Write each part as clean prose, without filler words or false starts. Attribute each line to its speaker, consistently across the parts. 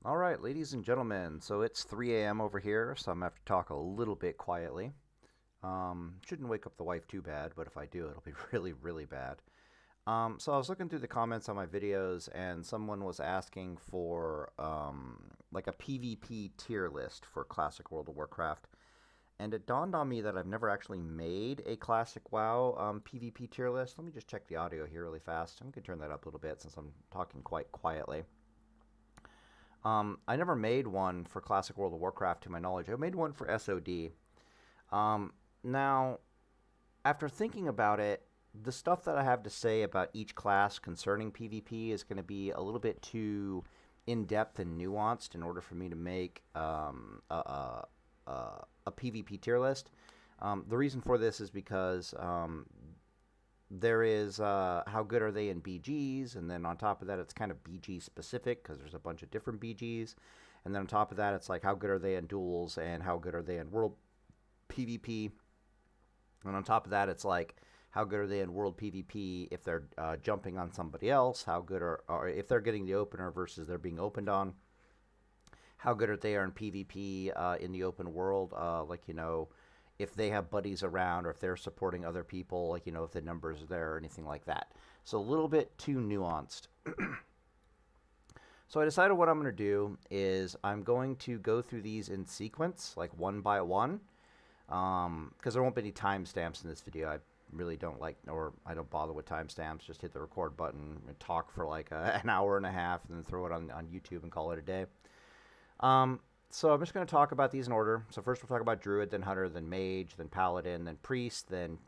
Speaker 1: All right, ladies and gentlemen, so it's 3 a.m. over here, so I'm going to have to talk a little bit quietly. Shouldn't wake up the wife too bad, but if I do, it'll be really, really bad. So I was looking through the comments on my videos, and someone was asking for like a PvP tier list for Classic World of Warcraft. And it dawned on me that I've never actually made a Classic WoW PvP tier list. Let me just check the audio here really fast. I'm going to turn that up a little bit since I'm talking quite quietly. I never made one for Classic World of Warcraft, to my knowledge. I made one for SOD. Now, after thinking about it, the stuff that I have to say about each class concerning PvP is going to be a little bit too in-depth and nuanced in order for me to make a PvP tier list. The reason for this is because there is how good are they in BGs, and then on top of that, it's kind of BG specific because there's a bunch of different BGs, and then on top of that, it's like how good are they in duels and how good are they in world PvP, and on top of that, it's like how good are they in world PvP if they're jumping on somebody else, how good are or if they're getting the opener versus they're being opened on, how good are they in PvP in the open world, like if they have buddies around or if they're supporting other people, like if the numbers are there or anything like that. So a little bit too nuanced. So I decided what I'm going to do is I'm going to go through these in sequence, like one by one, because there won't be any timestamps in this video. I really don't like, or I don't bother with timestamps. Just hit the record button and talk for like an hour and a half, and then throw it on YouTube and call it a day. So I'm just going to talk about these in order. So first we'll talk about Druid, then Hunter, then Mage, then Paladin, then Priest, then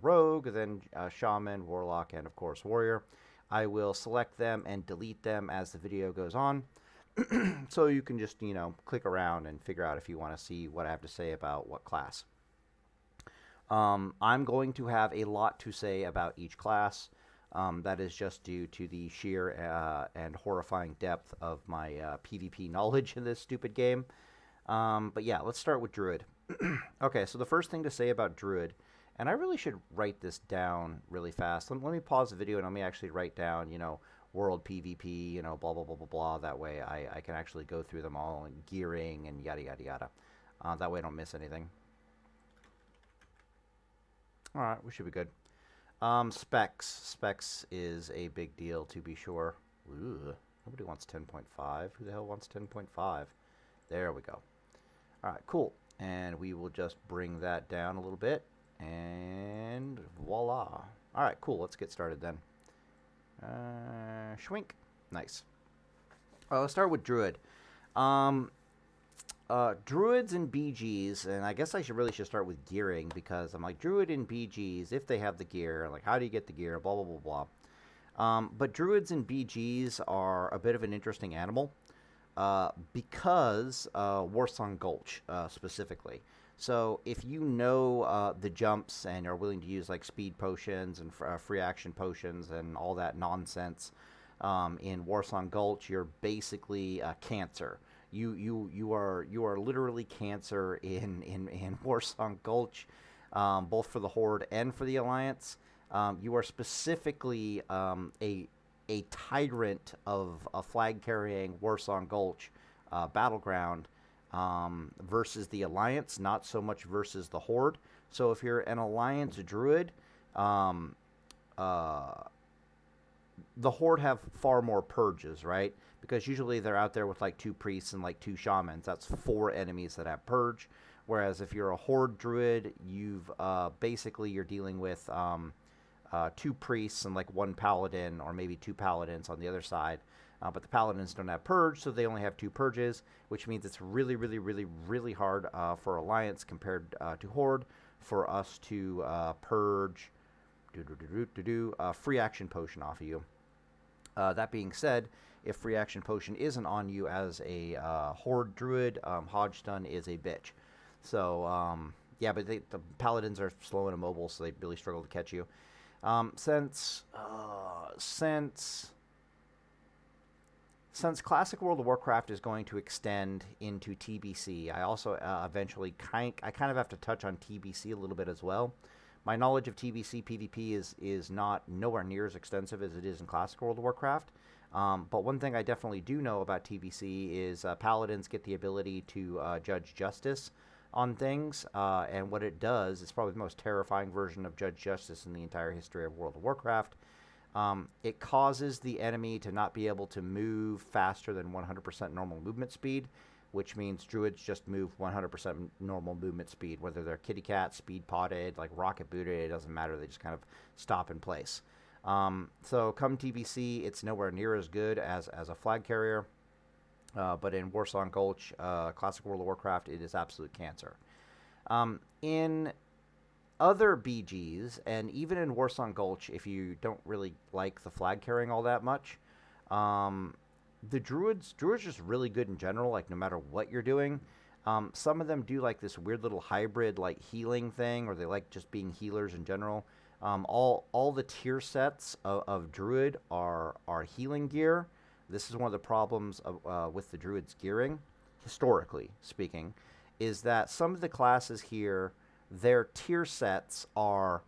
Speaker 1: Rogue, then Shaman, Warlock, and of course Warrior. I will select them and delete them as the video goes on. So you can just, click around and figure out if you want to see what I have to say about what class. I'm going to have a lot to say about each class. That is just due to the sheer and horrifying depth of my PvP knowledge in this stupid game. But yeah, let's start with Druid. Okay, so the first thing to say about Druid, and I really should write this down really fast. Let me pause the video and let me actually write down, world PvP, blah, blah, blah, blah, blah. That way I can actually go through them all and gearing and yada, yada, yada. That way I don't miss anything. All right, we should be good. Specs. Specs is a big deal, to be sure. Ooh, nobody wants 10.5. Who the hell wants 10.5? There we go. All right, cool. And we will just bring that down a little bit. And voila. All right, cool. Let's get started then. Schwink. Nice. Let's start with Druid. Druids and BGs, and I guess I should start with gearing because I'm like Druid and BGs if they have the gear. Like, how do you get the gear? Blah blah blah blah. But Druids and BGs are a bit of an interesting animal because Warsong Gulch specifically. So if you know the jumps and are willing to use like speed potions and free action potions and all that nonsense in Warsong Gulch, you're basically cancer. You are literally cancer in Warsong Gulch, both for the Horde and for the Alliance. You are specifically a tyrant of a flag carrying Warsong Gulch battleground versus the Alliance, not so much versus the Horde. So if you're an Alliance Druid, um, uh, the Horde have far more purges, right? Because usually they're out there with like two priests and like two shamans. That's four enemies that have purge. Whereas if you're a Horde druid, you've basically you're dealing with two priests and like one paladin or maybe two paladins on the other side. But the paladins don't have purge, so they only have two purges, which means it's really, really, really, really hard for Alliance compared to Horde for us to purge free action potion off of you. That being said, if free action potion isn't on you as a Horde druid, Hodgestun is a bitch. So yeah, but the paladins are slow and immobile, so they really struggle to catch you. Since Classic World of Warcraft is going to extend into TBC, I also eventually kind of have to touch on TBC a little bit as well. My knowledge of TBC PvP is not nowhere near as extensive as it is in Classic World of Warcraft. But one thing I definitely do know about TBC is Paladins get the ability to judge justice on things, and what it does is probably the most terrifying version of judge justice in the entire history of World of Warcraft. It causes the enemy to not be able to move faster than 100% normal movement speed, which means druids just move 100% normal movement speed, whether they're kitty cat, speed potted, like rocket booted, it doesn't matter. They just kind of stop in place. So come TBC, it's nowhere near as good as a flag carrier, but in Warsong Gulch, Classic World of Warcraft, it is absolute cancer. In other BGs, and even in Warsong Gulch, if you don't really like the flag carrying all that much, the druids are just really good in general, like no matter what you're doing. Some of them do like this weird little hybrid like healing thing, or they like just being healers in general. All the tier sets of druid are healing gear. This is one of the problems with the druids gearing, historically speaking, is that some of the classes here, their tier sets are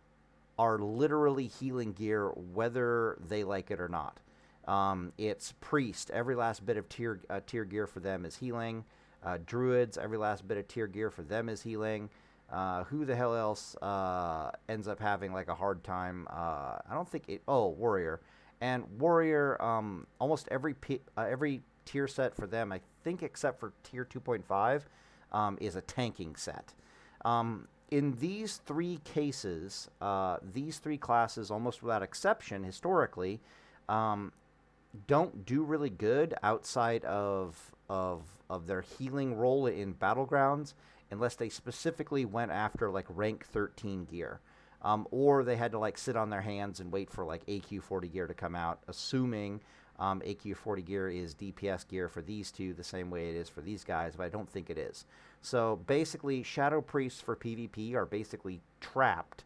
Speaker 1: literally healing gear whether they like it or not. It's priest, every last bit of tier gear for them is healing. Druids, every last bit of tier gear for them is healing. Who the hell else ends up having like a hard time? I don't think it. Oh, warrior, and warrior. Almost every tier set for them, I think, except for tier 2.5, is a tanking set. In these three cases, these three classes, almost without exception, historically, don't do really good outside of their healing role in battlegrounds, unless they specifically went after like rank 13 gear, or they had to like sit on their hands and wait for like AQ 40 gear to come out, assuming AQ 40 gear is DPS gear for these two the same way it is for these guys, but I don't think it is. So basically, Shadow Priests for PvP are basically trapped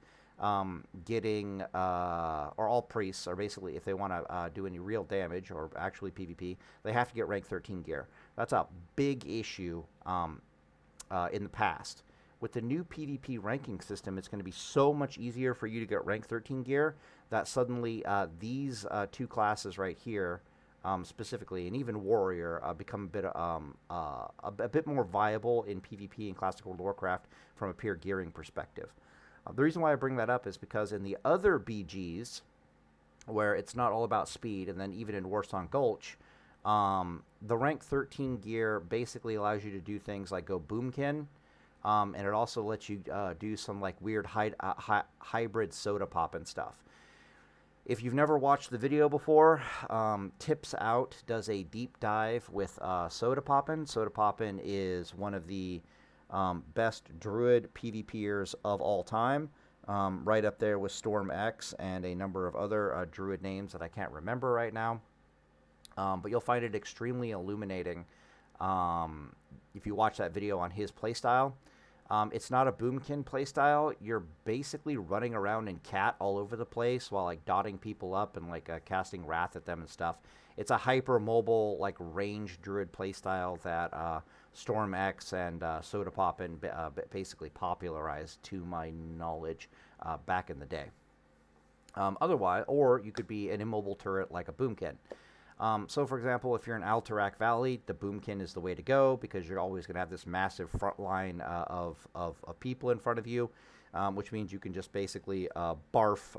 Speaker 1: getting, or all priests are basically, if they want to do any real damage or actually PvP, they have to get rank 13 gear. That's a big issue in the past. With the new PvP ranking system, it's going to be so much easier for you to get rank 13 gear that suddenly these two classes right here, specifically, and even warrior, become a bit more viable in PvP and Classic World of Warcraft from a pure gearing perspective. The reason why I bring that up is because in the other BGs, where it's not all about speed, and then even in Warsong Gulch, the rank 13 gear basically allows you to do things like go boomkin, and it also lets you do some like weird hybrid soda pop and stuff. If you've never watched the video before, Tips Out does a deep dive with Soda Poppin'. Soda Poppin' is one of the best druid PvPers of all time, right up there with Storm X and a number of other druid names that I can't remember right now. But you'll find it extremely illuminating if you watch that video on his playstyle. It's not a boomkin playstyle. You're basically running around in cat all over the place while like dotting people up and like casting wrath at them and stuff. It's a hyper mobile like range druid playstyle that Storm X and Soda Poppin' basically popularized, to my knowledge, back in the day. Otherwise, or you could be an immobile turret like a boomkin. So, for example, if you're in Alterac Valley, the boomkin is the way to go because you're always going to have this massive front line of people in front of you, which means you can just basically barf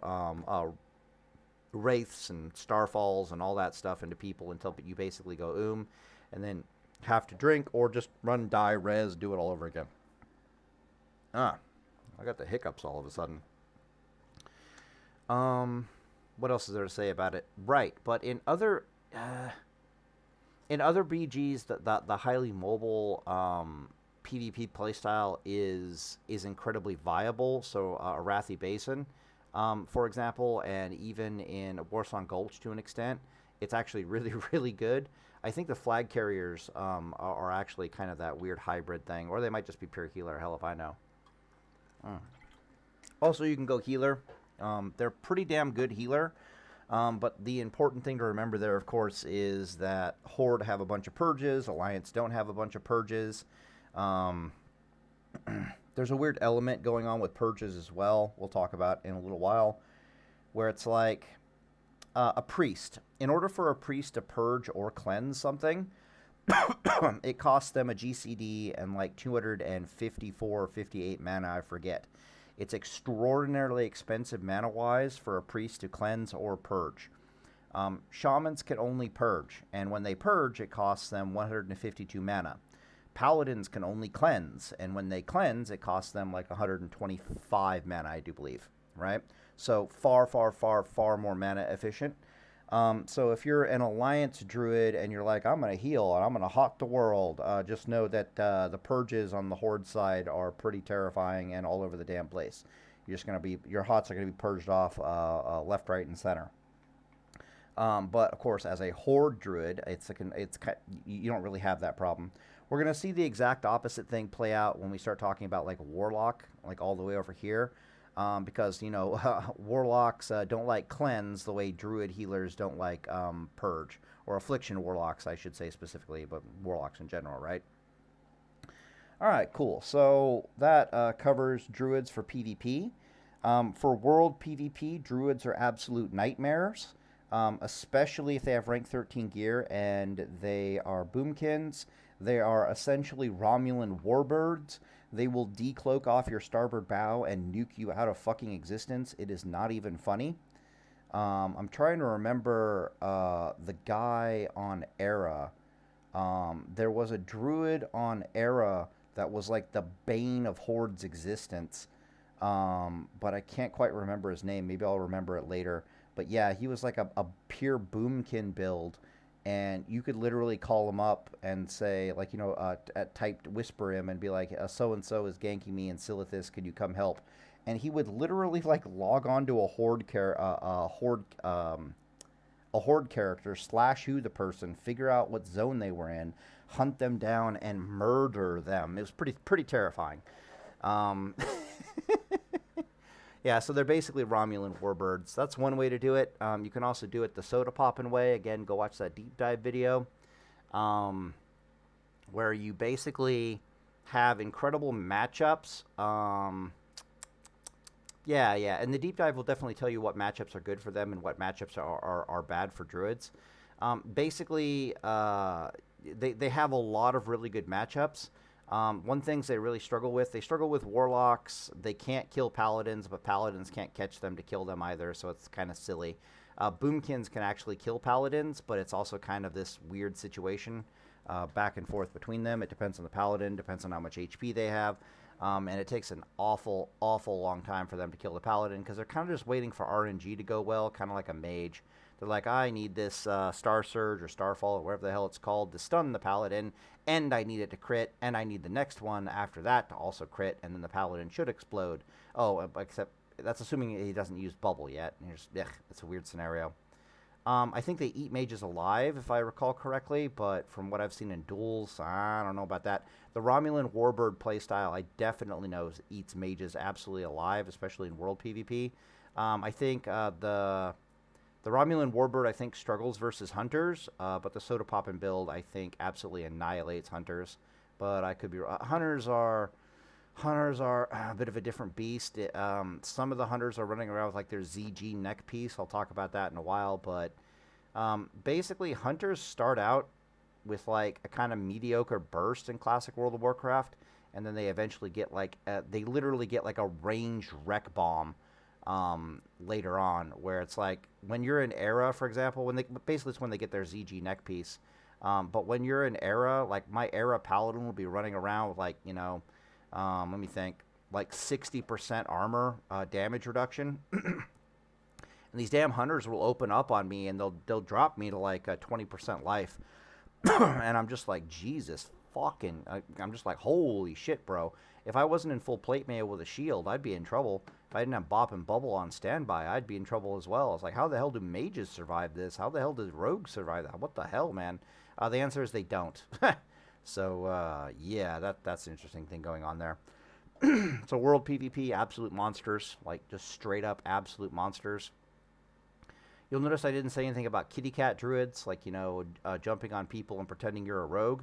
Speaker 1: wraiths and starfalls and all that stuff into people until you basically go and then have to drink or just run, die, res, do it all over again. I got the hiccups all of a sudden. What else is there to say about it? Right, but in other BGs, the highly mobile PvP playstyle is incredibly viable. So Arathi Basin, for example, and even in Warsong Gulch to an extent, it's actually really, really good. I think the flag carriers are actually kind of that weird hybrid thing, or they might just be pure healer. Hell if I know. Also, you can go healer. They're pretty damn good healer. But the important thing to remember there, of course, is that Horde have a bunch of purges. Alliance don't have a bunch of purges. There's a weird element going on with purges as well, we'll talk about in a little while, where it's like a priest. in order for a priest to purge or cleanse something, it costs them a GCD and like 254 or 58 mana, I forget. It's extraordinarily expensive mana-wise for a priest to cleanse or purge. Shamans can only purge, and when they purge, it costs them 152 mana. Paladins can only cleanse, and when they cleanse, it costs them like 125 mana, I do believe, right? So far, far, far, far more mana efficient. So if you're an Alliance Druid and you're like, I'm going to heal and I'm going to hawk the world, just know that the purges on the Horde side are pretty terrifying and all over the damn place. You're just going to be, your hots are going to be purged off left, right, and center. But of course, as a Horde Druid, you don't really have that problem. We're going to see the exact opposite thing play out when we start talking about like Warlock, like all the way over here. Because, you know, Warlocks don't like cleanse the way Druid healers don't like purge. Or Affliction Warlocks, I should say specifically, but Warlocks in general, right? Alright, cool. So that covers Druids for PvP. For World PvP, Druids are absolute nightmares. Especially if they have rank 13 gear and they are boomkins. They are essentially Romulan warbirds. They will decloak off your starboard bow and nuke you out of fucking existence. It is not even funny. I'm trying to remember the guy on Era. There was a druid on Era that was like the bane of Horde's existence. But I can't quite remember his name. Maybe I'll remember it later. But yeah, he was like a pure boomkin build. And you could literally call him up and say, like, you know, whisper him and be like, so-and-so is ganking me in Silithus, could you come help? And he would literally, like, log on to a Horde character, slash who the person, figure out what zone they were in, hunt them down, and murder them. It was pretty terrifying. Yeah, so they're basically Romulan warbirds. That's one way to do it. You can also do it the soda poppin' way. Again, go watch that deep dive video, where you basically have incredible matchups. Yeah, and the deep dive will definitely tell you what matchups are good for them and what matchups are bad for Druids. Basically, they have a lot of really good matchups. One thing they really struggle with Warlocks. They can't kill Paladins, but Paladins can't catch them to kill them either, so it's kind of silly. Boomkins can actually kill Paladins, but it's also kind of this weird situation back and forth between them. It depends on the Paladin, depends on how much HP they have, and it takes an awful, awful long time for them to kill the Paladin, because they're kind of just waiting for RNG to go well, kind of like a mage. They're like, I need this Star Surge or Starfall or whatever the hell it's called to stun the Paladin, and I need it to crit, and I need the next one after that to also crit, and then the Paladin should explode. Oh, except that's assuming he doesn't use Bubble yet. It's a weird scenario. I think they eat mages alive, if I recall correctly, but from what I've seen in duels, I don't know about that. The Romulan Warbird playstyle, I definitely know eats mages absolutely alive, especially in World PvP. I think the Romulan Warbird, I think, struggles versus Hunters, but the Soda Poppin' build, I think, absolutely annihilates Hunters. But I could be wrong. Hunters are a bit of a different beast. Some of the Hunters are running around with, like, their ZG neck piece. I'll talk about that in a while. But basically, Hunters start out with, like, a kind of mediocre burst in Classic World of Warcraft. And then they eventually get, like, they literally get, like, a ranged wreck bomb later on, where it's like when you're in Era, for example, basically it's when they get their ZG neck piece. But when you're in Era, like my Era Paladin will be running around with, like, you know, let me think, like 60% armor damage reduction. And these damn Hunters will open up on me and they'll drop me to like 20% life. And I'm just like, Jesus fucking, I'm just like, holy shit, bro. If I wasn't in full plate mail with a shield, I'd be in trouble. If I didn't have Bop and Bubble on standby, I'd be in trouble as well. It's like, how the hell do mages survive this? How the hell does rogues survive that? What the hell, man? The answer is they don't. So, yeah, that's an interesting thing going on there. So, World PvP, absolute monsters. Like, just straight up absolute monsters. You'll notice I didn't say anything about kitty cat druids, like, you know, jumping on people and pretending you're a rogue.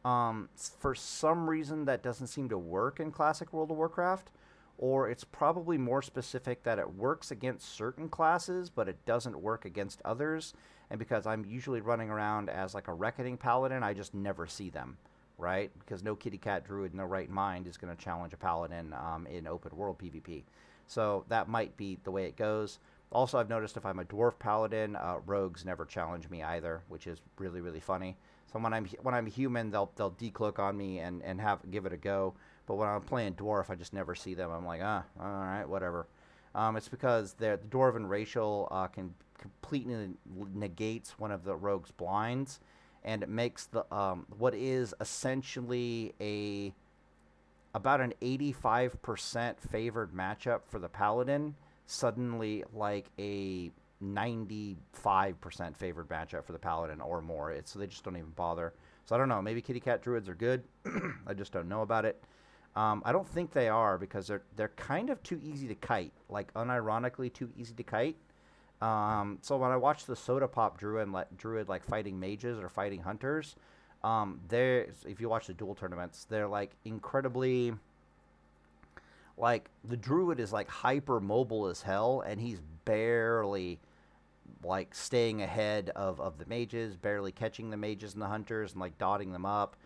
Speaker 1: For some reason, that doesn't seem to work in Classic World of Warcraft. or it's probably more specific that it works against certain classes, but it doesn't work against others. And because I'm usually running around as like a Reckoning Paladin, I just never see them, right? Because no kitty cat druid in their right mind is going to challenge a Paladin in open world PvP. So that might be the way it goes. Also, I've noticed if I'm a Dwarf Paladin, rogues never challenge me either, which is really, really funny. So when I'm human, they'll decloak on me and give it a go. But when I'm playing Dwarf, I just never see them. I'm like, all right, whatever. It's because the Dwarven racial can completely negates one of the rogue's blinds, and it makes the what is essentially about an 85% favored matchup for the Paladin suddenly like a 95% favored matchup for the Paladin or more. So they just don't even bother. So I don't know. Maybe kitty cat druids are good. I just don't know about it. I don't think they are because they're kind of too easy to kite, like unironically too easy to kite. So when I watch the soda pop druid like fighting mages or fighting hunters, if you watch the duel tournaments, they're like incredibly, like the druid is like hyper mobile as hell, and he's barely like staying ahead of the mages, barely catching the mages and the hunters and like dotting them up.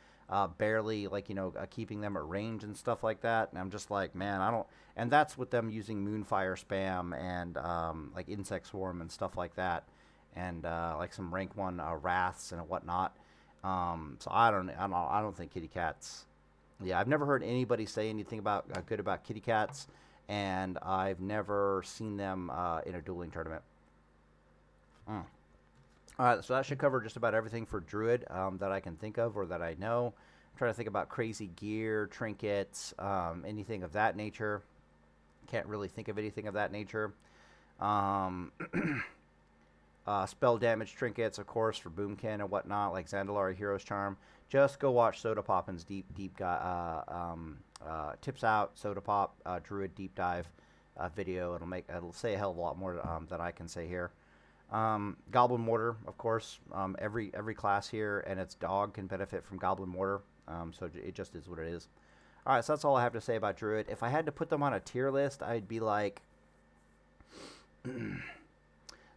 Speaker 1: Barely like keeping them at range and stuff like that, and I'm just like, man, I don't. And that's with them using Moonfire spam and like Insect Swarm and stuff like that, and like some rank 1 wraths and whatnot. So I don't think kitty cats. Yeah, I've never heard anybody say anything about good about kitty cats, and I've never seen them in a dueling tournament. All right, so that should cover just about everything for Druid that I can think of or that I know. I'm trying to think about crazy gear, trinkets, anything of that nature. Can't really think of anything of that nature. Spell damage trinkets, of course, for Boomkin and whatnot, like Zandalari Hero's Charm. Just go watch Soda Poppin's tips out Soda Pop Druid deep dive video. It'll say a hell of a lot more than I can say here. Goblin Mortar, of course. Every class here and its dog can benefit from Goblin Mortar. So it just is what it is. All right, so that's all I have to say about Druid. If I had to put them on a tier list, I'd be like,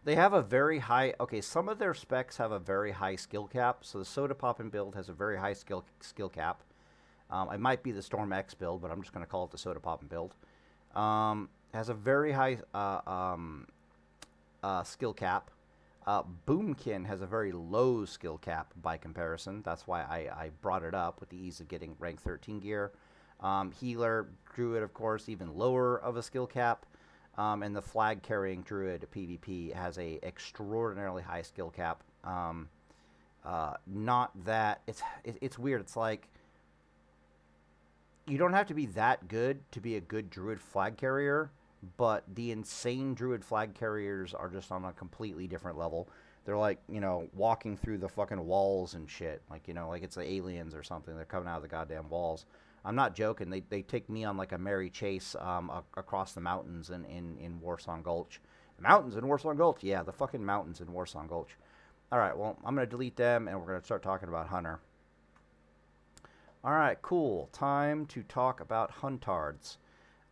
Speaker 1: they have a very high. Okay, some of their specs have a very high skill cap. So the Soda Poppin build has a very high skill cap. It might be the Storm X build, but I'm just going to call it the Soda Poppin build. Has a very high skill cap. Boomkin has a very low skill cap by comparison. That's why I brought it up with the ease of getting rank 13 gear. Healer, Druid, of course, even lower of a skill cap. And the flag carrying Druid PvP has a extraordinarily high skill cap. Not that it's weird. It's like you don't have to be that good to be a good Druid flag carrier, but the insane Druid flag carriers are just on a completely different level. They're like, walking through the fucking walls and shit. Like, like it's the aliens or something. They're coming out of the goddamn walls. I'm not joking. They take me on like a merry chase across the mountains in Warsong Gulch. The mountains in Warsong Gulch? Yeah, the fucking mountains in Warsong Gulch. All right, well, I'm going to delete them, and we're going to start talking about Hunter. All right, cool. Time to talk about Huntards.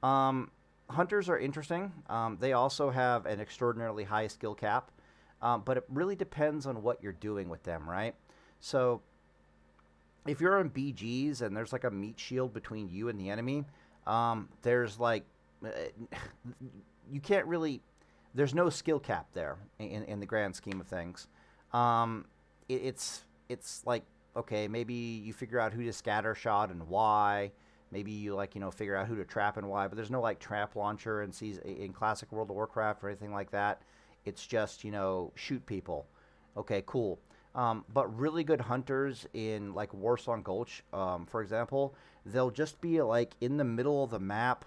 Speaker 1: Hunters are interesting. They also have an extraordinarily high skill cap, but it really depends on what you're doing with them, right? So if you're on BGs and there's like a meat shield between you and the enemy, there's like you can't really. There's no skill cap there in the grand scheme of things. It's like, okay, maybe you figure out who to scatter shot and why. Maybe you figure out who to trap and why, but there's no like trap launcher in classic World of Warcraft or anything like that. It's just, shoot people. Okay, cool. But really good hunters in like Warsong Gulch, for example, they'll just be like in the middle of the map,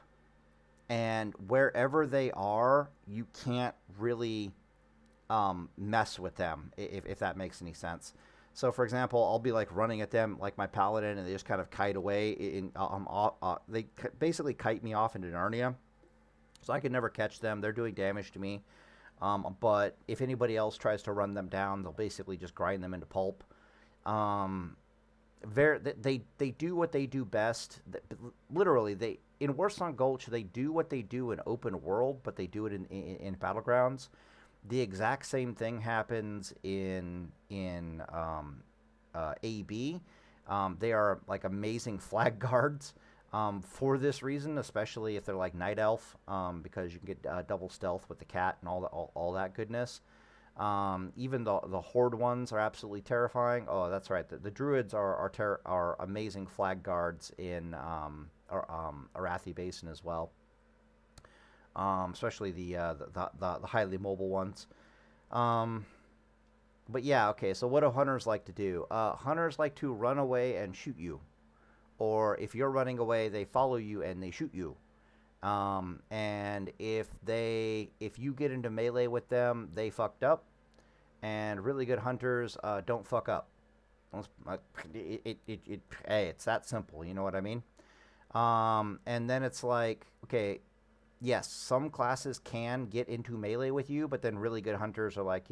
Speaker 1: and wherever they are, you can't really mess with them, if that makes any sense. So, for example, I'll be like running at them like my paladin, and they just kind of kite away. They basically kite me off into Narnia, so I can never catch them. They're doing damage to me. But if anybody else tries to run them down, they'll basically just grind them into pulp. they do what they do best. Literally, they in Warsong Gulch they do what they do in open world, but they do it in battlegrounds. The exact same thing happens in AB. They are like amazing flag guards for this reason, especially if they're like Night Elf, because you can get double stealth with the cat and all that goodness. Even the Horde ones are absolutely terrifying. Oh, that's right. The Druids are amazing flag guards in Arathi Basin as well. Especially the highly mobile ones. But yeah, okay. So what do hunters like to do? Hunters like to run away and shoot you, or if you're running away, they follow you and they shoot you. And if you get into melee with them, they fucked up. And really good hunters don't fuck up. Hey, it's that simple. You know what I mean? And then it's like, okay, yes, some classes can get into melee with you, but then really good hunters are like,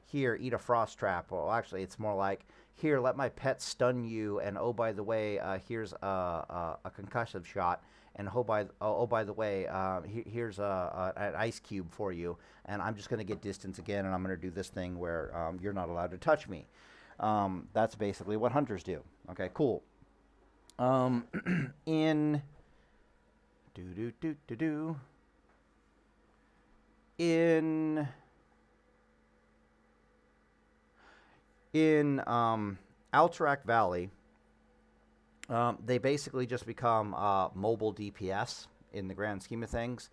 Speaker 1: here, eat a frost trap. Well, actually, it's more like, here, let my pet stun you, and oh, by the way, here's a concussive shot, and by the way, here's an ice cube for you, and I'm just going to get distance again, and I'm going to do this thing where you're not allowed to touch me. That's basically what hunters do. Okay, cool. In Alterac Valley, they basically just become mobile DPS in the grand scheme of things.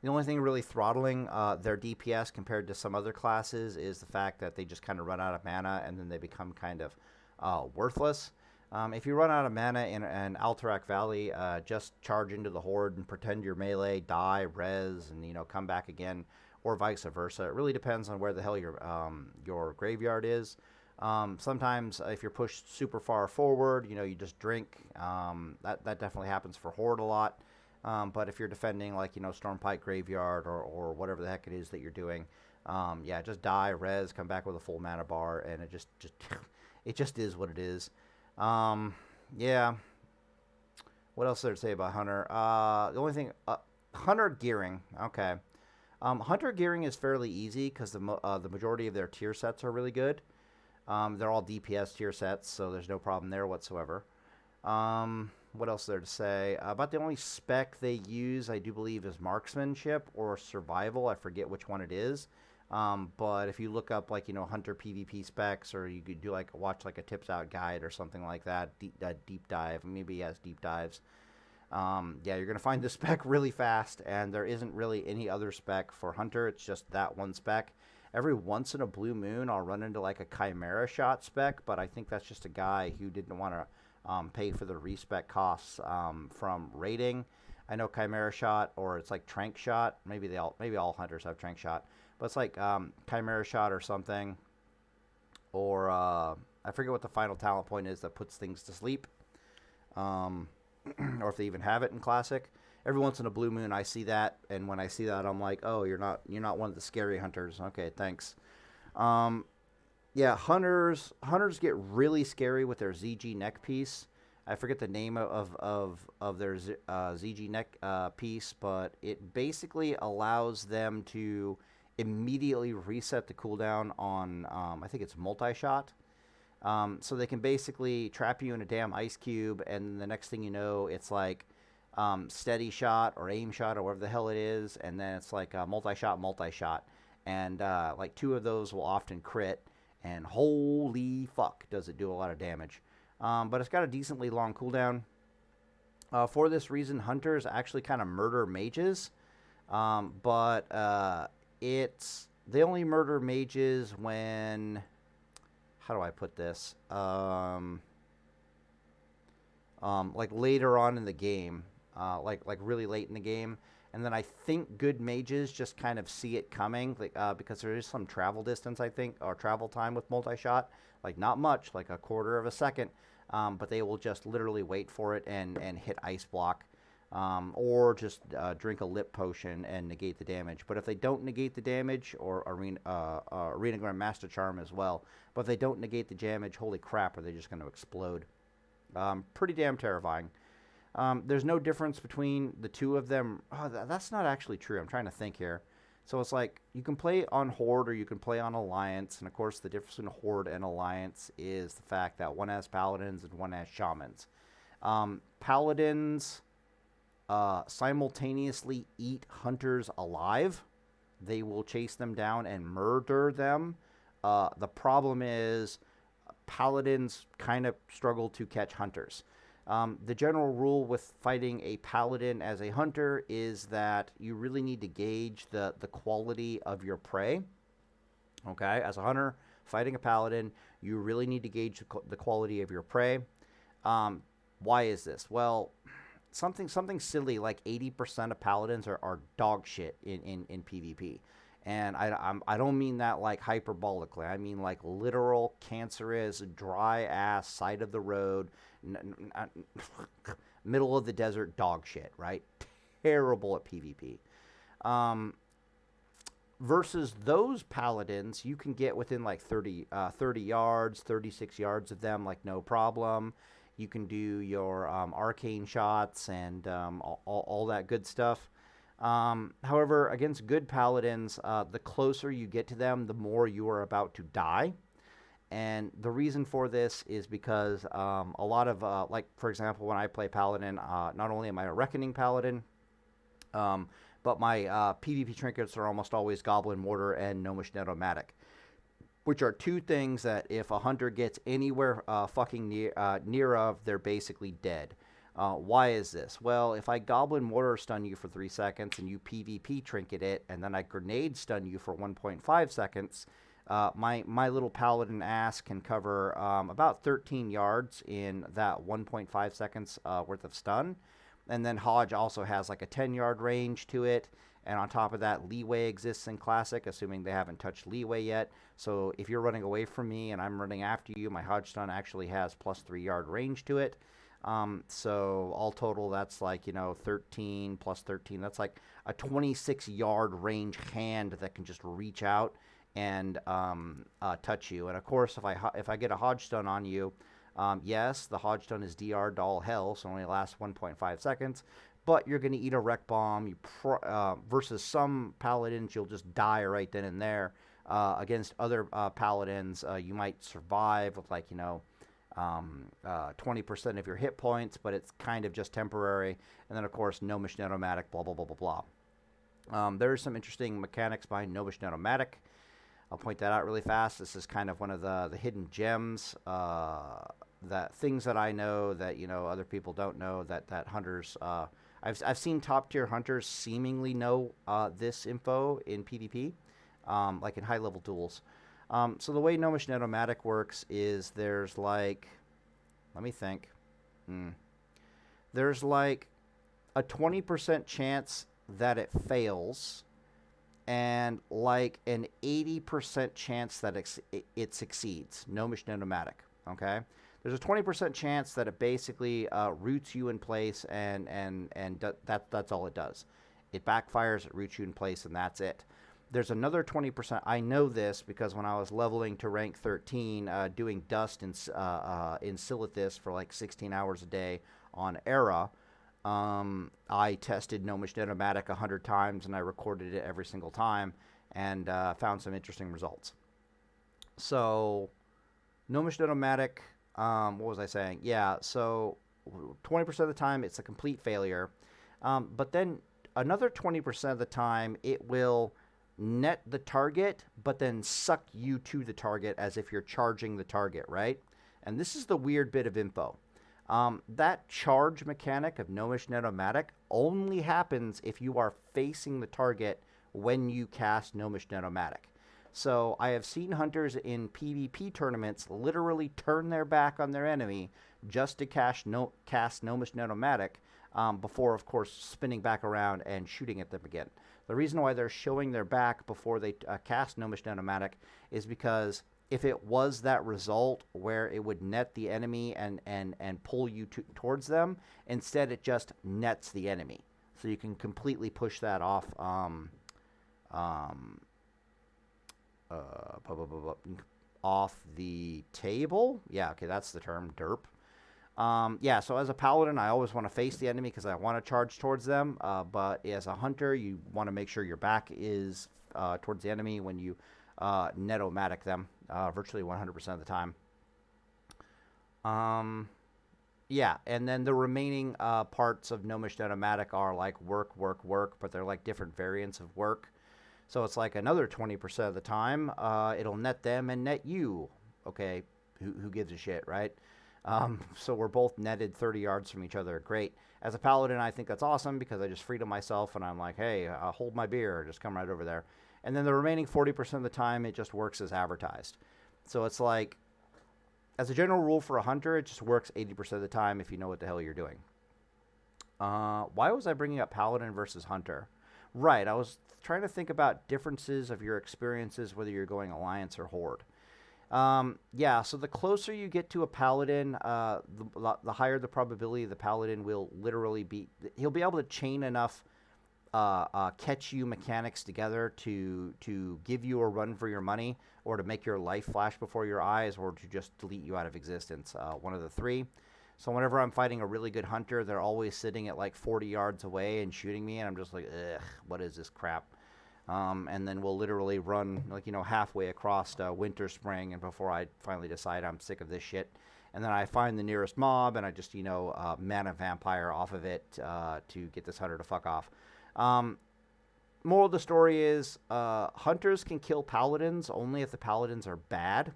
Speaker 1: The only thing really throttling their DPS compared to some other classes is the fact that they just kind of run out of mana and then they become kind of worthless. If you run out of mana in Alterac Valley, just charge into the Horde and pretend you're melee, die, res, and come back again, or vice versa. It really depends on where the hell your graveyard is. Sometimes if you're pushed super far forward, you just drink. That definitely happens for Horde a lot. But if you're defending like Stormpike Graveyard or whatever the heck it is that you're doing, yeah, just die, res, come back with a full mana bar, and it just it just is what it is. Yeah. What else is there to say about Hunter? The only thing, Hunter gearing. Okay. Hunter gearing is fairly easy because the majority of their tier sets are really good. They're all DPS tier sets, so there's no problem there whatsoever. What else is there to say? About the only spec they use, I do believe, is marksmanship or survival. I forget which one it is. But if you look up Hunter PvP specs, or you could do watch a tips out guide or something like that, deep dive. Maybe he has deep dives. Yeah, you're gonna find the spec really fast, and there isn't really any other spec for Hunter. It's just that one spec. Every once in a blue moon, I'll run into a Chimera shot spec, but I think that's just a guy who didn't want to pay for the respec costs from raiding. I know Chimera shot, or it's Trank shot. Maybe all hunters have Trank shot, but it's Chimera shot or something. Or I forget what the final talent point is that puts things to sleep, or if they even have it in Classic. Every once in a blue moon, I see that, and when I see that, I'm like, oh, you're not one of the scary hunters. Okay, thanks. Yeah, hunters get really scary with their ZG neck piece. I forget the name of their ZG neck piece, but it basically allows them to immediately reset the cooldown on, I think it's multi-shot. So they can basically trap you in a damn ice cube, and the next thing you know, it's steady shot or aim shot or whatever the hell it is, and then it's multi-shot, and two of those will often crit, and holy fuck does it do a lot of damage. But it's got a decently long cooldown. For this reason, hunters actually kind of murder mages, but they only murder mages when, how do I put this, later on in the game. Really late in the game, and then I think good mages just kind of see it coming, because there is some travel distance, I think, or travel time with multi-shot, not much, a quarter of a second, but they will just literally wait for it and hit ice block, or just drink a lip potion and negate the damage. But if they don't negate the damage, or Arena Grand Master Charm as well, but if they don't negate the damage, holy crap, are they just going to explode. Pretty damn terrifying. There's no difference between the two of them. Oh, that's not actually true. I'm trying to think here. So it's like you can play on Horde or you can play on Alliance, and of course the difference in Horde and Alliance is the fact that one has Paladins and one has Shamans. Paladins simultaneously eat hunters alive. They will chase them down and murder them. The problem is Paladins kind of struggle to catch hunters. The general rule with fighting a paladin as a hunter is that you really need to gauge the quality of your prey. Okay, as a hunter fighting a paladin, you really need to gauge the quality of your prey. Why is this? Well, something silly like 80% of paladins are dog shit in PvP. And I don't mean that like hyperbolically. I mean like literal cancerous, dry ass, side of the road, middle of the desert dog shit, right? Terrible at PvP. Versus those paladins, you can get within like 30 yards, 36 yards of them, like no problem. You can do your arcane shots and all that good stuff. However, against good paladins, the closer you get to them, the more you are about to die. And the reason for this is because a lot of, like, for example, when I play paladin, not only am I a reckoning paladin, but my PvP trinkets are almost always Goblin Mortar and Gnomish Net-O-Matic, which are two things that if a hunter gets anywhere fucking near of, they're basically dead. Why is this? Well, if I Goblin Mortar stun you for 3 seconds and you PvP trinket it, and then I grenade stun you for 1.5 seconds, my little paladin ass can cover about 13 yards in that 1.5 seconds worth of stun. And then Hodge also has like a 10-yard range to it. And on top of that, leeway exists in Classic, assuming they haven't touched leeway yet. So if you're running away from me and I'm running after you, my Hodge stun actually has plus 3-yard range to it. So all total, that's like, 13 plus 13. That's like a 26-yard range hand that can just reach out and touch you. And of course, if I get a Hodge stun on you, yes, the Hodge stun is DR'd to all hell, so it only lasts 1.5 seconds. But you're going to eat a Wreck Bomb. Versus some Paladins, you'll just die right then and there. Against other Paladins, you might survive with 20% of your hit points, but it's kind of just temporary. And then, of course, Gnomish Net-O-Matic, blah, blah, blah, blah, blah. There's some interesting mechanics behind Gnomish Net-O-Matic. I'll point that out really fast. This is kind of one of the hidden gems, that things that I know that other people don't know, that hunters. I've seen top tier hunters seemingly know this info in PvP, like in high level duels. So the way Gnomish Net-O-Matic works is there's like, let me think. There's like a 20% chance that it fails, and like an 80% chance that it succeeds. Gnomish Net-O-Matic, okay? There's a 20% chance that it basically roots you in place, and that's all it does. It backfires, it roots you in place, and that's it. There's another 20%. I know this because when I was leveling to rank 13, doing dust in Silithus for like 16 hours a day on Era, I tested Gnomish Net-O-Matic 100 times, and I recorded it every single time, and found some interesting results. So, Gnomish Net-O-Matic, what was I saying? Yeah, so 20% of the time, it's a complete failure. But then another 20% of the time, it will net the target, but then suck you to the target as if you're charging the target, right? And this is the weird bit of info. That charge mechanic of Gnomish Net-O-Matic only happens if you are facing the target when you cast Gnomish Net-O-Matic. So I have seen hunters in PvP tournaments literally turn their back on their enemy just to cast Gnomish Net-O-Matic before, of course, spinning back around and shooting at them again. The reason why they're showing their back before they cast Gnomish Net-O-Matic is because if it was that result where it would net the enemy and pull you towards them, instead it just nets the enemy. So you can completely push that off off the table. Yeah, okay, that's the term, derp. Yeah, so as a paladin, I always want to face the enemy because I want to charge towards them. But as a hunter, you want to make sure your back is towards the enemy when you net-o-matic them virtually 100% of the time. Yeah, and then the remaining parts of Gnomish Net-o-matic are like work, work, work, but they're like different variants of work. So it's like another 20% of the time, it'll net them and net you. Okay, who gives a shit, right? So we're both netted 30 yards from each other. Great. As a paladin, I think that's awesome because I just freedom myself and I'm like, hey, hold my beer. Just come right over there. And then the remaining 40% of the time, it just works as advertised. So it's like, as a general rule for a hunter, it just works 80% of the time if you know what the hell you're doing. Why was I bringing up paladin versus hunter? Right, I was trying to think about differences of your experiences, whether you're going alliance or horde. Yeah, so the closer you get to a paladin, the higher the probability the paladin will literally be. He'll be able to chain enough catch you mechanics together to give you a run for your money, or to make your life flash before your eyes, or to just delete you out of existence. One of the three. So whenever I'm fighting a really good hunter, they're always sitting at like 40 yards away and shooting me, and I'm just like, ugh, what is this crap? And then we'll literally run, like, halfway across winter, spring, and before I finally decide I'm sick of this shit. And then I find the nearest mob, and I just, mana vampire off of it to get this hunter to fuck off. Moral of the story is, hunters can kill paladins only if the paladins are bad.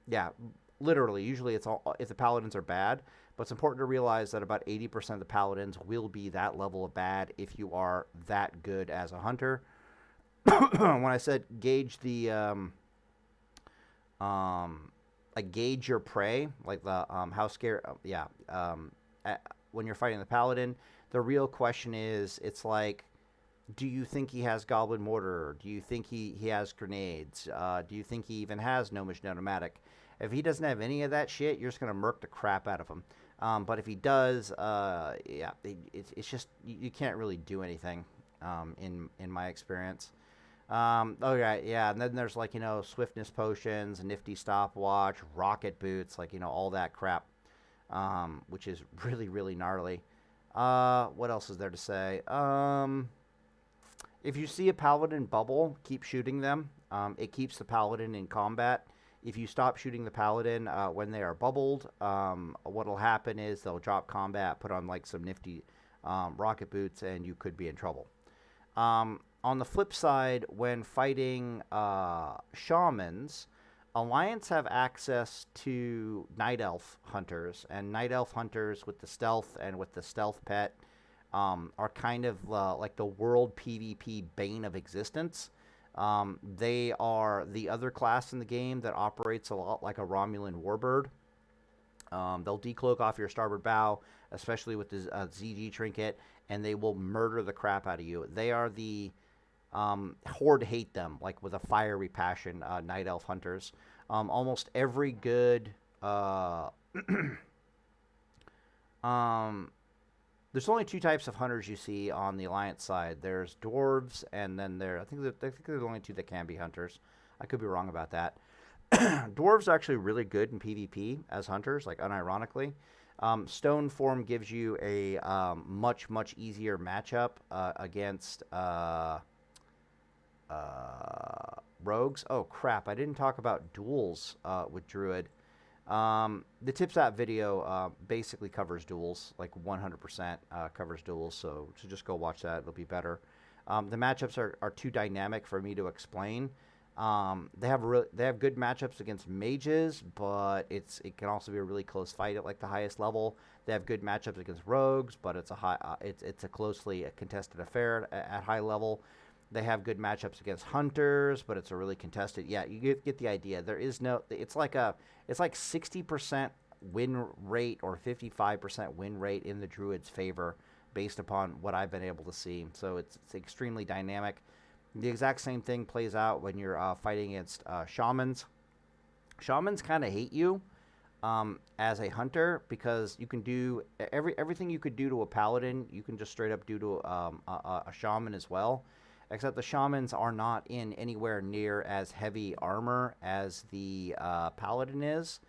Speaker 1: Yeah, literally, usually it's all if the paladins are bad. But it's important to realize that about 80% of the paladins will be that level of bad if you are that good as a hunter. When I said gauge the, like gauge your prey, like the how scared, when you're fighting the paladin, the real question is, it's like, do you think he has Goblin Mortar? Do you think he has grenades? Do you think he even has Gnomish Net-o-matic? If he doesn't have any of that shit, you're just going to murk the crap out of him. But if he does, it's just, you can't really do anything in my experience. Yeah, and then there's like, swiftness potions, nifty stopwatch, rocket boots, like, all that crap, which is really, really gnarly. What else is there to say? If you see a paladin bubble, keep shooting them. It keeps the paladin in combat. If you stop shooting the paladin when they are bubbled, what'll happen is they'll drop combat, put on like some nifty rocket boots, and you could be in trouble. On the flip side, when fighting shamans, Alliance have access to Night Elf hunters, and Night Elf hunters with the stealth and with the stealth pet are kind of like the world PvP bane of existence. They are the other class in the game that operates a lot like a Romulan warbird. They'll decloak off your starboard bow, especially with the ZG trinket, and they will murder the crap out of you. They are the Horde hate them, like with a fiery passion, Night Elf hunters. Almost every good there's only two types of hunters you see on the Alliance side. There's dwarves, and then I think there's only two that can be hunters. I could be wrong about that. Dwarves are actually really good in PvP as hunters, like unironically. Stone form gives you a much, much easier matchup against rogues. Oh crap, I didn't talk about duels with Druid. The Tips app video basically covers duels, like 100% covers duels, so just go watch that. It'll be better. The matchups are too dynamic for me to explain. They have good matchups against mages, but it can also be a really close fight at like the highest level. They have good matchups against rogues, but it's a closely contested affair at high level. They have good matchups against hunters, but it's a really contested. Yeah, you get the idea. There is no. It's like 60% win rate or 55% win rate in the Druid's favor, based upon what I've been able to see. So it's extremely dynamic. The exact same thing plays out when you're fighting against shamans. Shamans kind of hate you as a hunter, because you can do everything you could do to a paladin, you can just straight up do to a shaman as well. except the shamans are not in anywhere near as heavy armor as the paladin is.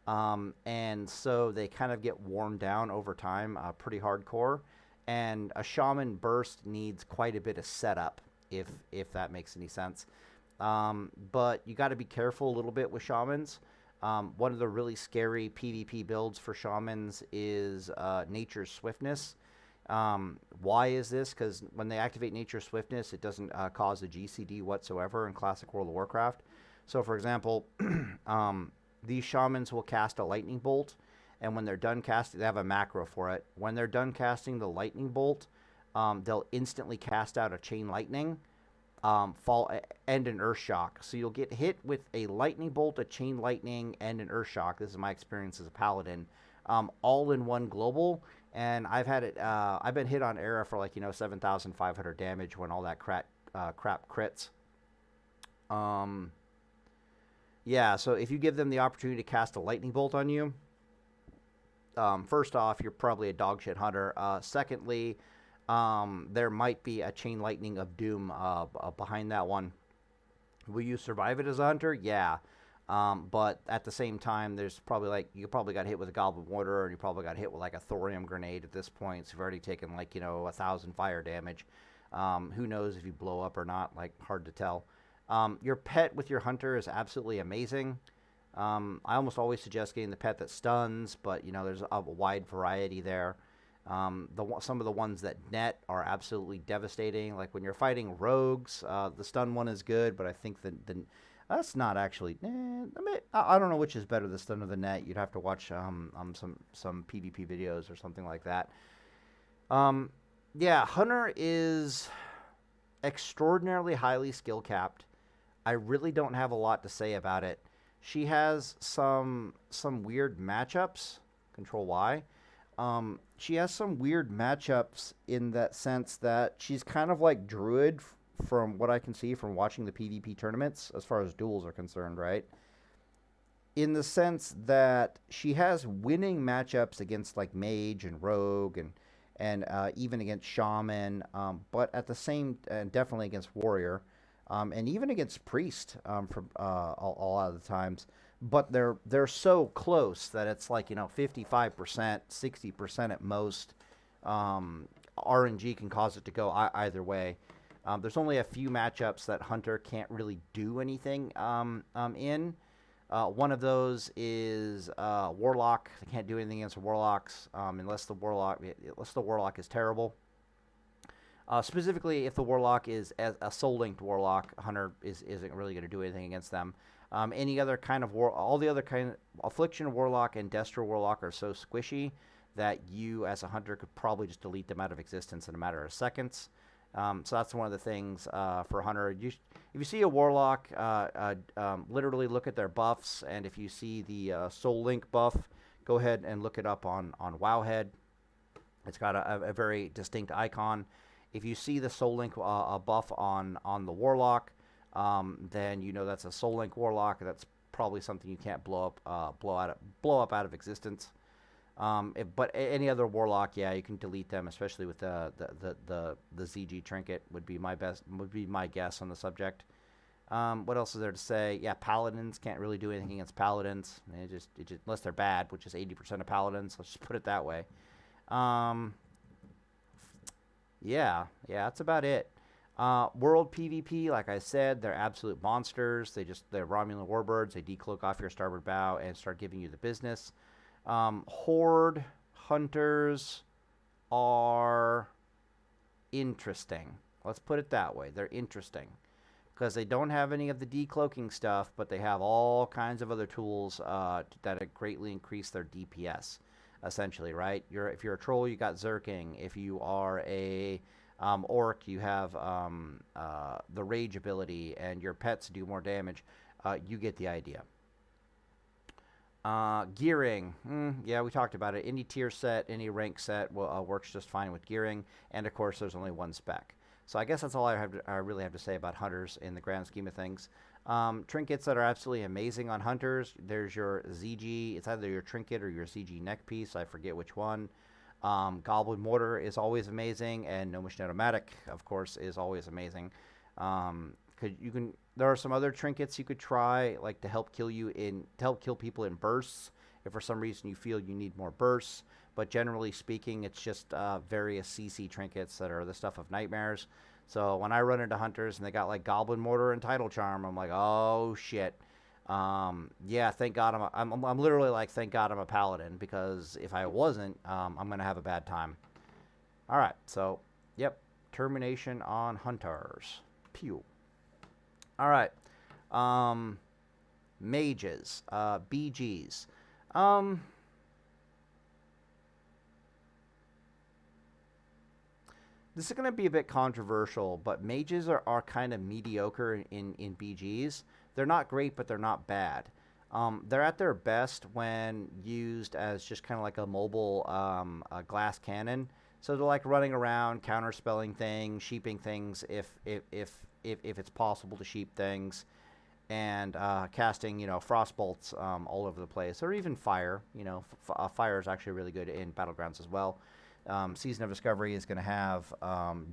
Speaker 1: And so they kind of get worn down over time, pretty hardcore. And a shaman burst needs quite a bit of setup, if that makes any sense. But you got to be careful a little bit with shamans. One of the really scary PvP builds for shamans is Nature's Swiftness. Why is this? Because when they activate Nature's Swiftness, it doesn't cause a GCD whatsoever in Classic World of Warcraft. So, for example, these shamans will cast a lightning bolt, and when they're done casting, they have a macro for it. When they're done casting the lightning bolt, they'll instantly cast out a chain lightning, and an earth shock. So you'll get hit with a lightning bolt, a chain lightning, and an earth shock. This is my experience as a paladin, all in one global. And I've had it. I've been hit on era for 7,500 damage when all that crap crits. Yeah, so if you give them the opportunity to cast a lightning bolt on you, first off, you're probably a dogshit hunter. Secondly, there might be a chain lightning of doom behind that one. Will you survive it as a hunter? Yeah. But at the same time, there's probably you probably got hit with a Goblin Mortar, and you probably got hit with a thorium grenade at this point. So you've already taken 1,000 fire damage. Who knows if you blow up or not? Hard to tell. Your pet with your hunter is absolutely amazing. I almost always suggest getting the pet that stuns, but there's a wide variety there. Some of the ones that net are absolutely devastating. Like when you're fighting rogues, the stun one is good, but I think that's not actually. I don't know which is better, the stun or the net. You'd have to watch some PvP videos or something like that. Yeah, hunter is extraordinarily highly skill capped. I really don't have a lot to say about it. She has some weird matchups. Control Y. She has some weird matchups in that sense that she's kind of like Druid from what I can see from watching the PvP tournaments as far as duels are concerned, right? In the sense that she has winning matchups against Mage and Rogue and even against Shaman, but at the same, definitely against Warrior. And even against Priest for a lot of the times. But they're so close that it's 55%, 60% at most. RNG can cause it to go either way. There's only a few matchups that Hunter can't really do anything in. One of those is Warlock. They can't do anything against Warlocks unless the Warlock is terrible. Specifically, if the Warlock is a soul-linked Warlock, Hunter isn't really going to do anything against them. Any other kind of all the other kind of Affliction Warlock and Destro Warlock are so squishy that you, as a hunter, could probably just delete them out of existence in a matter of seconds. So that's one of the things for a hunter. If you see a Warlock, literally look at their buffs, and if you see the Soul Link buff, go ahead and look it up on Wowhead. It's got a very distinct icon. If you see the Soul Link buff on the Warlock, then that's a Soul Link Warlock. That's probably something you can't blow up out of existence. But any other Warlock, yeah, you can delete them, especially with the ZG trinket would be my guess on the subject. What else is there to say? Yeah, Paladins can't really do anything against Paladins. It just unless they're bad, which is 80% of Paladins. Let's just put it that way. Yeah, that's about it. World PvP, like I said, they're absolute monsters. They're Romulan warbirds. They decloak off your starboard bow and start giving you the business. Horde hunters are interesting. Let's put it that way. They're interesting because they don't have any of the decloaking stuff, but they have all kinds of other tools that greatly increase their DPS. Essentially, right? If you're a troll, you got Zerking. If you are a orc, you have the rage ability, and your pets do more damage. You get the idea. Gearing, yeah, we talked about it. Any tier set, any rank set works just fine with gearing, and of course, there's only one spec. So I guess that's all I really have to say about hunters in the grand scheme of things. Trinkets that are absolutely amazing on hunters. There's your ZG. It's either your trinket or your ZG neck piece. I forget which one. Goblin Mortar is always amazing, and Gnomish Automatic, of course, is always amazing. There are some other trinkets you could try, like to help kill people in bursts. If for some reason you feel you need more bursts, but generally speaking, it's just various CC trinkets that are the stuff of nightmares. So when I run into hunters and they got like Goblin Mortar and Tidal Charm, I'm like, oh shit. Yeah, thank God I'm literally like, thank God I'm a paladin, because if I wasn't, I'm gonna have a bad time. All right, so yep, termination on hunters. Pew. All right, mages, BGs. This is going to be a bit controversial, but mages are kind of mediocre in BGs. They're not great, but they're not bad. They're at their best when used as just kind of like a mobile a glass cannon. So they're like running around, counterspelling things, sheeping things if it's possible to sheep things, and casting frost bolts all over the place, or even fire. Fire is actually really good in battlegrounds as well. Season of Discovery is going to have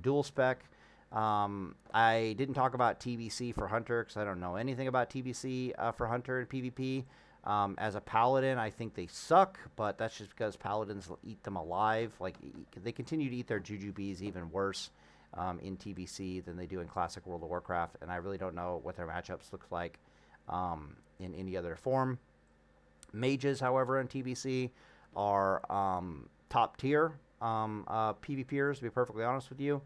Speaker 1: dual spec. I didn't talk about TBC for Hunter because I don't know anything about TBC for Hunter and PvP. As a Paladin, I think they suck, but that's just because Paladins eat them alive. Like, they continue to eat their Jujubes even worse in TBC than they do in Classic World of Warcraft, and I really don't know what their matchups look like in any other form. Mages, however, in TBC are top tier PvPers, to be perfectly honest with you.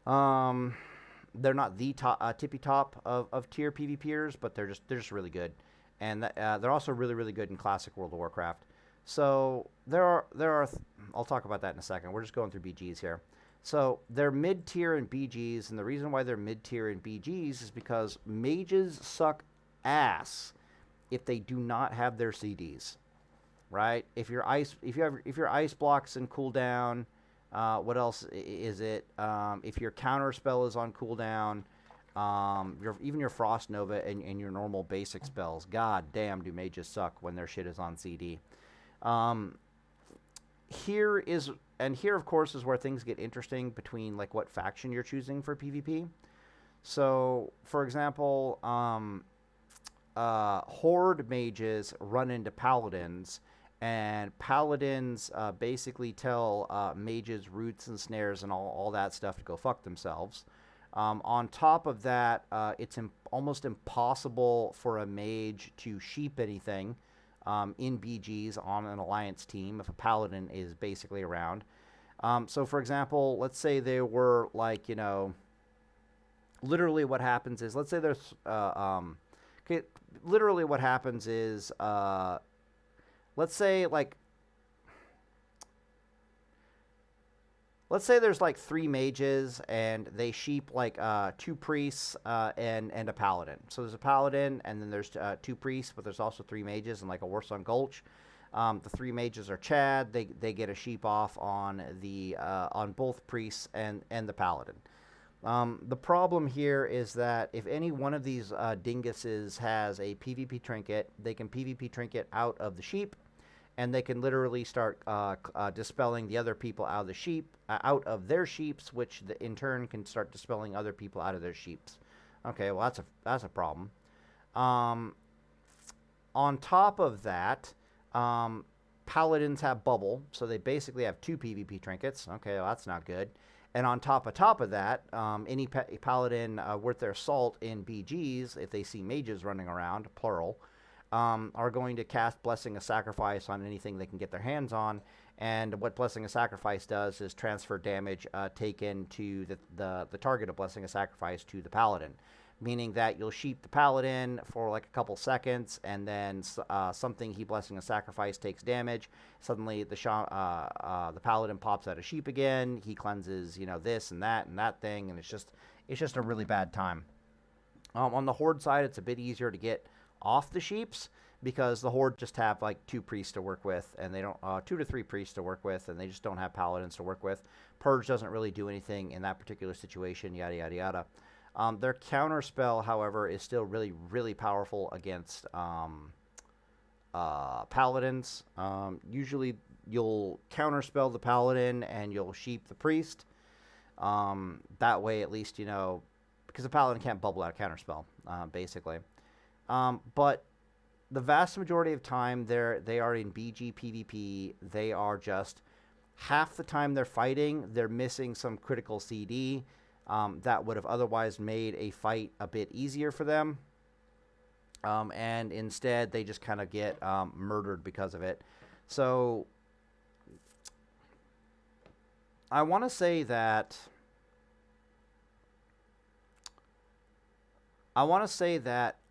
Speaker 1: They're not the top, tippy top of tier PvPers, but they're just really good, and they're also really good in Classic World of Warcraft. So there are I'll talk about that in a second. We're just going through BGs here. So they're mid tier in BGs, and the reason why they're mid tier in BGs is because mages suck ass if they do not have their CDs. Right? If your ice blocks and cooldown, what else is it? If your counter spell is on cooldown, even your Frost Nova and your normal basic spells, god damn, do mages suck when their shit is on CD. Here, of course, is where things get interesting between like what faction you're choosing for PvP. So, for example, Horde mages run into Paladins, and Paladins basically tell mages roots and snares and all that stuff to go fuck themselves. On top of that, it's almost impossible for a mage to sheep anything in BGs on an alliance team if a Paladin is basically around. So, for example, let's say they were like, literally what happens is, let's say there's, okay, literally what happens is, let's say there's like 3 mages and they sheep like 2 priests and a paladin. So there's a paladin and then there's 2 priests, but there's also 3 mages and like a Warsong Gulch. The 3 mages are Chad. They get a sheep off on on both priests and the paladin. The problem here is that if any one of these dinguses has a PvP trinket, they can PvP trinket out of the sheep, and they can literally start dispelling the other people out of their sheeps, which in turn can start dispelling other people out of their sheeps. Okay, well that's a problem. On top of that, paladins have bubble, so they basically have 2 PvP trinkets. Okay, well that's not good. And on top of that, any paladin worth their salt in BGs, if they see mages running around, plural, are going to cast Blessing of Sacrifice on anything they can get their hands on. And what Blessing of Sacrifice does is transfer damage taken to the target of Blessing of Sacrifice to the paladin. Meaning that you'll sheep the paladin for like a couple seconds, and then something he Blessing of Sacrifice takes damage. Suddenly the paladin pops out a sheep again. He cleanses, this and that thing, and it's just a really bad time. On the Horde side, it's a bit easier to get off the sheeps because the Horde just have like 2 priests to work with, and they don't 2 to 3 priests to work with, and they just don't have paladins to work with. Purge doesn't really do anything in that particular situation. Yada yada yada. Their counter spell, however, is still really powerful against paladins. Usually you'll counterspell the paladin and you'll sheep the priest. That way, at least, you know, because the paladin can't bubble out a counterspell, basically. But the vast majority of time, they are in BG PvP. They are just half the time they're fighting, they're missing some critical CD that would have otherwise made a fight a bit easier for them. And instead, they just kind of get murdered because of it. So I want to say that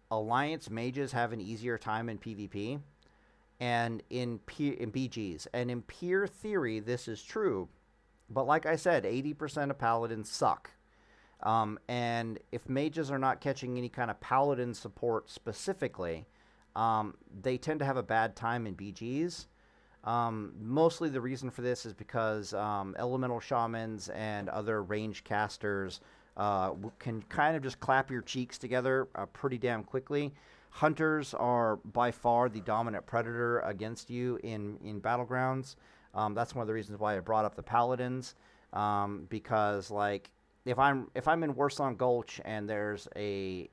Speaker 1: Alliance mages have an easier time in PvP and in BGs. And in pure theory, this is true. But like I said, 80% of paladins suck. And if mages are not catching any kind of paladin support specifically, they tend to have a bad time in BGs. Mostly the reason for this is because elemental shamans and other ranged casters can kind of just clap your cheeks together pretty damn quickly. Hunters are by far the dominant predator against you in battlegrounds. That's one of the reasons why I brought up the paladins, because like if I'm in Warsong Gulch and there's a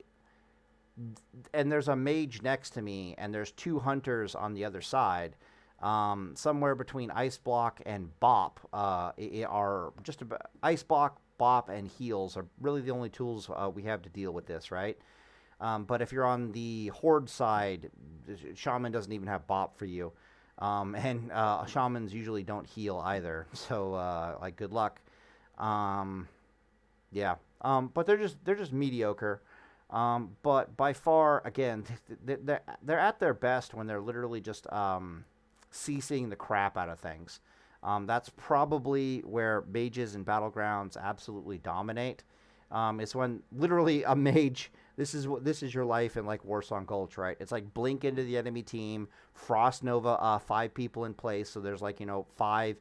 Speaker 1: mage next to me and there's two hunters on the other side, somewhere between Ice Block and Bop are just about Ice Block, Bop, and heals are really the only tools we have to deal with this, right? But if you're on the Horde side, Shaman doesn't even have Bop for you. And Shamans usually don't heal either. So, like, good luck. Yeah. But they're just mediocre. But by far, again, they're at their best when they're literally just CCing the crap out of things. That's probably where mages and battlegrounds absolutely dominate. It's when literally a mage. This is your life in like Warsong Gulch, right? It's like blink into the enemy team, Frost Nova, 5 people in place, so there's like 5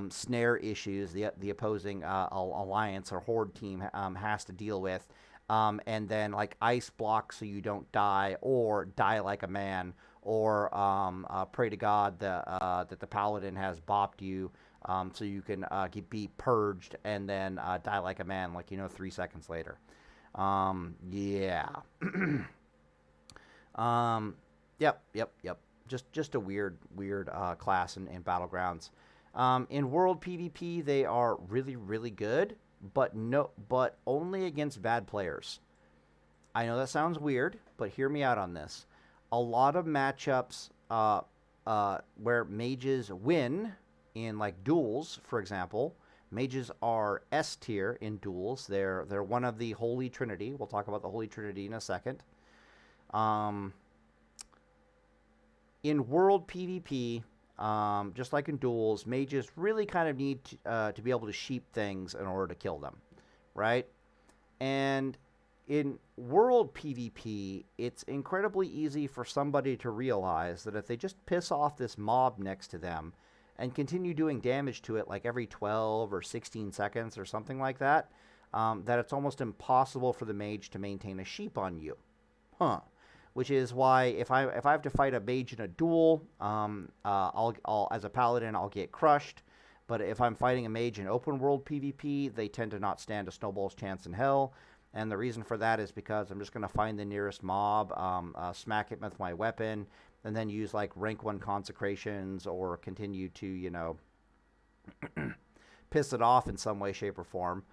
Speaker 1: snare issues the opposing alliance or horde team has to deal with, and then like ice block so you don't die or die like a man, or pray to God that the paladin has bopped you, so you can be purged and then die like a man, like 3 seconds later. Yeah. Yep. Just a weird class in battlegrounds. In World PvP, they are really good, but only against bad players. I know that sounds weird, but hear me out on this. A lot of matchups where mages win in like duels, for example. Mages are S tier in duels. They're one of the Holy Trinity. We'll talk about the Holy Trinity in a second. In World PvP, just like in duels, mages really kind of need to be able to sheep things in order to kill them, right? And in World PvP, it's incredibly easy for somebody to realize that if they just piss off this mob next to them and continue doing damage to it like every 12 or 16 seconds or something like that, that it's almost impossible for the mage to maintain a sheep on you. Which is why if I have to fight a mage in a duel, I'll as a paladin I'll get crushed. But if I'm fighting a mage in open world PvP, they tend to not stand a snowball's chance in hell. And the reason for that is because I'm just going to find the nearest mob, smack it with my weapon, and then use like rank 1 consecrations or continue to, piss it off in some way, shape, or form.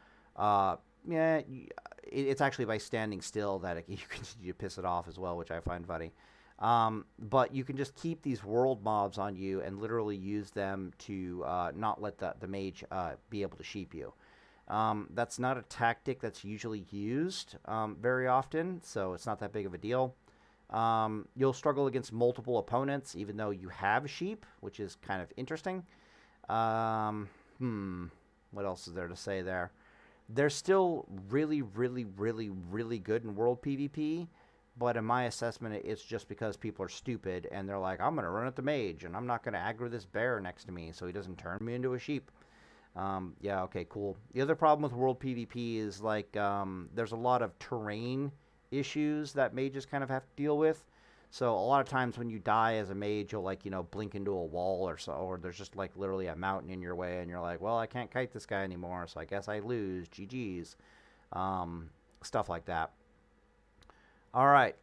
Speaker 1: It's actually by standing still that you continue to piss it off as well, which I find funny. But you can just keep these world mobs on you and literally use them to not let the mage be able to sheep you. That's not a tactic that's usually used very often, so it's not that big of a deal. You'll struggle against multiple opponents, even though you have sheep, which is kind of interesting. What else is there to say there? They're still really good in World PvP, but in my assessment, it's just because people are stupid, and they're like, I'm going to run at the mage, and I'm not going to aggro this bear next to me, so he doesn't turn me into a sheep. Yeah, okay, cool. The other problem with World PvP is, like, there's a lot of terrain issues that mages kind of have to deal with. So a lot of times when you die as a mage, you'll like, blink into a wall or so, or there's just like literally a mountain in your way, and you're like, well, I can't kite this guy anymore, so I guess I lose. GG's. Stuff like that. All right,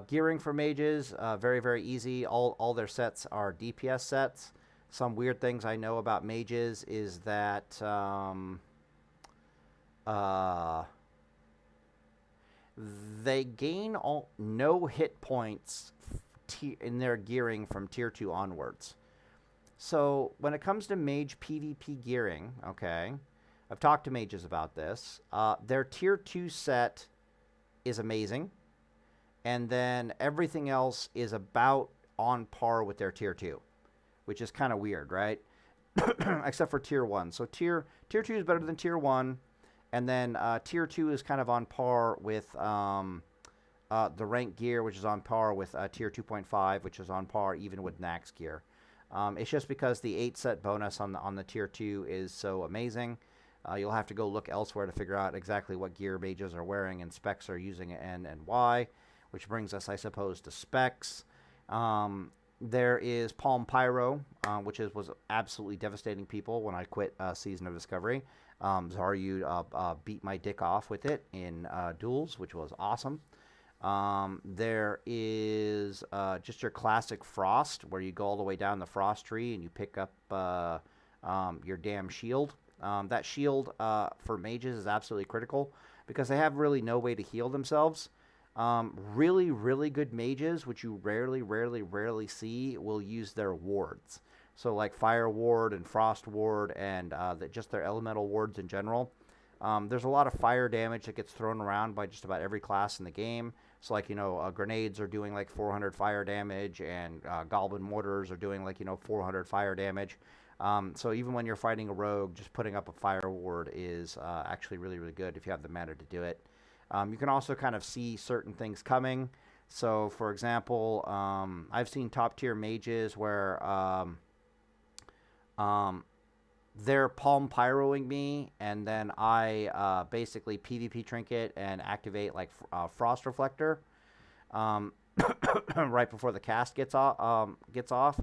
Speaker 1: gearing for mages, very, very easy. All their sets are DPS sets. Some weird things I know about mages is that they gain no hit points in their gearing from tier 2 onwards. So when it comes to Mage PvP gearing, okay, I've talked to mages about this. Their tier 2 set is amazing. And then everything else is about on par with their tier 2, which is kind of weird, right? Except for tier 1. So tier 2 is better than tier 1. And then tier 2 is kind of on par with the rank gear, which is on par with tier 2.5, which is on par even with Naxx Gear. It's just because the 8 set bonus on the tier 2 is so amazing. You'll have to go look elsewhere to figure out exactly what gear mages are wearing and specs are using and why. Which brings us, I suppose, to specs. There is Palm Pyro, which was absolutely devastating people when I quit Season of Discovery. Zaryu beat my dick off with it in Duels, which was awesome. There is just your classic Frost, where you go all the way down the Frost tree and you pick up your damn shield. That shield for mages is absolutely critical because they have really no way to heal themselves. Really, really good mages, which you rarely see, will use their wards. So like Fire Ward and Frost Ward and just their elemental wards in general. There's a lot of fire damage that gets thrown around by just about every class in the game. So like, grenades are doing like 400 fire damage, and Goblin Mortars are doing like, 400 fire damage. So even when you're fighting a rogue, just putting up a fire ward is actually really, really good if you have the mana to do it. You can also kind of see certain things coming. So, for example, I've seen top-tier mages where they're Palm Pyroing me, and then I basically PvP trinket and activate like Frost Reflector right before the cast gets off.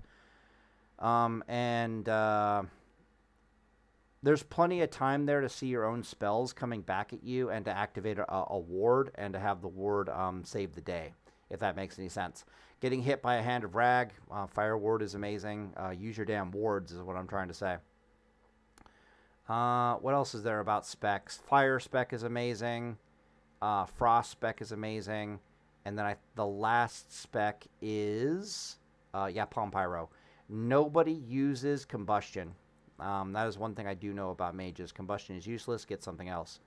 Speaker 1: There's plenty of time there to see your own spells coming back at you and to activate a ward and to have the ward save the day, if that makes any sense. Getting hit by a Hand of Rag, Fire Ward is amazing. Use your damn wards is what I'm trying to say. What else is there about specs? Fire spec is amazing. Frost spec is amazing. And then the last spec is, Palm Pyro. Nobody uses Combustion. That is one thing I do know about mages. Combustion is useless. Get something else.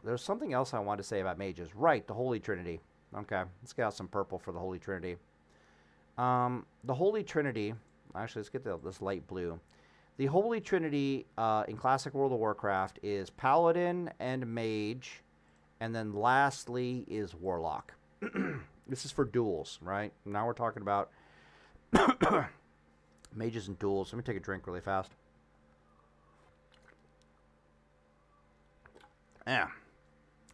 Speaker 1: There's something else I want to say about mages. Right, the Holy Trinity. Okay, let's get out some purple for the Holy Trinity. The Holy Trinity... Actually, let's get this light blue. The Holy Trinity in Classic World of Warcraft is Paladin and Mage, and then lastly is Warlock. This is for duels, right? Now we're talking about... Mages and duels. Let me take a drink really fast. Yeah.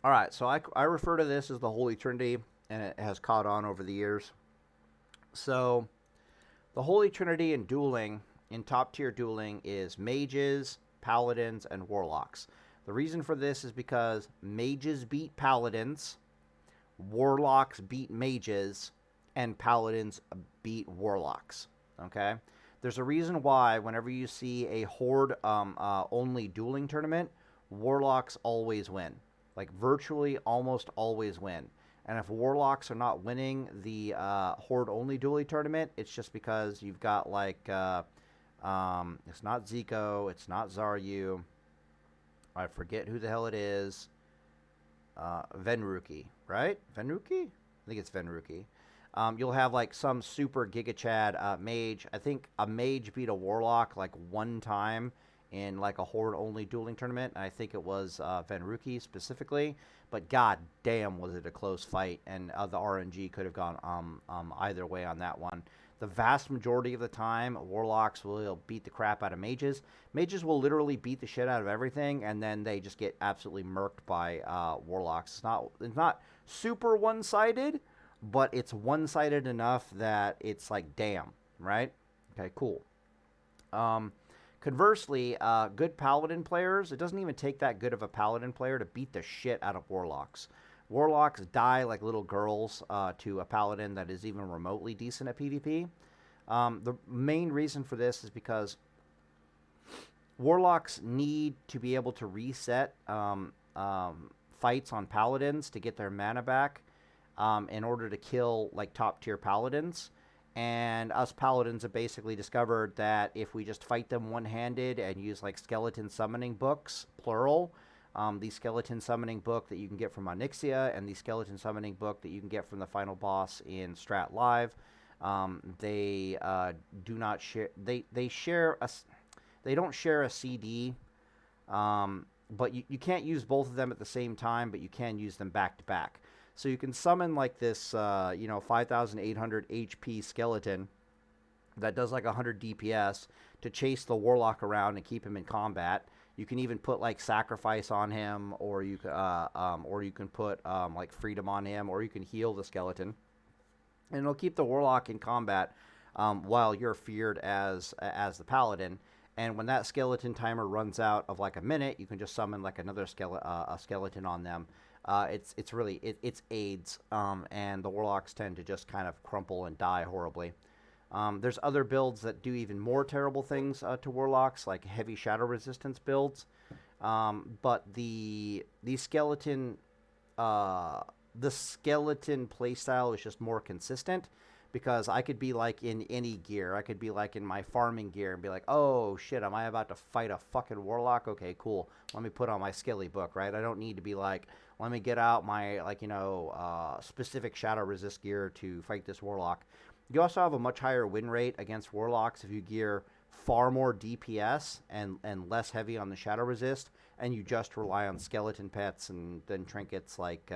Speaker 1: All right, so I refer to this as the Holy Trinity, and it has caught on over the years. So, the Holy Trinity in dueling, in top-tier dueling, is mages, paladins, and warlocks. The reason for this is because mages beat paladins, warlocks beat mages, and paladins beat warlocks. Okay? There's a reason why whenever you see a horde only dueling tournament, warlocks always win. Like virtually almost always win. And if warlocks are not winning the horde only dueling tournament, it's just because you've got like it's not Zico, it's not Zaryu. I forget who the hell it is. Venruki, right? Venruki? I think it's Venruki. You'll have like some super Giga Chad mage. I think a mage beat a warlock like one time in like a horde only dueling tournament, and I think it was Venruki specifically. But god damn, was it a close fight, and the RNG could have gone either way on that one. The vast majority of the time, warlocks will beat the crap out of mages. Mages will literally beat the shit out of everything, and then they just get absolutely murked by warlocks. It's not super one-sided, but it's one-sided enough that it's like, damn, right? Okay, cool. Conversely, good Paladin players, it doesn't even take that good of a Paladin player to beat the shit out of Warlocks. Warlocks die like little girls to a Paladin that is even remotely decent at PvP. The main reason for this is because Warlocks need to be able to reset fights on Paladins to get their mana back in order to kill like top tier Paladins. And us Paladins have basically discovered that if we just fight them one-handed and use like skeleton summoning books, plural, the skeleton summoning book that you can get from Onyxia and the skeleton summoning book that you can get from the final boss in Strat Live, they do not share. They share a. They don't share a CD, but you can't use both of them at the same time. But you can use them back to back. So you can summon like this, 5,800 HP skeleton that does like 100 DPS to chase the Warlock around and keep him in combat. You can even put like sacrifice on him, or you can put like freedom on him, or you can heal the skeleton, and it'll keep the Warlock in combat while you're feared as the Paladin. And when that skeleton timer runs out of like a minute, you can just summon like another skeleton on them. It's really AIDS, and the Warlocks tend to just kind of crumple and die horribly. There's other builds that do even more terrible things to Warlocks, like heavy shadow resistance builds. But the skeleton playstyle is just more consistent, because I could be like in any gear. I could be like in my farming gear and be like, oh shit, am I about to fight a fucking Warlock? Okay, cool. Let me put on my Skelly book, right? I don't need to be like, let me get out my specific shadow resist gear to fight this Warlock. You also have a much higher win rate against Warlocks if you gear far more DPS and less heavy on the shadow resist, and you just rely on skeleton pets and then trinkets like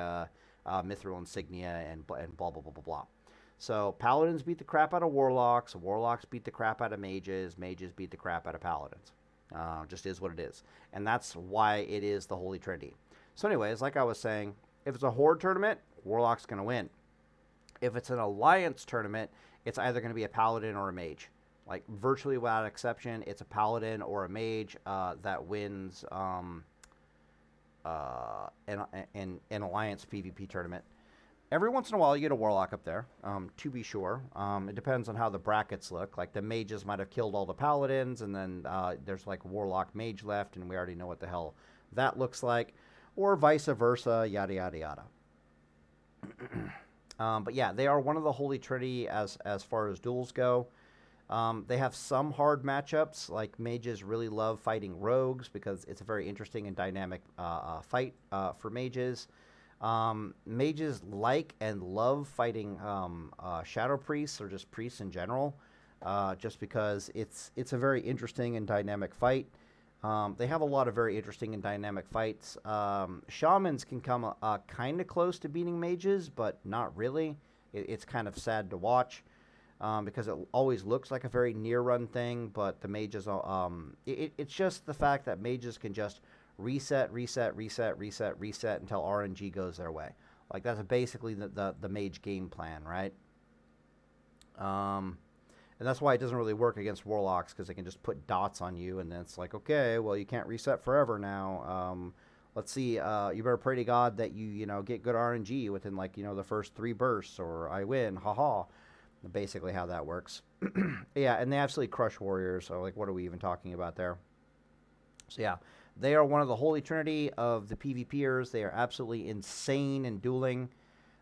Speaker 1: Mithril Insignia and blah blah blah blah blah. So Paladins beat the crap out of Warlocks. Warlocks beat the crap out of Mages. Mages beat the crap out of Paladins. Just is what it is, and that's why it is the Holy Trinity. So anyways, like I was saying, if it's a Horde tournament, Warlock's going to win. If it's an Alliance tournament, it's either going to be a Paladin or a Mage. Like, virtually without exception, it's a Paladin or a Mage that wins an Alliance PvP tournament. Every once in a while, you get a Warlock up there, to be sure. It depends on how the brackets look. Like, the Mages might have killed all the Paladins, and then there's, like, Warlock Mage left, and we already know what the hell that looks like. Or vice versa, yada, yada, yada. But yeah, they are one of the Holy Trinity as far as duels go. They have some hard matchups, like Mages really love fighting Rogues because it's a very interesting and dynamic fight for Mages. Mages like and love fighting Shadow Priests, or just Priests in general, just because it's a very interesting and dynamic fight. They have a lot of very interesting and dynamic fights. Shamans can come kind of close to beating Mages, but not really. It's kind of sad to watch because it always looks like a very near-run thing, but the Mages... it's just the fact that Mages can just reset until RNG goes their way. Like, that's basically the Mage game plan, right? And that's why it doesn't really work against Warlocks, because they can just put dots on you, and then it's like, okay, well, you can't reset forever now. Let's see, you better pray to God that you get good RNG within, like, the first 3 bursts, or I win, haha. Basically how that works. Yeah, and they absolutely crush Warriors, so, like, what are we even talking about there? So, yeah, they are one of the Holy Trinity of the PvPers. They are absolutely insane in dueling.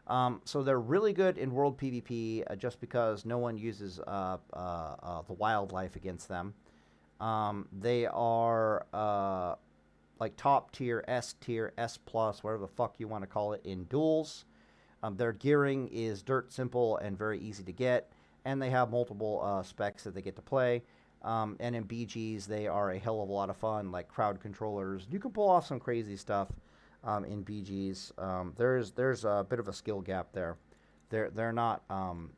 Speaker 1: So they're really good in World PvP just because no one uses the wildlife against them. They are like top tier, S tier, S plus, whatever the fuck you want to call it, in duels. Their gearing is dirt simple and very easy to get, and they have multiple specs that they get to play. And in BGs, they are a hell of a lot of fun, like crowd controllers. You can pull off some crazy stuff. In BGs, there's a bit of a skill gap there. They're not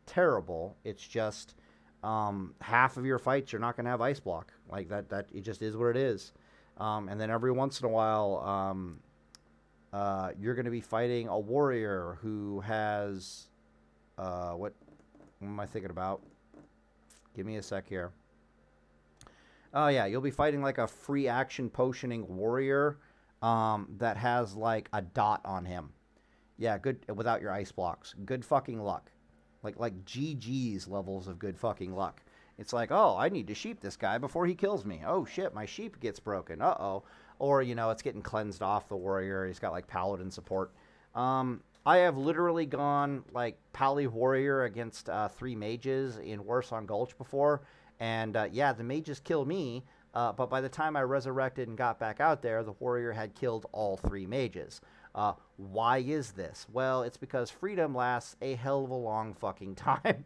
Speaker 1: terrible. It's just half of your fights you're not going to have ice block. Like that it just is what it is. And then every once in a while, you're going to be fighting a warrior who has... what am I thinking about? Give me a sec here. Oh, yeah, you'll be fighting like a free action potioning warrior that has like a dot on him. Yeah, good, without your ice blocks. Good fucking luck. Like GG's levels of good fucking luck. It's like, oh, I need to sheep this guy before he kills me. Oh, shit, my sheep gets broken. Uh-oh. Or, you know, it's getting cleansed off the warrior. He's got, like, paladin support. I have literally gone, like, Pally Warrior against 3 mages in Warsong Gulch before. And, yeah, the mages kill me. But by the time I resurrected and got back out there, the warrior had killed all 3 mages. Why is this? Well, it's because freedom lasts a hell of a long fucking time.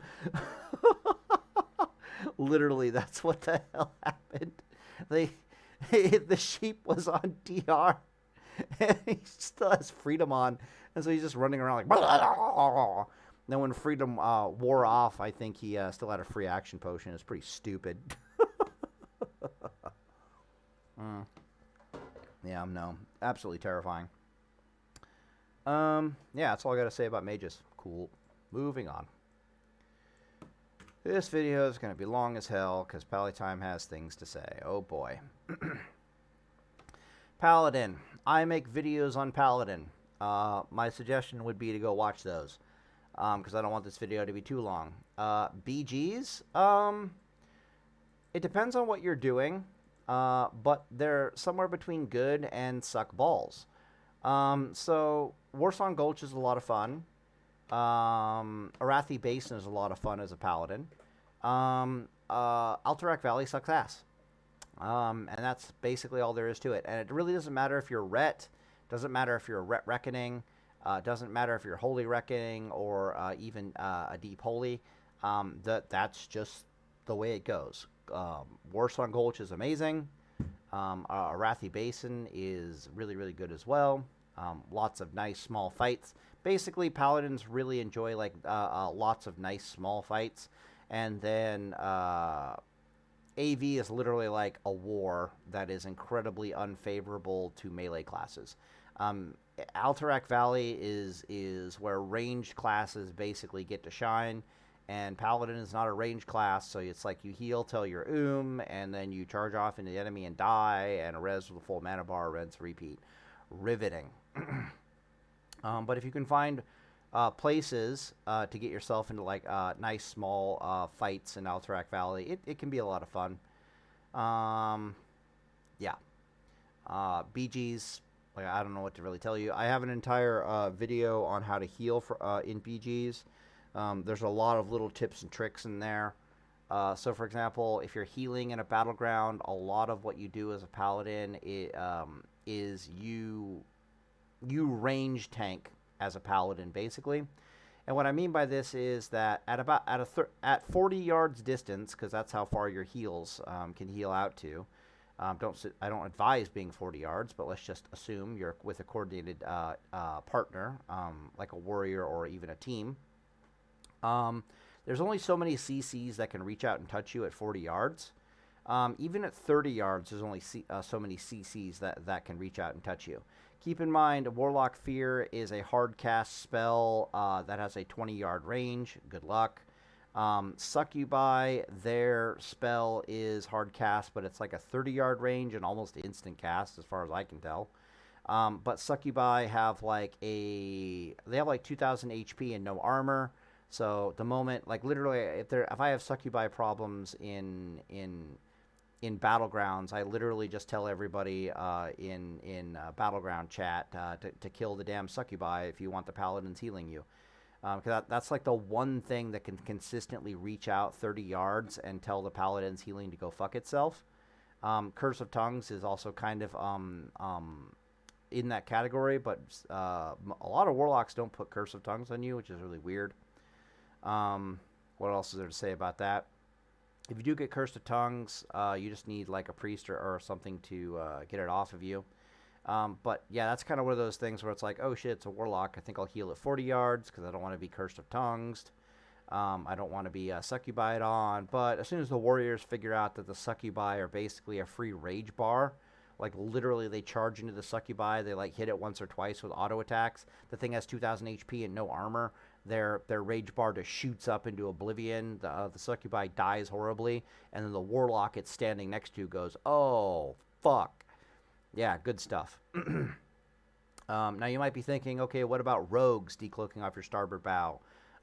Speaker 1: Literally, that's what the hell happened. The sheep was on DR, and he still has freedom on, and so he's just running around like. And then when freedom wore off, I think he still had a free action potion. It's pretty stupid. Yeah, no, absolutely terrifying. Yeah, that's all I got to say about mages. Cool. Moving on. This video is going to be long as hell because Palatime has things to say. Oh boy. Paladin. I make videos on Paladin. My suggestion would be to go watch those because I don't want this video to be too long. BGs. It depends on what you're doing, but they're somewhere between good and suck balls. So Warsong Gulch is a lot of fun. Arathi Basin is a lot of fun as a paladin. Alterac Valley sucks ass. And that's basically all there is to it. And it really doesn't matter if you're Ret, doesn't matter if you're a Ret Reckoning, doesn't matter if you're Holy Reckoning or even a Deep Holy. That's just the way it goes. Warsong Gulch is amazing. Arathi Basin is really, really good as well. Lots of nice small fights. Basically, paladins really enjoy like lots of nice small fights, and then AV is literally like a war that is incredibly unfavorable to melee classes. Alterac Valley is where ranged classes basically get to shine, and Paladin is not a ranged class, so it's like you heal till you're and then you charge off into the enemy and die, and a res with a full mana bar, rinse, repeat. Riveting. But if you can find places to get yourself into like nice small fights in Alterac Valley, it can be a lot of fun. Yeah. BGs, like I don't know what to really tell you. I have an entire video on how to heal for in BGs. There's a lot of little tips and tricks in there. So, for example, if you're healing in a battleground, a lot of what you do as a paladin is you range tank as a paladin, basically. And what I mean by this is that at 40 yards distance, because that's how far your heals can heal out to. I don't advise being 40 yards, but let's just assume you're with a coordinated partner, like a warrior or even a team. There's only so many CCs that can reach out and touch you at 40 yards. Even at 30 yards, there's only so many CCs that can reach out and touch you. Keep in mind, Warlock Fear is a hard cast spell that has a 20-yard range. Good luck. Succubi, their spell is hard cast, but it's like a 30-yard range and almost instant cast as far as I can tell. But Succubi have like 2,000 HP and no armor. So the moment, like literally, if I have Succubi problems in Battlegrounds, I literally just tell everybody in Battleground chat to kill the damn Succubi if you want the Paladins healing you. Because that's like the one thing that can consistently reach out 30 yards and tell the Paladins healing to go fuck itself. Curse of Tongues is also kind of in that category, but a lot of Warlocks don't put Curse of Tongues on you, which is really weird. What else is there to say about that? If you do get Cursed of Tongues, you just need like a priest or something to get it off of you. But yeah, that's kind of one of those things where it's like, oh shit, it's a Warlock. I think I'll heal at 40 yards because I don't want to be Cursed of Tongues. I don't want to be Succubied on. But as soon as the warriors figure out that the Succubi are basically a free rage bar, Like literally, they charge into the succubi. They like hit it once or twice with auto attacks. The thing has 2,000 HP and no armor. Their rage bar just shoots up into oblivion. The succubi dies horribly, and then the warlock it's standing next to goes, "Oh fuck, yeah, good stuff." Now you might be thinking, okay, what about rogues decloaking off your starboard bow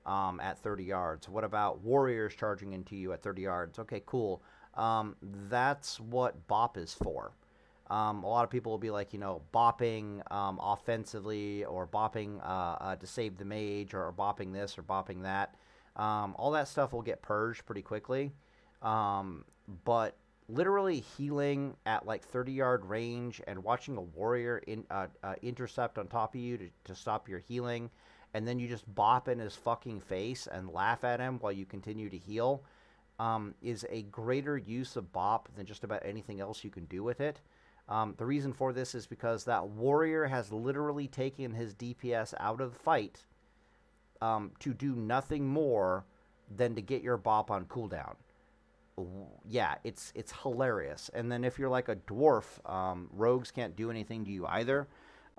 Speaker 1: at 30 yards? What about warriors charging into you at 30 yards? Okay, cool. That's what bop is for. A lot of people will be like, bopping offensively or bopping to save the mage or bopping this or bopping that. All that stuff will get purged pretty quickly. But literally healing at like 30-yard range and watching a warrior intercept on top of you to stop your healing, and then you just bop in his fucking face and laugh at him while you continue to heal, is a greater use of bop than just about anything else you can do with it. The reason for this is because that warrior has literally taken his DPS out of the fight to do nothing more than to get your bop on cooldown. Yeah, it's hilarious. And then if you're like a dwarf, rogues can't do anything to you either.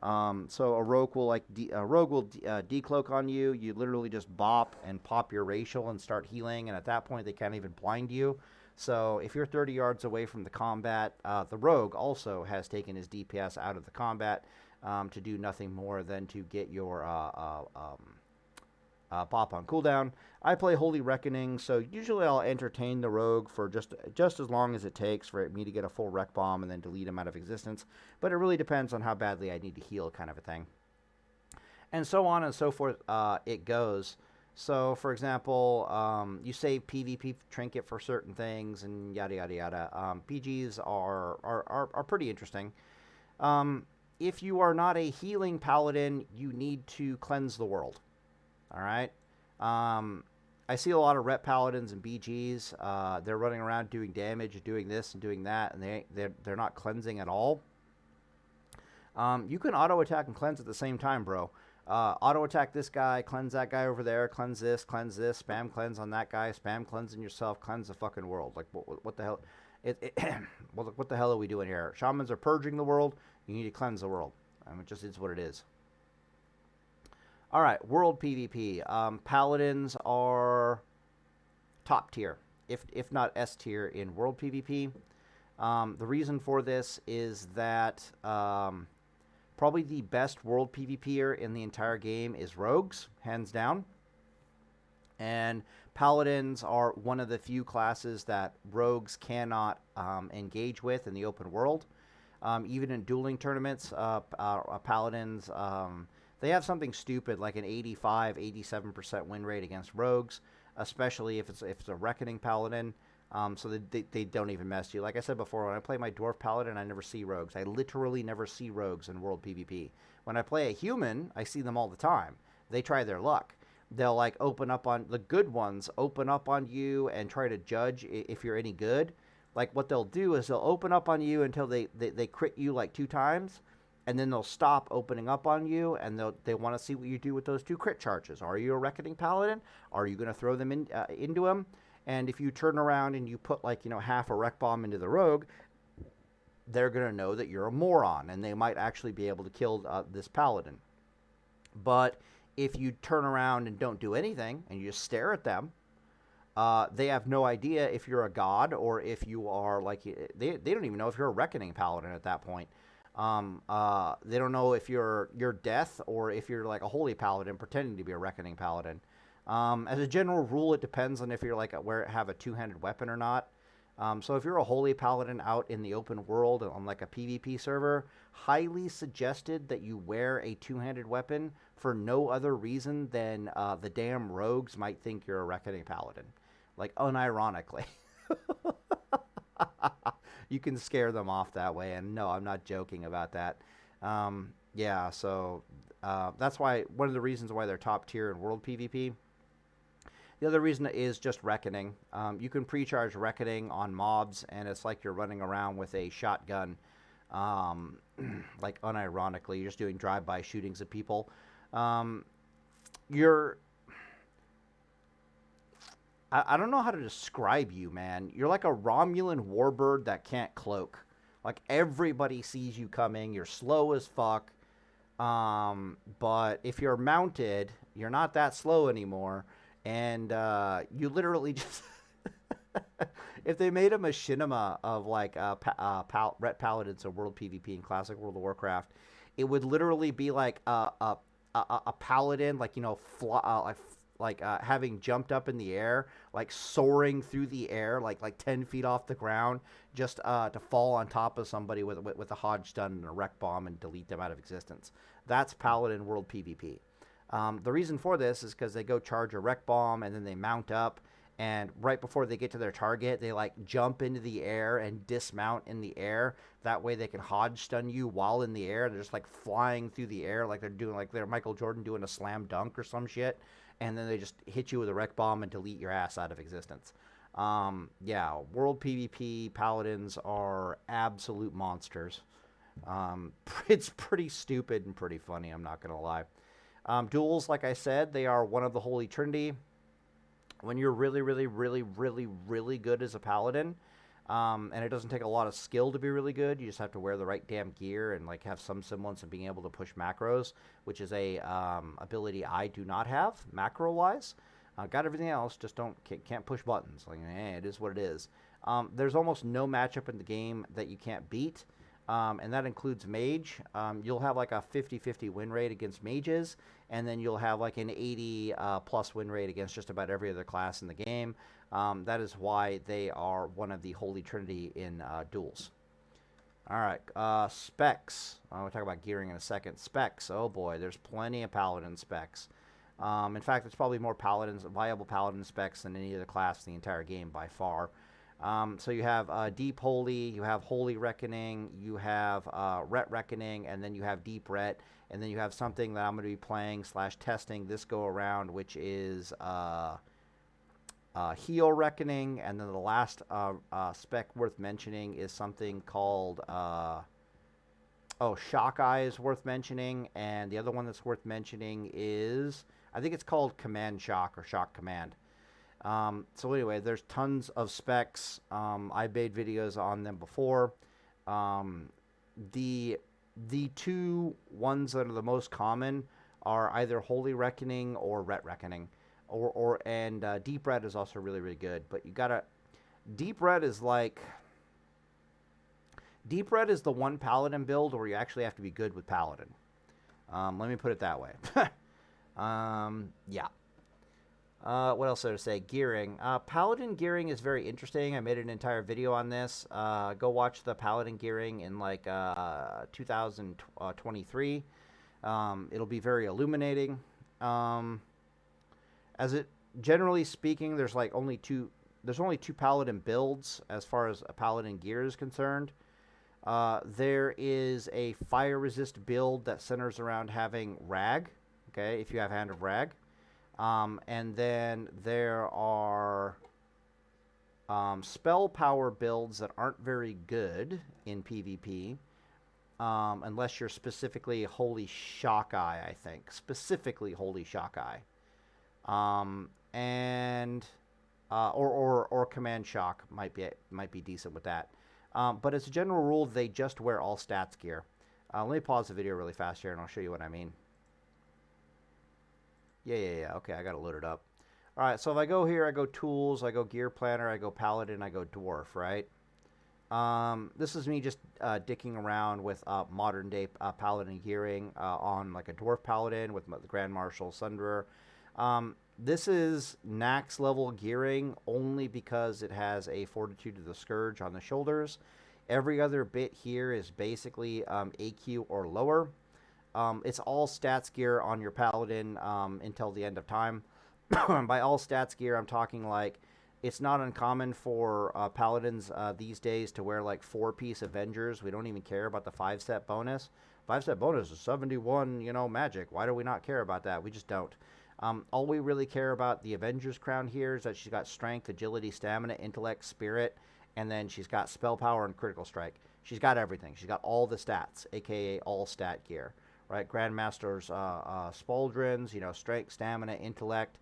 Speaker 1: So a rogue will decloak on you. You literally just bop and pop your racial and start healing, and at that point they can't even blind you. So if you're 30 yards away from the combat, the rogue also has taken his DPS out of the combat to do nothing more than to get your pop on cooldown. I play Holy Reckoning, so usually I'll entertain the rogue for just as long as it takes for me to get a full wreck bomb and then delete him out of existence. But it really depends on how badly I need to heal, kind of a thing. And so on and so forth it goes. So, for example, you save PvP trinket for certain things and yada, yada, yada. PGs are pretty interesting. If you are not a healing paladin, you need to cleanse the world. All right? I see a lot of Ret Paladins and BGs. They're running around doing damage, doing this and doing that, and they're not cleansing at all. You can auto-attack and cleanse at the same time, bro. Auto-attack this guy, cleanse that guy over there, cleanse this, spam cleanse on that guy, spam cleansing yourself, cleanse the fucking world. Like, what the hell? What the hell are we doing here? Shamans are purging the world. You need to cleanse the world. It just is what it is. All right, world PvP. Paladins are top tier, if not S tier in world PvP. The reason for this is that probably the best world PvPer in the entire game is rogues, hands down. And paladins are one of the few classes that rogues cannot engage with in the open world. Even in dueling tournaments, paladins, they have something stupid like an 85, 87% win rate against rogues, especially if it's a reckoning paladin. So they don't even mess you. Like I said before, when I play my dwarf paladin, I never see rogues. I literally never see rogues in world PvP. When I play a human, I see them all the time. They try their luck. They'll like open up on the good ones, open up on you and try to judge if you're any good. Like what they'll do is they'll open up on you until they crit you like 2 times, and then they'll stop opening up on you, and they want to see what you do with those 2 crit charges. Are you a reckoning paladin? Are you going to throw them into him? And if you turn around and you put like, half a wreck bomb into the rogue, they're going to know that you're a moron, and they might actually be able to kill this paladin. But if you turn around and don't do anything and you just stare at them, they have no idea if you're a god or if you are like, they don't even know if you're a reckoning paladin at that point. They don't know if you're death or if you're like a holy paladin pretending to be a reckoning paladin. As a general rule, it depends on if you're like have a 2-handed weapon or not. So if you're a holy paladin out in the open world on like a PvP server, highly suggested that you wear a 2-handed weapon for no other reason than the damn rogues might think you're a reckoning paladin. Like unironically. You can scare them off that way, and no, I'm not joking about that. Yeah, so that's why one of the reasons why they're top tier in world PvP. The other reason is just Reckoning. You can pre-charge Reckoning on mobs, and it's like you're running around with a shotgun. Like, unironically, you're just doing drive-by shootings of people. I don't know how to describe you, man. You're like a Romulan warbird that can't cloak. Like everybody sees you coming. You're slow as fuck. But if you're mounted, you're not that slow anymore, and you literally just if they made a machinima of like Ret Paladins or World PvP and Classic World of Warcraft, it would literally be like a paladin, like having jumped up in the air, like soaring through the air, like 10 feet off the ground, just to fall on top of somebody with a Hodge stun and a wreck bomb and delete them out of existence. That's Paladin World PvP. The reason for this is because they go charge a wreck bomb and then they mount up, and right before they get to their target, they like jump into the air and dismount in the air. That way they can Hodge stun you while in the air. They're just like flying through the air like they're Michael Jordan doing a slam dunk or some shit, and then they just hit you with a wreck bomb and delete your ass out of existence. Yeah, World PvP Paladins are absolute monsters. It's pretty stupid and pretty funny, I'm not going to lie. Duels, like I said, they are one of the Holy Trinity. When you're really, really, really, really, really good as a Paladin, and it doesn't take a lot of skill to be really good, you just have to wear the right damn gear and like have some semblance of being able to push macros, which is a ability I do not have macro-wise. Got everything else, just can't push buttons. Like, it is what it is. There's almost no matchup in the game that you can't beat. And that includes Mage. You'll have like a 50-50 win rate against Mages, and then you'll have like an 80 plus win rate against just about every other class in the game. That is why they are one of the Holy Trinity in Duels. All right, specs. We'll talk about gearing in a second. Specs. Oh boy, there's plenty of Paladin specs. In fact, there's probably more viable Paladin specs than any other class in the entire game by far. So you have Deep Holy, you have Holy Reckoning, you have Ret Reckoning, and then you have Deep Ret, and then you have something that I'm going to be playing / testing this go around, which is Heal Reckoning, and then the last spec worth mentioning is something called Shock Eye is worth mentioning, and the other one that's worth mentioning is, I think it's called Command Shock or Shock Command. So anyway, there's tons of specs. I've made videos on them before. The two ones that are the most common are either Holy Reckoning or Ret Reckoning, and Deep Ret is also really, really good. But Deep Ret is the one Paladin build where you actually have to be good with Paladin. Let me put it that way. Yeah. What else did I say? Gearing. Paladin gearing is very interesting. I made an entire video on this. Go watch the Paladin gearing in 2023. It'll be very illuminating. Generally speaking, there's only two Paladin builds as far as a Paladin gear is concerned. There is a fire resist build that centers around having Rag. Okay, if you have Hand of Rag. And then there are spell power builds that aren't very good in PvP, unless you're specifically Holy Shock Eye, I think. Specifically Holy Shock Eye. Or Command Shock might be decent with that. But as a general rule, they just wear all stats gear. Let me pause the video really fast here and I'll show you what I mean. Yeah. Okay, I got it loaded up. All right, so if I go here, I go Tools, I go Gear Planner, I go Paladin, I go Dwarf, right? This is me just dicking around with modern day Paladin gearing on like a Dwarf Paladin with the Grand Marshal Sunderer. This is Naxx level gearing only because it has a Fortitude of the Scourge on the shoulders. Every other bit here is basically AQ or lower. It's all stats gear on your Paladin until the end of time. By all stats gear, I'm talking like it's not uncommon for Paladins these days to wear like 4-piece Avengers. We don't even care about the 5-step bonus. 5-step bonus is 71, magic. Why do we not care about that? We just don't. All we really care about the Avengers crown here is that she's got Strength, Agility, Stamina, Intellect, Spirit, and then she's got Spell Power and Critical Strike. She's got everything. She's got all the stats, aka all stat gear. Right, Grandmaster's Spauldrons, Strength, Stamina, Intellect,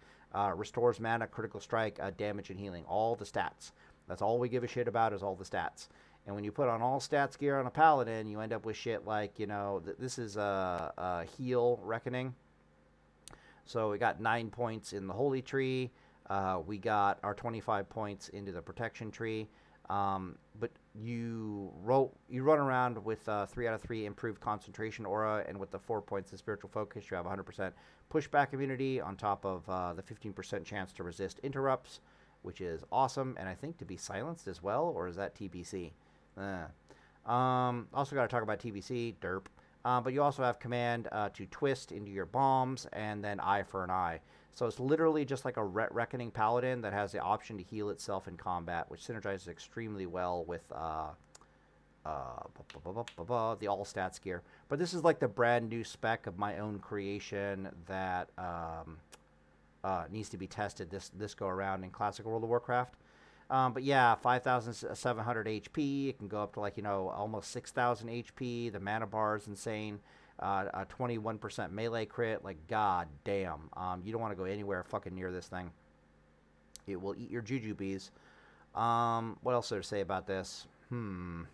Speaker 1: restores mana, Critical Strike, damage, and healing. All the stats. That's all we give a shit about is all the stats. And when you put on all stats gear on a Paladin, you end up with shit like, you know, this is a heal reckoning. So we got 9 points in the Holy Tree. We got our 25 points into the Protection Tree. But you run around with 3 out of 3 improved concentration aura, and with the 4 points of spiritual focus, you have 100% pushback immunity on top of the 15% chance to resist interrupts, which is awesome, and I think to be silenced as well, or is that TBC? Also got to talk about TBC, derp. But you also have command to twist into your bombs, and then eye for an eye. So it's literally just like a Ret Reckoning Paladin that has the option to heal itself in combat, which synergizes extremely well with the all stats gear. But this is like the brand new spec of my own creation that needs to be tested this go around in Classic World of Warcraft. But yeah, 5,700 HP. It can go up to, like, you know, almost 6,000 HP. The mana bar is insane. A 21% melee crit. Like, god damn. You don't want to go anywhere fucking near this thing. It will eat your jujubes. What else is there to say about this? There's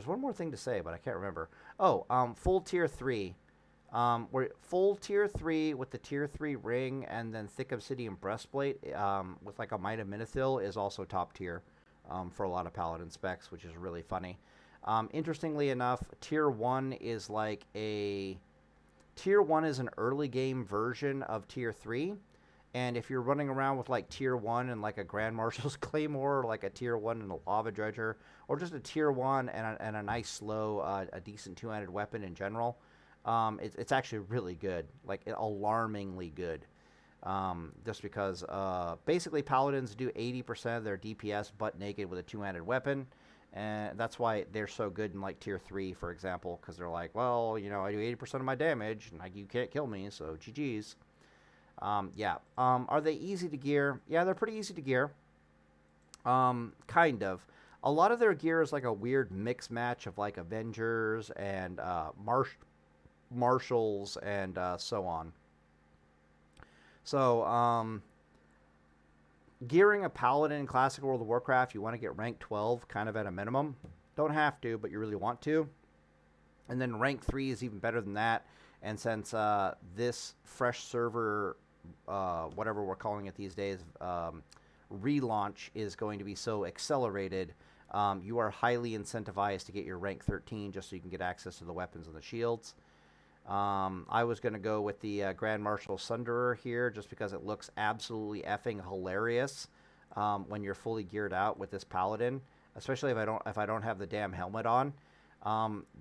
Speaker 1: one more thing to say, but I can't remember. Oh, full tier 3. We're full tier 3 with the tier 3 ring and then thick obsidian breastplate with like a Might of Minithil is also top tier for a lot of Paladin specs, which is really funny. Interestingly enough, tier 1 is like a... Tier 1 is an early game version of tier 3. And if you're running around with like tier 1 and like a Grand Marshal's Claymore, or like a tier 1 and a Lava Dredger, or just a tier 1 and a nice slow, a decent two-handed weapon in general, it's actually really good, like alarmingly good. Just because basically Paladins do 80% of their DPS butt naked with a two-handed weapon, and that's why they're so good in like tier 3, for example, because they're like, well, you know, I do 80% of my damage, and like you can't kill me, so GG's. Yeah. Are they easy to gear? Yeah, they're pretty easy to gear. Kind of. A lot of their gear is like a weird mix match of like Avengers and Marshals and so on. So, gearing a Paladin in Classic World of Warcraft, you want to get rank 12 kind of at a minimum. Don't have to, but you really want to. And then rank 3 is even better than that. And since this fresh server, whatever we're calling it these days, relaunch is going to be so accelerated, you are highly incentivized to get your rank 13 just so you can get access to the weapons and the shields. I was going to go with the Grand Marshal Sunderer here just because it looks absolutely effing hilarious when you're fully geared out with this Paladin, especially if I don't have the damn helmet on.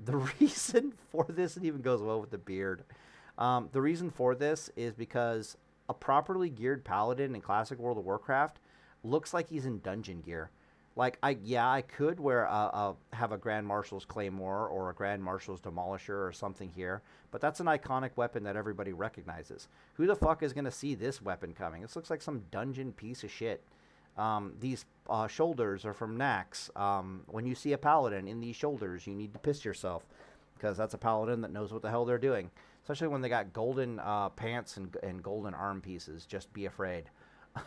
Speaker 1: The reason for this, it even goes well with the beard. The reason for this is because a properly geared Paladin in Classic World of Warcraft looks like he's in dungeon gear. Like, I could have a Grand Marshal's Claymore or a Grand Marshal's Demolisher or something here, but that's an iconic weapon that everybody recognizes. Who the fuck is going to see this weapon coming? This looks like some dungeon piece of shit. These shoulders are from Naxx. When you see a Paladin in these shoulders, you need to piss yourself, because that's a Paladin that knows what the hell they're doing. Especially when they got golden pants and golden arm pieces. Just be afraid.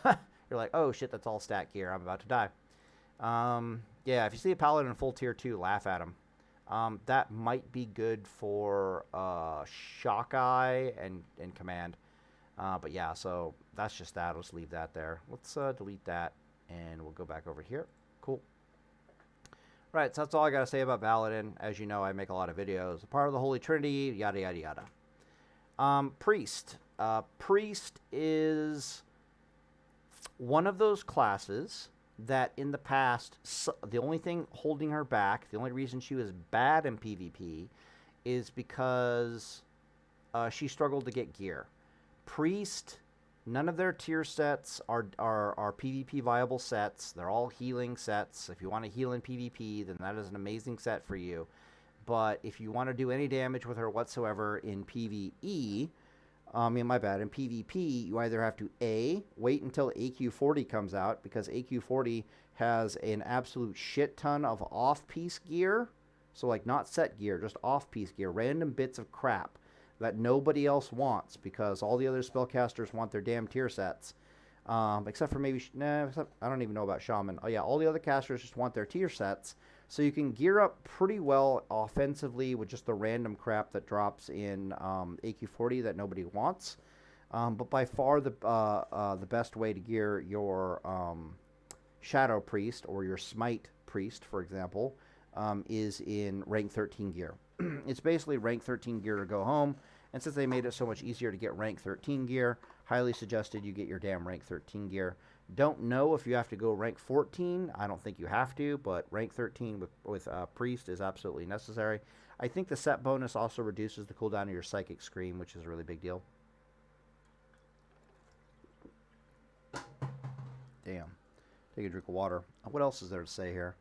Speaker 1: You're like, oh shit, that's all stat gear. I'm about to die. Yeah, if you see a Paladin in full tier 2, laugh at him. That might be good for Shock Eye and Command. But yeah, so that's just that. I'll just leave that there. Let's delete that, and we'll go back over here. Cool. Right, so that's all I got to say about Paladin. As you know, I make a lot of videos. A part of the Holy Trinity, yada, yada, yada. Priest. Priest is one of those classes that in the past, the only thing holding her back, the only reason she was bad in PvP is because she struggled to get gear. Priest, none of their tier sets are PvP viable sets. They're all healing sets. If you want to heal in PvP, then that is an amazing set for you. But if you want to do any damage with her whatsoever in PvE, in PvP, you either have to A, wait until AQ40 comes out, because AQ40 has an absolute shit ton of off-piece gear. So, like, not set gear, just off-piece gear, random bits of crap that nobody else wants, because all the other spellcasters want their damn tier sets. Except for maybe, I don't even know about Shaman. Oh yeah, all the other casters just want their tier sets. So you can gear up pretty well offensively with just the random crap that drops in AQ40 that nobody wants. But by far the best way to gear your Shadow Priest or your Smite Priest, for example, is in rank 13 gear. It's basically rank 13 gear to go home. And since they made it so much easier to get rank 13 gear, highly suggested you get your damn rank 13 gear. Don't know if you have to go rank 14. I don't think you have to, but rank 13 with Priest is absolutely necessary. I think the set bonus also reduces the cooldown of your Psychic Scream, which is a really big deal. Damn. Take a drink of water. What else is there to say here?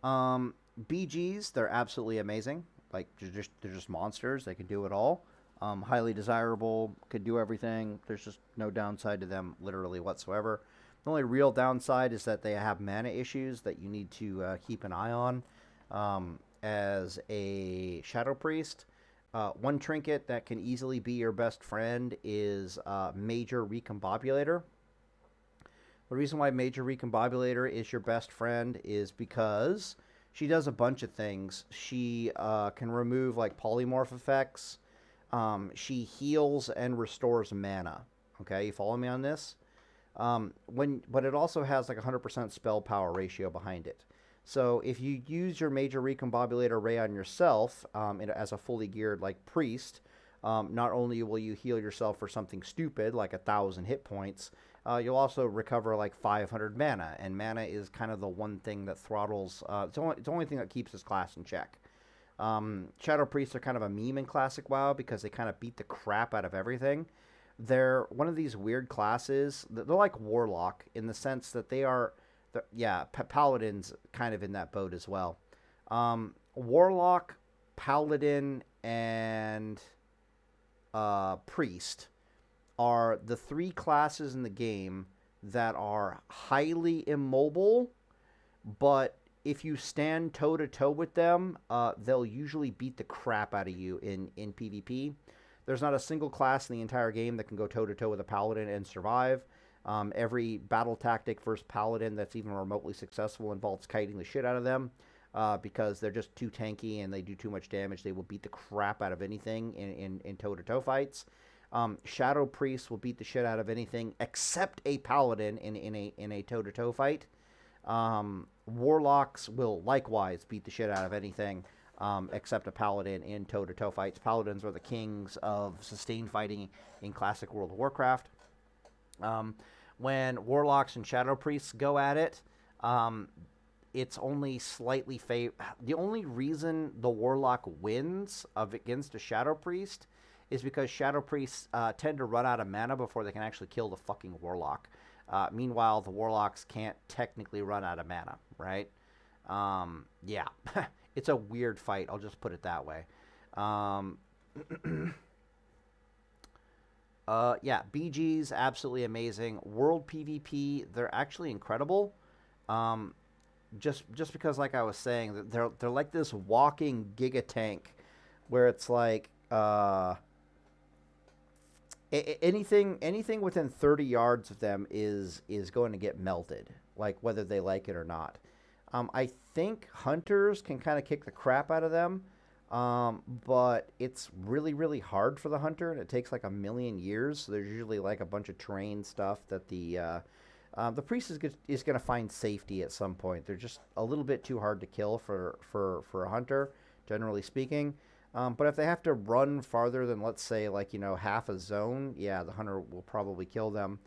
Speaker 1: BGs, they're absolutely amazing. Like, they're just monsters. They can do it all. Highly desirable, could do everything. There's just no downside to them literally whatsoever. The only real downside is that they have mana issues that you need to keep an eye on. As a Shadow Priest, one trinket that can easily be your best friend is Major Recombobulator. The reason why Major Recombobulator is your best friend is because she does a bunch of things. She can remove like polymorph effects. She heals and restores mana. Okay, you follow me on this? But it also has like 100% spell power ratio behind it. So if you use your Major Recombobulator Ray on yourself as a fully geared like priest, not only will you heal yourself for something stupid like 1,000 hit points, you'll also recover like 500 mana. And mana is kind of the one thing that throttles. It's the only thing that keeps this class in check. Shadow Priests are kind of a meme in Classic WoW because they kind of beat the crap out of everything. They're one of these weird classes. They're like Warlock in the sense that they are, Paladin's kind of in that boat as well. Warlock, Paladin, and Priest are the three classes in the game that are highly immobile, but if you stand toe-to-toe with them, they'll usually beat the crap out of you in PvP. There's not a single class in the entire game that can go toe-to-toe with a Paladin and survive. Every battle tactic versus Paladin that's even remotely successful involves kiting the shit out of them because they're just too tanky and they do too much damage. They will beat the crap out of anything in toe-to-toe fights. Shadow Priests will beat the shit out of anything except a Paladin in a toe-to-toe fight. Warlocks will likewise beat the shit out of anything except a Paladin in toe-to-toe fights. Paladins are the kings of sustained fighting in Classic World of Warcraft. When Warlocks and Shadow Priests go at it, it's only slightly the only reason the Warlock wins against a Shadow Priest is because Shadow Priests tend to run out of mana before they can actually kill the fucking Warlock. Meanwhile, the Warlocks can't technically run out of mana, right? Yeah. It's a weird fight. I'll just put it that way. Yeah, BG's absolutely amazing. World PvP, they're actually incredible. Just because, like I was saying, they're like this walking giga tank, where it's like anything within 30 yards of them is going to get melted, like whether they like it or not. I think hunters can kind of kick the crap out of them, but it's really, really hard for the hunter, and it takes like 1,000,000 years. So there's usually like a bunch of terrain stuff that the priest is going to find safety at some point. They're just a little bit too hard to kill for a hunter, generally speaking. But if they have to run farther than, let's say, like, half a zone, yeah, the hunter will probably kill them.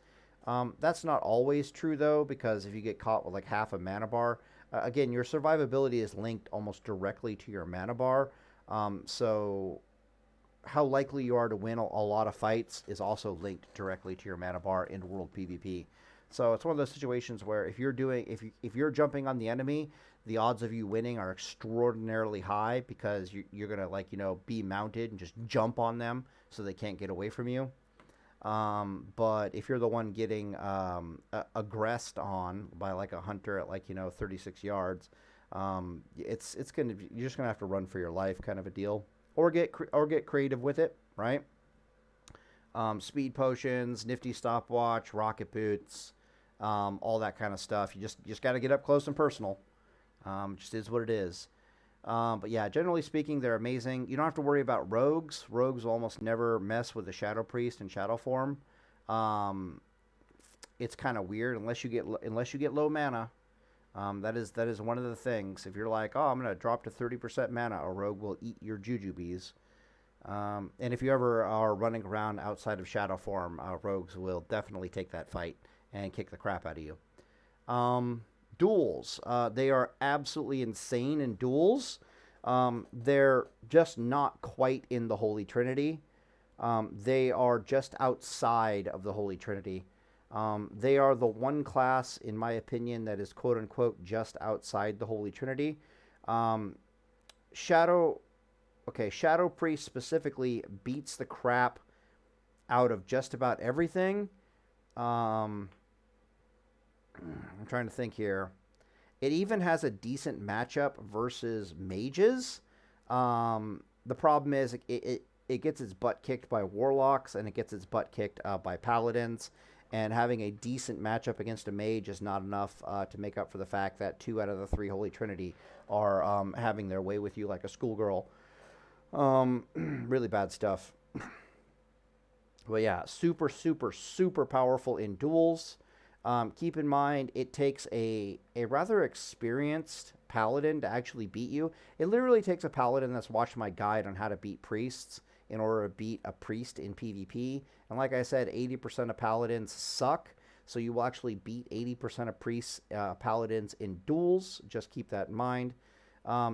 Speaker 1: That's not always true, though, because if you get caught with like half a mana bar, again, your survivability is linked almost directly to your mana bar. So how likely you are to win a lot of fights is also linked directly to your mana bar in World PvP. So it's one of those situations where if you're jumping on the enemy, the odds of you winning are extraordinarily high because you're gonna be mounted and just jump on them so they can't get away from you. But if you're the one getting aggressed on by like a hunter at 36 yards, you're just gonna have to run for your life, kind of a deal, or get creative with it, right? speed potions, nifty stopwatch, rocket boots, all that kind of stuff. You just got to get up close and personal. Just is what it is. But yeah, generally speaking, they're amazing. You don't have to worry about rogues. Rogues will almost never mess with the Shadow Priest in shadow form. It's kind of weird unless you get low mana. That is one of the things. If you're like, oh, I'm gonna drop to 30% mana, a rogue will eat your jujubes. And if you ever are running around outside of shadow form, rogues will definitely take that fight and kick the crap out of you. Duels. They are absolutely insane in duels. They're just not quite in the Holy Trinity. They are just outside of the Holy Trinity. They are the one class, in my opinion, that is quote-unquote just outside the Holy Trinity. Shadow Priest specifically beats the crap out of just about everything. I'm trying to think here. It even has a decent matchup versus mages. The problem is it gets its butt kicked by warlocks, and it gets its butt kicked by paladins. And having a decent matchup against a mage is not enough to make up for the fact that 2 out of the 3 Holy Trinity are having their way with you like a schoolgirl. Really bad stuff. But yeah, super, super, super powerful in duels. Keep in mind, it takes a rather experienced paladin to actually beat you. It literally takes a paladin that's watched my guide on how to beat priests in order to beat a priest in PvP. And like I said, 80% of paladins suck. So you will actually beat 80% of priests, paladins in duels. Just keep that in mind.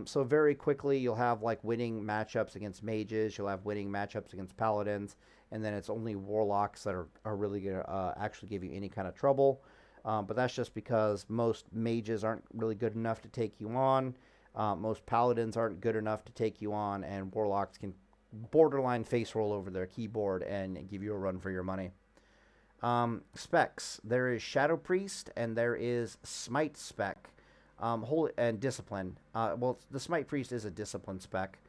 Speaker 1: So very quickly, you'll have like winning matchups against mages. You'll have winning matchups against paladins. And then it's only warlocks that are really going to actually give you any kind of trouble. But that's just because most mages aren't really good enough to take you on. Most paladins aren't good enough to take you on. And warlocks can borderline face roll over their keyboard and give you a run for your money. Specs. There is Shadow Priest and there is Smite spec. Holy and Discipline. Well, the Smite Priest is a Discipline spec.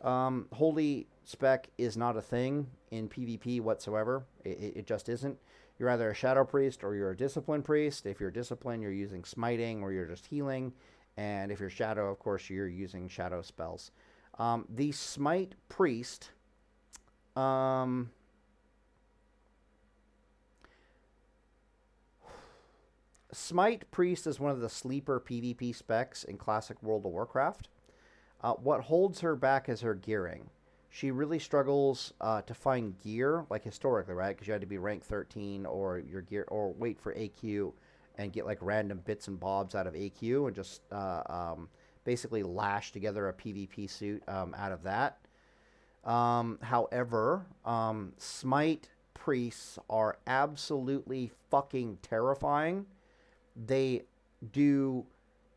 Speaker 1: Holy spec is not a thing in PvP whatsoever. It just isn't. You're either a Shadow Priest or you're a Discipline Priest. If you're Discipline, you're using Smiting or you're just healing. And if you're Shadow, of course, you're using Shadow spells. The Smite Priest... Smite Priest is one of the sleeper PvP specs in classic World of Warcraft. What holds her back is her gearing. She really struggles to find gear, like historically, right? Because you had to be rank 13 or your gear, or wait for AQ and get like random bits and bobs out of AQ and just basically lash together a PvP suit out of that. However, Smite Priests are absolutely fucking terrifying. They do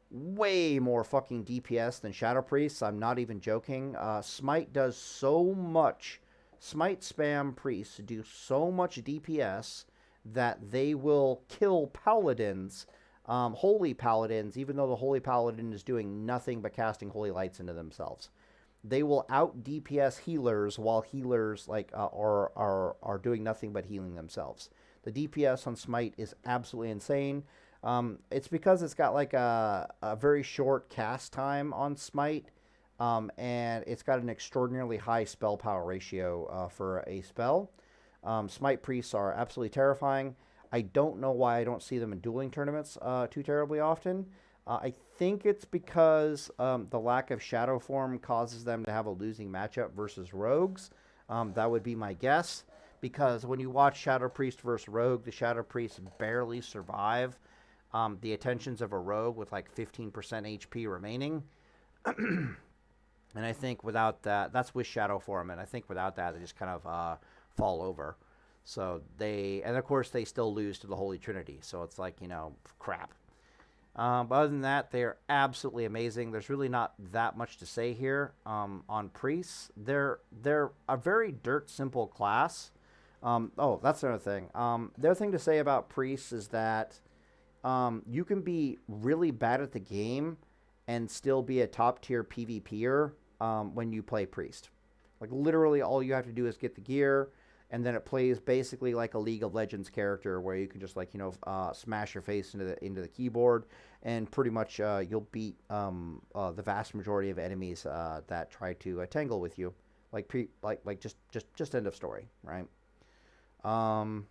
Speaker 1: way more fucking DPS than Shadow Priests. I'm not even joking. Smite does so much. Smite spam priests do so much DPS that they will kill paladins, holy paladins, even though the holy paladin is doing nothing but casting holy lights into themselves. They will out DPS healers while healers are doing nothing but healing themselves. The DPS on Smite is absolutely insane. It's because it's got like a very short cast time on Smite, and it's got an extraordinarily high spell power ratio for a spell. Smite Priests are absolutely terrifying. I don't know why I don't see them in dueling tournaments too terribly often. I think it's because the lack of shadow form causes them to have a losing matchup versus rogues. That would be my guess, because when you watch Shadow Priest versus Rogue, the Shadow Priests barely survive the attentions of a rogue with like 15% HP remaining. And I think without that, that's with shadow form, and I think without that, they just kind of fall over. So and of course, they still lose to the Holy Trinity. So it's like, crap. But other than that, they're absolutely amazing. There's really not that much to say here on priests. They're a very dirt simple class. Oh, that's another thing. The other thing to say about priests is that you can be really bad at the game and still be a top tier PvPer when you play priest. Like literally all you have to do is get the gear and then it plays basically like a League of Legends character where you can just like smash your face into the keyboard, and pretty much you'll beat the vast majority of enemies that try to tangle with you, like just end of story, right? Um,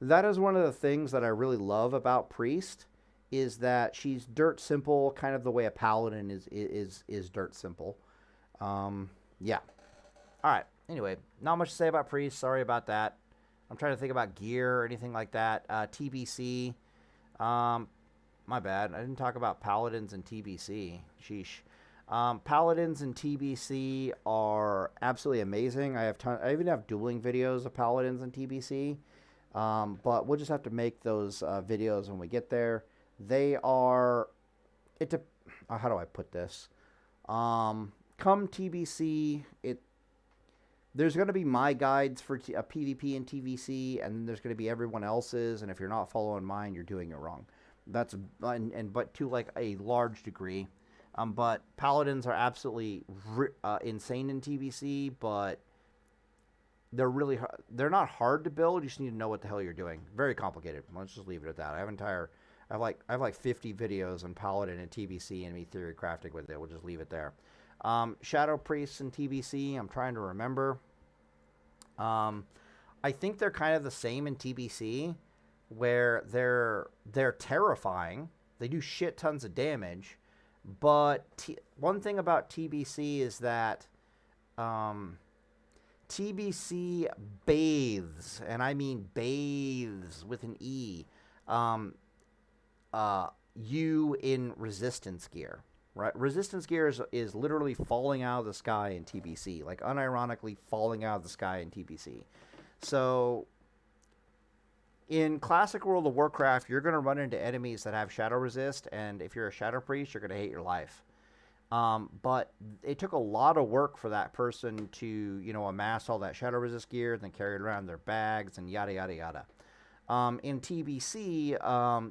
Speaker 1: that is one of the things that I really love about Priest, is that she's dirt simple, kind of the way a paladin is dirt simple. Yeah. All right. Anyway, not much to say about Priest. Sorry about that. I'm trying to think about gear or anything like that. TBC. My bad. I didn't talk about Paladins and TBC. Sheesh. Paladins and TBC are absolutely amazing. I even have dueling videos of Paladins and TBC. But we'll just have to make those videos when we get there. They are. How do I put this? Come TBC, there's going to be my guides for PvP and TVC, and there's going to be everyone else's. And if you're not following mine, you're doing it wrong. But to like a large degree. But Paladins are absolutely insane in TVC, but they're not hard to build. You just need to know what the hell you're doing. Very complicated. Let's just leave it at that. I have like 50 videos on Paladin and TBC and me theory crafting with it. We'll just leave it there. Shadow Priests and TBC, I'm trying to remember. I think they're kind of the same in TBC, where they're terrifying. They do shit tons of damage, but one thing about TBC is that TBC bathes, and I mean bathes with an E, you in resistance gear. Right, resistance gear is literally falling out of the sky in TBC, like unironically falling out of the sky in TBC. So, in classic World of Warcraft, you're going to run into enemies that have shadow resist, and if you're a shadow priest, you're going to hate your life. But it took a lot of work for that person to, amass all that shadow resist gear, and then carry it around in their bags, and yada yada yada. In TBC,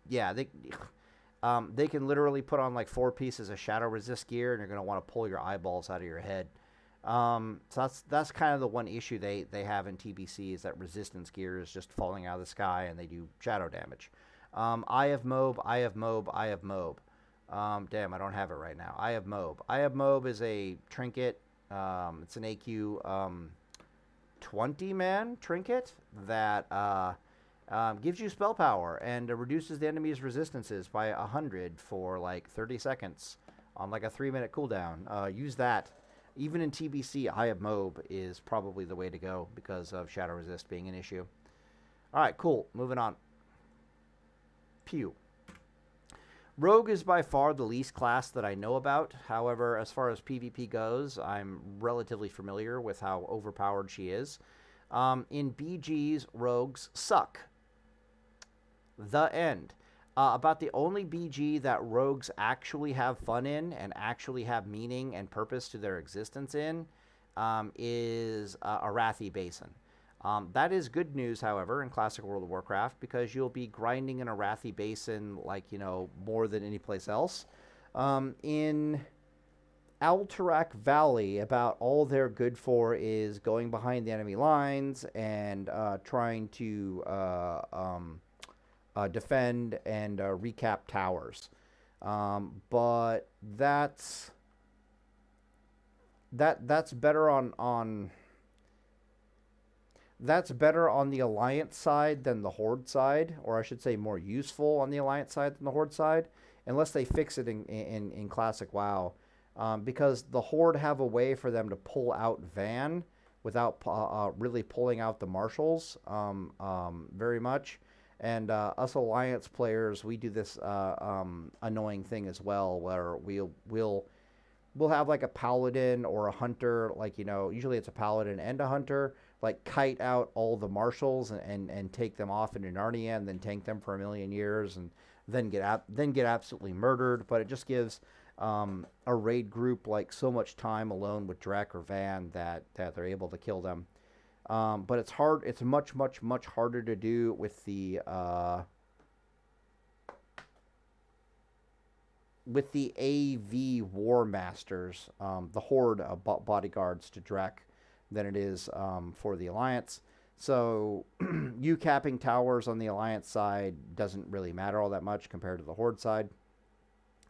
Speaker 1: yeah, they can literally put on like 4 pieces of shadow resist gear, and you're going to want to pull your eyeballs out of your head. So that's kind of the one issue they have in TBC, is that resistance gear is just falling out of the sky, and they do shadow damage. Eye of Moab. Damn, I don't have it right now. Eye of Moab. Eye of Moab is a trinket. It's an AQ 20-man trinket that gives you spell power and reduces the enemy's resistances by 100 for like 30 seconds on like a 3-minute cooldown. Use that. Even in TBC, Eye of Moab is probably the way to go because of shadow resist being an issue. All right, cool. Moving on. Pew. Rogue is by far the least class that I know about. However, as far as PvP goes, I'm relatively familiar with how overpowered she is. In BGs, rogues suck. The end. About the only BG that rogues actually have fun in and actually have meaning and purpose to their existence in is Arathi Basin. That is good news, however, in Classic World of Warcraft, because you'll be grinding in Arathi Basin like, more than any place else. In Alterac Valley, about all they're good for is going behind the enemy lines and trying to defend and recap towers. But that's better on that's better on the Alliance side than the Horde side, or I should say more useful on the Alliance side than the Horde side, unless they fix it in Classic WoW. Because the Horde have a way for them to pull out Van without really pulling out the Marshals very much. And us Alliance players, we do this annoying thing as well, where we'll have like a Paladin or a Hunter, like, usually it's a Paladin and a Hunter, like kite out all the Marshals and take them off into Narnia and then tank them for a million years and then get absolutely murdered. But it just gives a raid group like so much time alone with Drek or Van that they're able to kill them. But it's hard. It's much harder to do with the AV War Masters, the Horde bodyguards to Drek, than it is for the Alliance. So you capping towers on the Alliance side doesn't really matter all that much compared to the Horde side.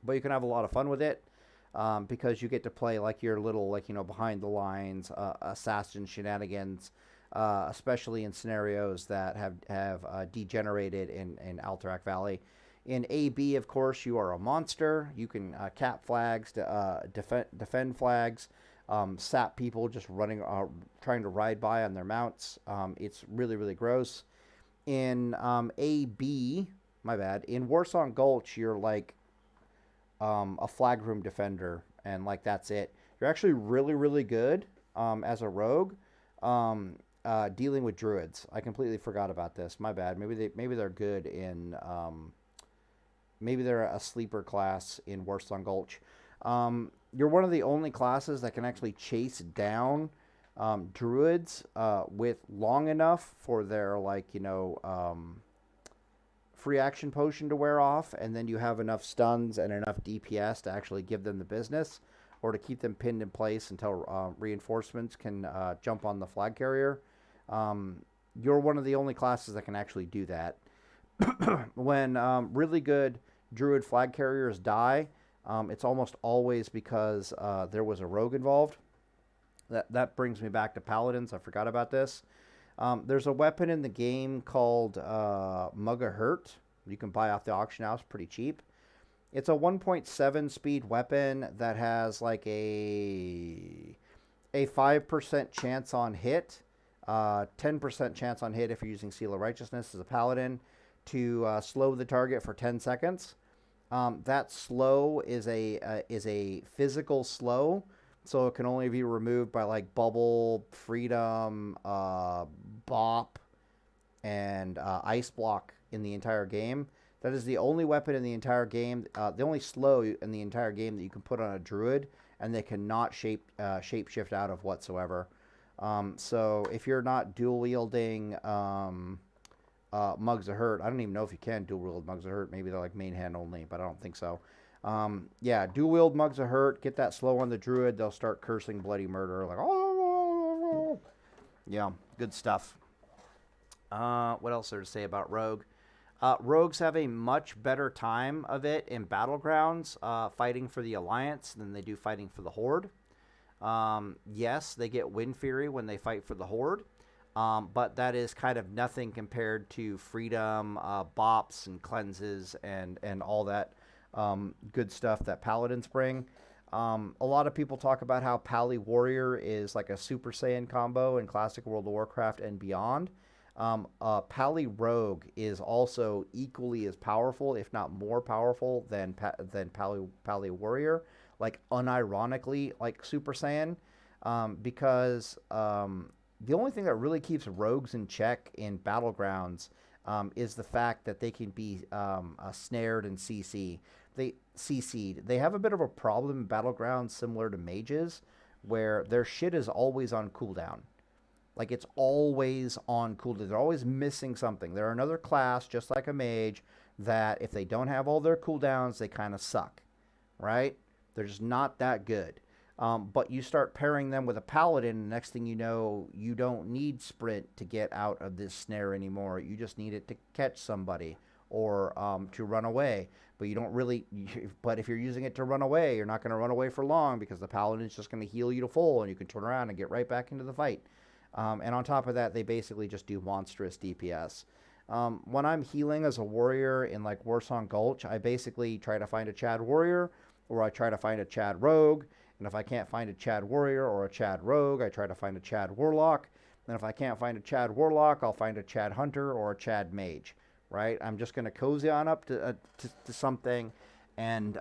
Speaker 1: But you can have a lot of fun with it because you get to play like your little, like, behind the lines, assassin shenanigans, especially in scenarios that have degenerated in Alterac Valley. In AB, of course, you are a monster. You can cap flags, defend flags, sap people just running, trying to ride by on their mounts. It's really, really gross. In AB, my bad, in Warsong Gulch, you're like a flag room defender, and like that's it. You're actually really, really good as a rogue. Dealing with druids. I completely forgot about this. My bad. Maybe they're good in maybe they're a sleeper class in Warsong Gulch. You're one of the only classes that can actually chase down druids with long enough for their free action potion to wear off, and then you have enough stuns and enough DPS to actually give them the business, or to keep them pinned in place until reinforcements can jump on the flag carrier. You're one of the only classes that can actually do that. When really good druid flag carriers die, it's almost always because there was a rogue involved. That brings me back to Paladins. I forgot about this. There's a weapon in the game called Mugahurt. You can buy off the auction house pretty cheap. It's a 1.7 speed weapon that has like a 5% chance on hit, 10% chance on hit if you're using Seal of Righteousness as a paladin, to slow the target for 10 seconds. That slow is a physical slow, so it can only be removed by like bubble, freedom, bop, and ice block in the entire game. That is the only weapon in the entire game, the only slow in the entire game that you can put on a druid, and they cannot shapeshift out of whatsoever. So if you're not dual wielding Mugs of Hurt, I don't even know if you can dual wield Mugs of Hurt. Maybe they're like main hand only, but I don't think so. Yeah, dual wield Mugs of Hurt, get that slow on the druid, they'll start cursing bloody murder, like, oh, yeah, good stuff. What else is there to say about Rogue? Rogues have a much better time of it in Battlegrounds fighting for the Alliance than they do fighting for the Horde. Yes, they get Wind Fury when they fight for the Horde, but that is kind of nothing compared to Freedom, Bops, and Cleanses, and all that good stuff that Paladins bring. A lot of people talk about how Pally Warrior is like a Super Saiyan combo in Classic World of Warcraft and beyond. Pally Rogue is also equally as powerful, if not more powerful, than Pally Warrior, like unironically, like Super Saiyan, because the only thing that really keeps rogues in check in Battlegrounds is the fact that they can be snared and CC'd. They have a bit of a problem in Battlegrounds similar to mages, where their shit is always on cooldown. Like, it's always on cooldown. They're always missing something. They're another class, just like a mage, that if they don't have all their cooldowns, they kind of suck, right? They're just not that good. But you start pairing them with a paladin, and next thing you know, you don't need sprint to get out of this snare anymore. You just need it to catch somebody or to run away. But you don't really... But if you're using it to run away, you're not going to run away for long because the paladin's just going to heal you to full, and you can turn around and get right back into the fight. And on top of that, they basically just do monstrous DPS. When I'm healing as a warrior in like Warsong Gulch, I basically try to find a Chad warrior, or I try to find a Chad rogue. And if I can't find a Chad warrior or a Chad rogue, I try to find a Chad warlock. And if I can't find a Chad warlock, I'll find a Chad hunter or a Chad mage. Right? I'm just going to cozy on up to something and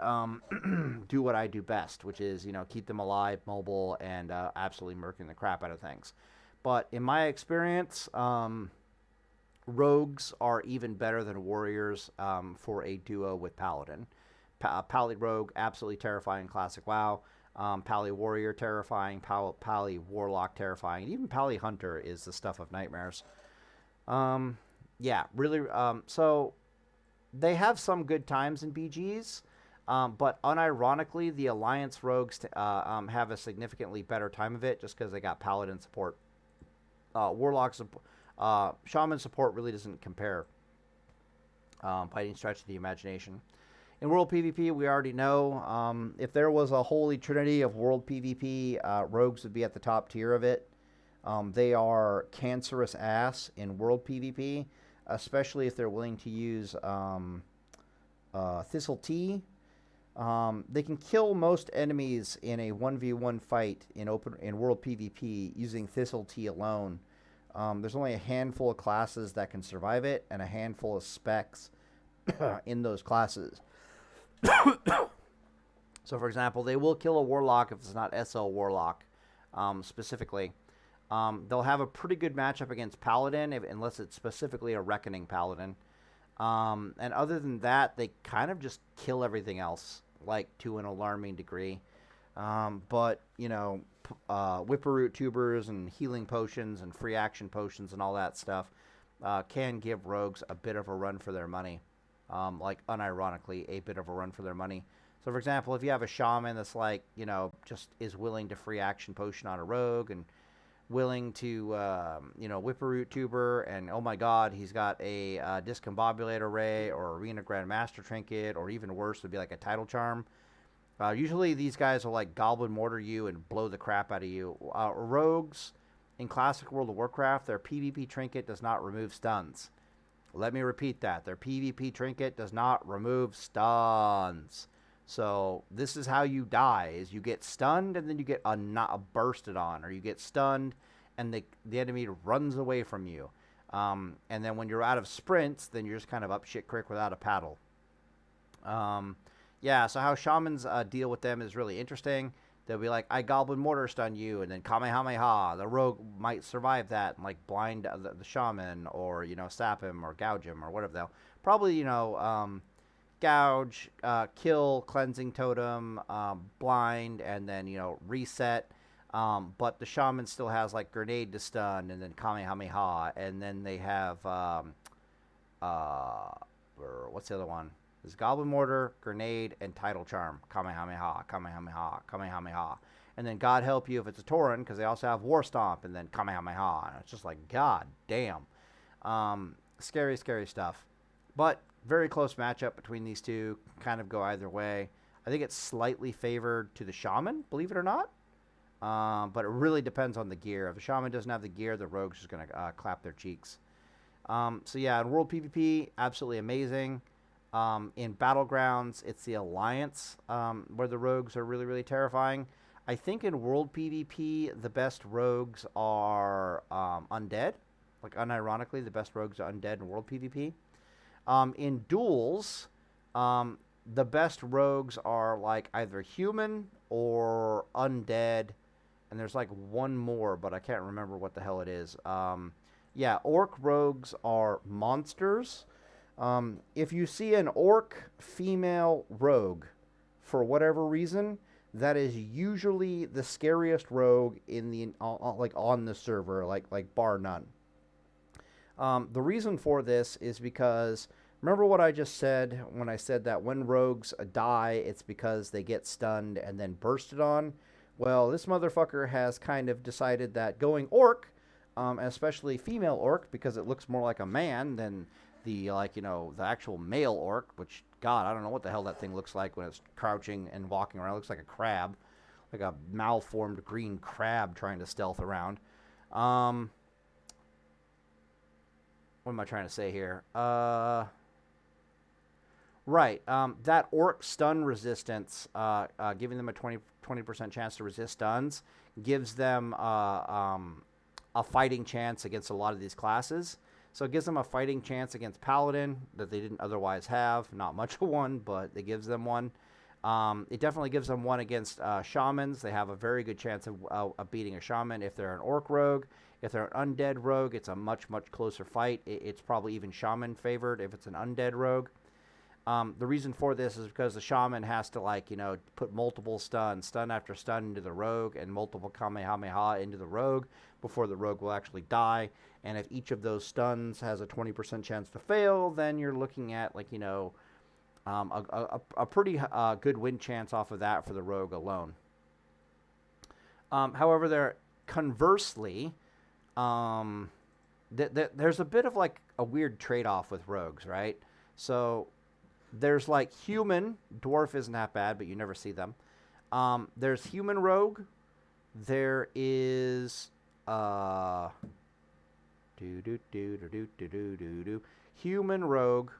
Speaker 1: do what I do best, which is, keep them alive, mobile, and absolutely murking the crap out of things. But in my experience, rogues are even better than warriors for a duo with paladin. Pally rogue, absolutely terrifying, classic WoW. Pally warrior, terrifying. Pally warlock, terrifying. Even Pally hunter is the stuff of nightmares. Yeah, really. So they have some good times in BGs. But unironically, the Alliance rogues have a significantly better time of it just because they got Paladin support. Warlock Shaman support really doesn't compare by any stretch of the imagination. In World PvP, we already know if there was a Holy Trinity of World PvP, rogues would be at the top tier of it. They are cancerous ass in World PvP, especially if they're willing to use Thistle Tea. They can kill most enemies in a 1v1 fight in World PvP using Thistle Tea alone. There's only a handful of classes that can survive it, and a handful of specs in those classes. So, for example, they will kill a Warlock if it's not SL Warlock, specifically. They'll have a pretty good matchup against Paladin, unless it's specifically a Reckoning Paladin. And other than that, they kind of just kill everything else, like, to an alarming degree. But, you know, Whipperroot tubers and healing potions and free action potions and all that stuff can give rogues a bit of a run for their money. Like, unironically, a bit of a run for their money. So, for example, if you have a shaman that's like, you know, just is willing to free action potion on a rogue and willing to, you know, Whipperroot tuber, and oh my god, he's got a discombobulator ray or arena grandmaster trinket, or even worse would be like a title charm. Usually these guys will like goblin mortar you and blow the crap out of you. Rogues in classic World of Warcraft, their PvP trinket does not remove stuns. Let me repeat that. Their PvP trinket does not remove stuns. So this is how you die, is you get stunned and then you get bursted on, or you get stunned and the enemy runs away from you. And then when you're out of sprints, then you're just kind of up shit creek without a paddle. Yeah, so how shamans deal with them is really interesting. They'll be like, I goblin mortar stun you, and then Kamehameha. The rogue might survive that and like blind the shaman, or, you know, sap him or gouge him or whatever. They'll probably, you know, gouge, kill, cleansing totem, blind, and then, you know, reset. But the shaman still has like grenade to stun, and then Kamehameha, and then they have what's the other one? There's Goblin Mortar, Grenade, and Title Charm. Kamehameha, Kamehameha, Kamehameha. And then God help you if it's a Tauren, because they also have War Stomp, and then Kamehameha. And it's just like, god damn. Scary, scary stuff. But very close matchup between these two. Kind of go either way. I think it's slightly favored to the Shaman, believe it or not. But it really depends on the gear. If the Shaman doesn't have the gear, the Rogue's just going to clap their cheeks. So yeah, in World PvP, absolutely amazing. In Battlegrounds, it's the Alliance where the rogues are really, really terrifying. I think in World PvP, the best rogues are undead. Like, unironically, the best rogues are undead in World PvP. In Duels, the best rogues are like either human or undead. And there's like one more, but I can't remember what the hell it is. Yeah, orc rogues are monsters. If you see an orc female rogue, for whatever reason, that is usually the scariest rogue in the like on the server, like bar none. The reason for this is because, remember what I just said when I said that when rogues die, it's because they get stunned and then bursted on? Well, this motherfucker has kind of decided that going orc, especially female orc, because it looks more like a man than the, like, you know, the actual male orc, which, god, I don't know what the hell that thing looks like when it's crouching and walking around. It looks like a crab, like a malformed green crab trying to stealth around. What am I trying to say here? Right, that orc stun resistance, giving them a 20% chance to resist stuns, gives them a fighting chance against a lot of these classes. So it gives them a fighting chance against Paladin that they didn't otherwise have. Not much of one, but it gives them one. It definitely gives them one against Shamans. They have a very good chance of beating a Shaman if they're an Orc rogue. If they're an Undead rogue, it's a much, much closer fight. It's probably even Shaman favored if it's an Undead rogue. The reason for this is because the Shaman has to, like, you know, put multiple stun after stun into the rogue, and multiple Kamehameha into the rogue before the rogue will actually die. And if each of those stuns has a 20% chance to fail, then you're looking at, like, you know, A pretty good win chance off of that for the rogue alone. However, there conversely, there's a bit of like a weird trade-off with rogues, right? So there's like human, dwarf isn't that bad, but you never see them. There's human rogue. There is human rogue,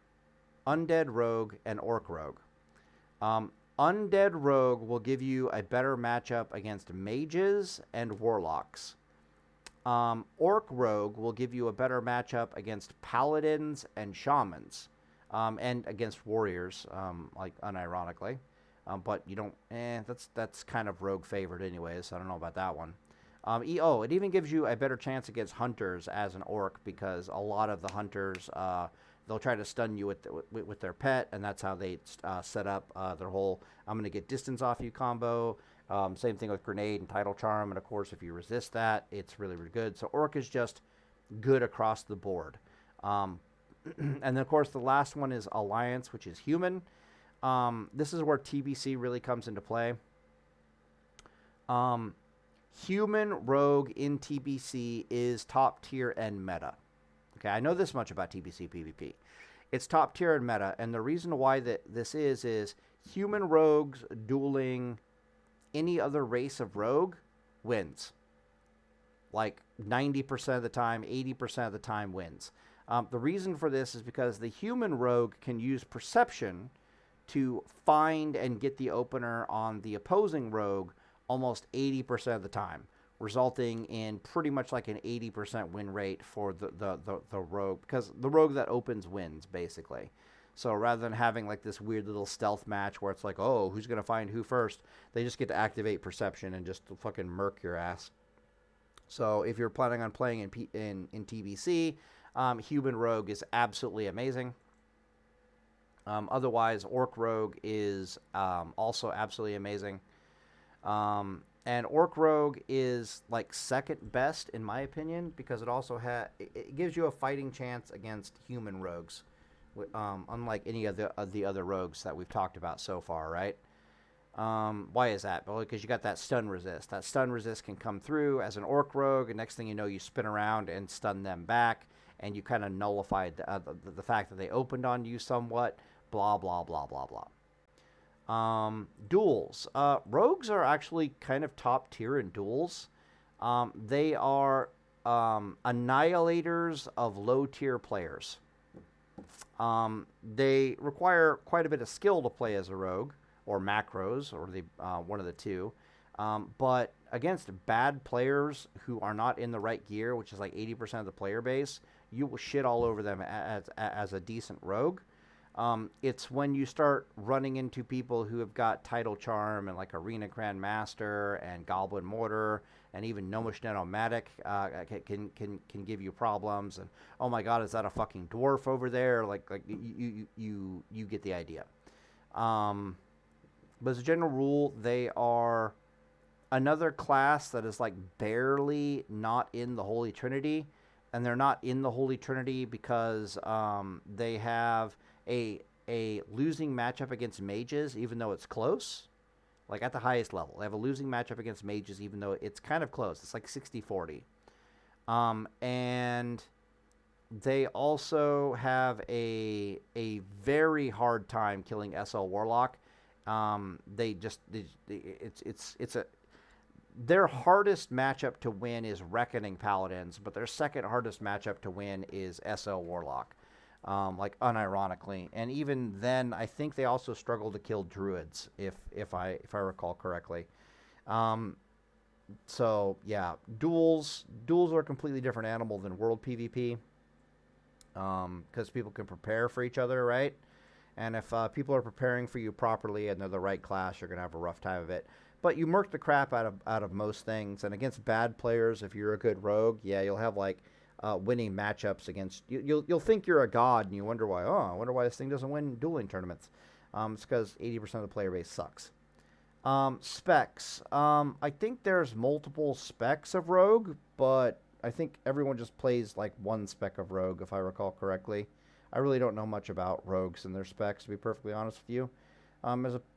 Speaker 1: undead rogue, and orc rogue. Undead rogue will give you a better matchup against mages and warlocks. Orc rogue will give you a better matchup against paladins and shamans, and against warriors, like unironically. But you don't. That's kind of rogue favored anyways. So I don't know about that one. It even gives you a better chance against hunters as an orc, because a lot of the hunters, they'll try to stun you with their pet, and that's how they set up their whole "I'm going to get distance off you" combo. Same thing with grenade and tidal charm, and of course, if you resist that, it's really, really good. So orc is just good across the board. And then of course, the last one is alliance, which is human. This is where TBC really comes into play. Human rogue in TBC is top tier and meta. Okay, I know this much about TBC PvP. It's top tier and meta, and the reason why this is human rogues dueling any other race of rogue wins. Like 90% of the time, 80% of the time wins. The reason for this is because the human rogue can use perception to find and get the opener on the opposing rogue almost 80% of the time, resulting in pretty much like an 80% win rate for the rogue, because the rogue that opens wins, basically. So rather than having like this weird little stealth match where it's like, oh, who's going to find who first, they just get to activate perception and just fucking murk your ass. So if you're planning on playing in TBC, human rogue is absolutely amazing. Otherwise, orc rogue is also absolutely amazing. And orc rogue is like second best in my opinion, because it also it gives you a fighting chance against human rogues, unlike any of the other rogues that we've talked about so far, right? Why is that? Well, because you got that stun resist. That stun resist can come through as an orc rogue, and next thing you know, you spin around and stun them back, and you kind of nullify the fact that they opened on you somewhat. Blah blah blah blah blah. Duels. Rogues are actually kind of top tier in duels. They are annihilators of low tier players. They require quite a bit of skill to play as a rogue, or macros, or one of the two. But against bad players who are not in the right gear, which is like 80% of the player base, you will shit all over them as a decent rogue. It's when you start running into people who have got Tidal Charm and like Arena Grandmaster and Goblin Mortar and even Gnomish Nanomatic can give you problems. And oh my god, is that a fucking dwarf over there? Like you get the idea. But as a general rule, they are another class that is like barely not in the Holy Trinity, and they're not in the Holy Trinity because they have a losing matchup against mages, even though it's close. Like at the highest level, they have a losing matchup against mages, even though it's kind of close. It's like 60-40. And they also have a very hard time killing SL Warlock. Their hardest matchup to win is Reckoning Paladins, but their second hardest matchup to win is SL Warlock. Like unironically, and even then, I think they also struggle to kill druids, if I recall correctly. So yeah, duels are a completely different animal than world PvP, because people can prepare for each other, right? And if people are preparing for you properly and they're the right class, you're gonna have a rough time of it. But you murk the crap out of most things, and against bad players, if you're a good rogue, yeah, you'll have like winning matchups against you. You'll think you're a god, and you wonder why. Oh, I wonder why this thing doesn't win dueling tournaments. It's because 80% of the player base sucks. Specs. I think there's multiple specs of rogue, but I think everyone just plays like one spec of rogue, if I recall correctly. I really don't know much about rogues and their specs, to be perfectly honest with you.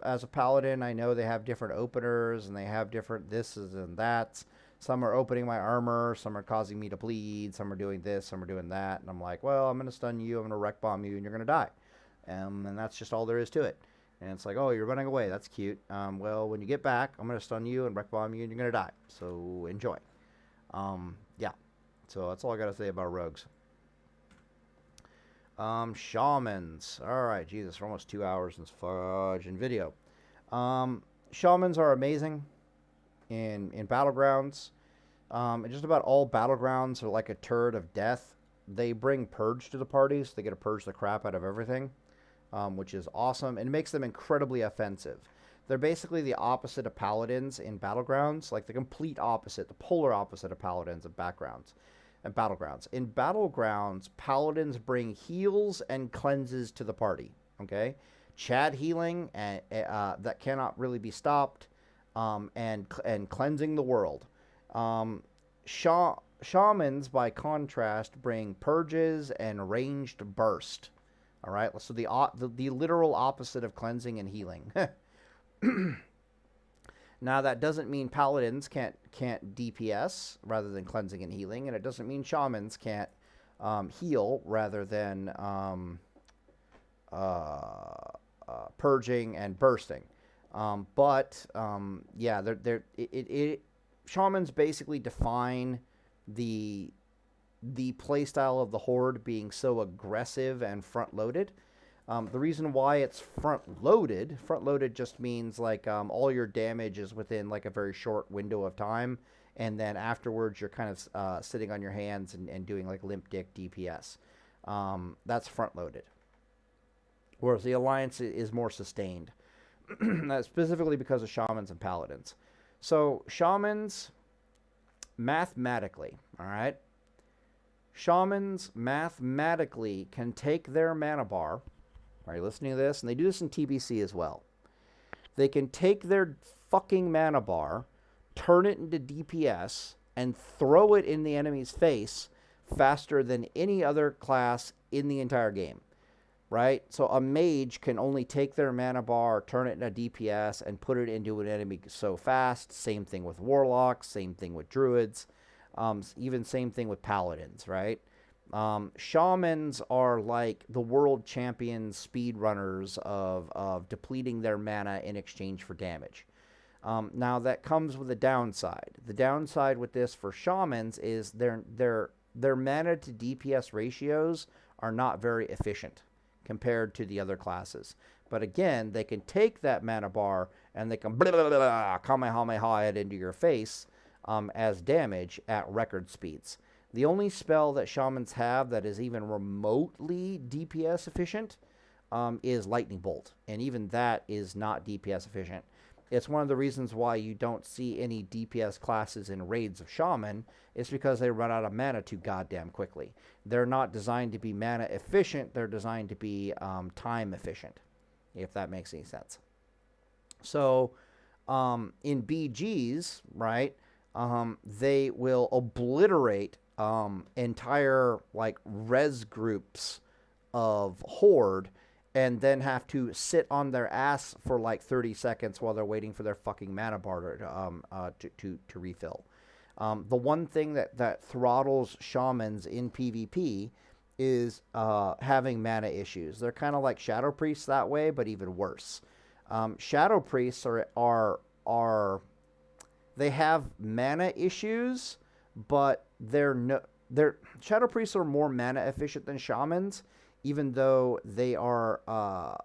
Speaker 1: As a paladin, I know they have different openers and they have different thises and that's. Some are opening my armor, some are causing me to bleed, some are doing this, some are doing that, and I'm like, well, I'm gonna stun you, I'm gonna wreck bomb you, and you're gonna die, and that's just all there is to it. And it's like, oh, you're running away, that's cute. Well, when you get back, I'm gonna stun you and wreck bomb you, and you're gonna die. So enjoy. Yeah. So that's all I gotta say about rogues. Shamans. Alright, Jesus, we're almost 2 hours in this fudging video. Shamans are amazing in Battlegrounds. And just about all Battlegrounds are like a turret of death. They bring Purge to the parties. They get to purge the crap out of everything, which is awesome. And it makes them incredibly offensive. They're basically the opposite of Paladins in Battlegrounds. Like the complete opposite, the polar opposite of Paladins in Battlegrounds. In Battlegrounds, Paladins bring heals and cleanses to the party. Okay, Chad healing and that cannot really be stopped, and cleansing the world. Shamans, by contrast, bring purges and ranged burst. All right, so the literal opposite of cleansing and healing. Now, that doesn't mean Paladins can't DPS rather than cleansing and healing, and it doesn't mean Shamans can't heal rather than purging and bursting. Yeah, Shamans basically define the playstyle of the Horde being so aggressive and front-loaded. The reason why it's front-loaded just means like all your damage is within like a very short window of time, and then afterwards you're kind of sitting on your hands and doing like limp dick DPS. That's front-loaded. Whereas the Alliance is more sustained. That's specifically because of Shamans and Paladins. So Shamans, mathematically, all right? Shamans mathematically can take their mana bar. Are you listening to this? And they do this in TBC as well. They can take their fucking mana bar, turn it into DPS, and throw it in the enemy's face faster than any other class in the entire game. Right? So a mage can only take their mana bar, turn it into DPS, and put it into an enemy so fast. Same thing with Warlocks, same thing with Druids, even same thing with Paladins, right? Shamans are like the world champion speedrunners of depleting their mana in exchange for damage. Now that comes with a downside. The downside with this for Shamans is their mana to DPS ratios are not very efficient compared to the other classes. But again, they can take that mana bar and they can Kamehameha it into your face as damage at record speeds. The only spell that Shamans have that is even remotely DPS efficient is Lightning Bolt. And even that is not DPS efficient. It's one of the reasons why you don't see any DPS classes in raids of Shaman. It's because they run out of mana too goddamn quickly. They're not designed to be mana efficient. They're designed to be time efficient, if that makes any sense. So in BGs, right, they will obliterate entire like res groups of Horde and then have to sit on their ass for like 30 seconds while they're waiting for their fucking mana bar to refill. The one thing that throttles Shamans in PvP is having mana issues. They're kind of like Shadow Priests that way, but even worse. Shadow Priests are they have mana issues, but Shadow Priests are more mana efficient than Shamans, even though they are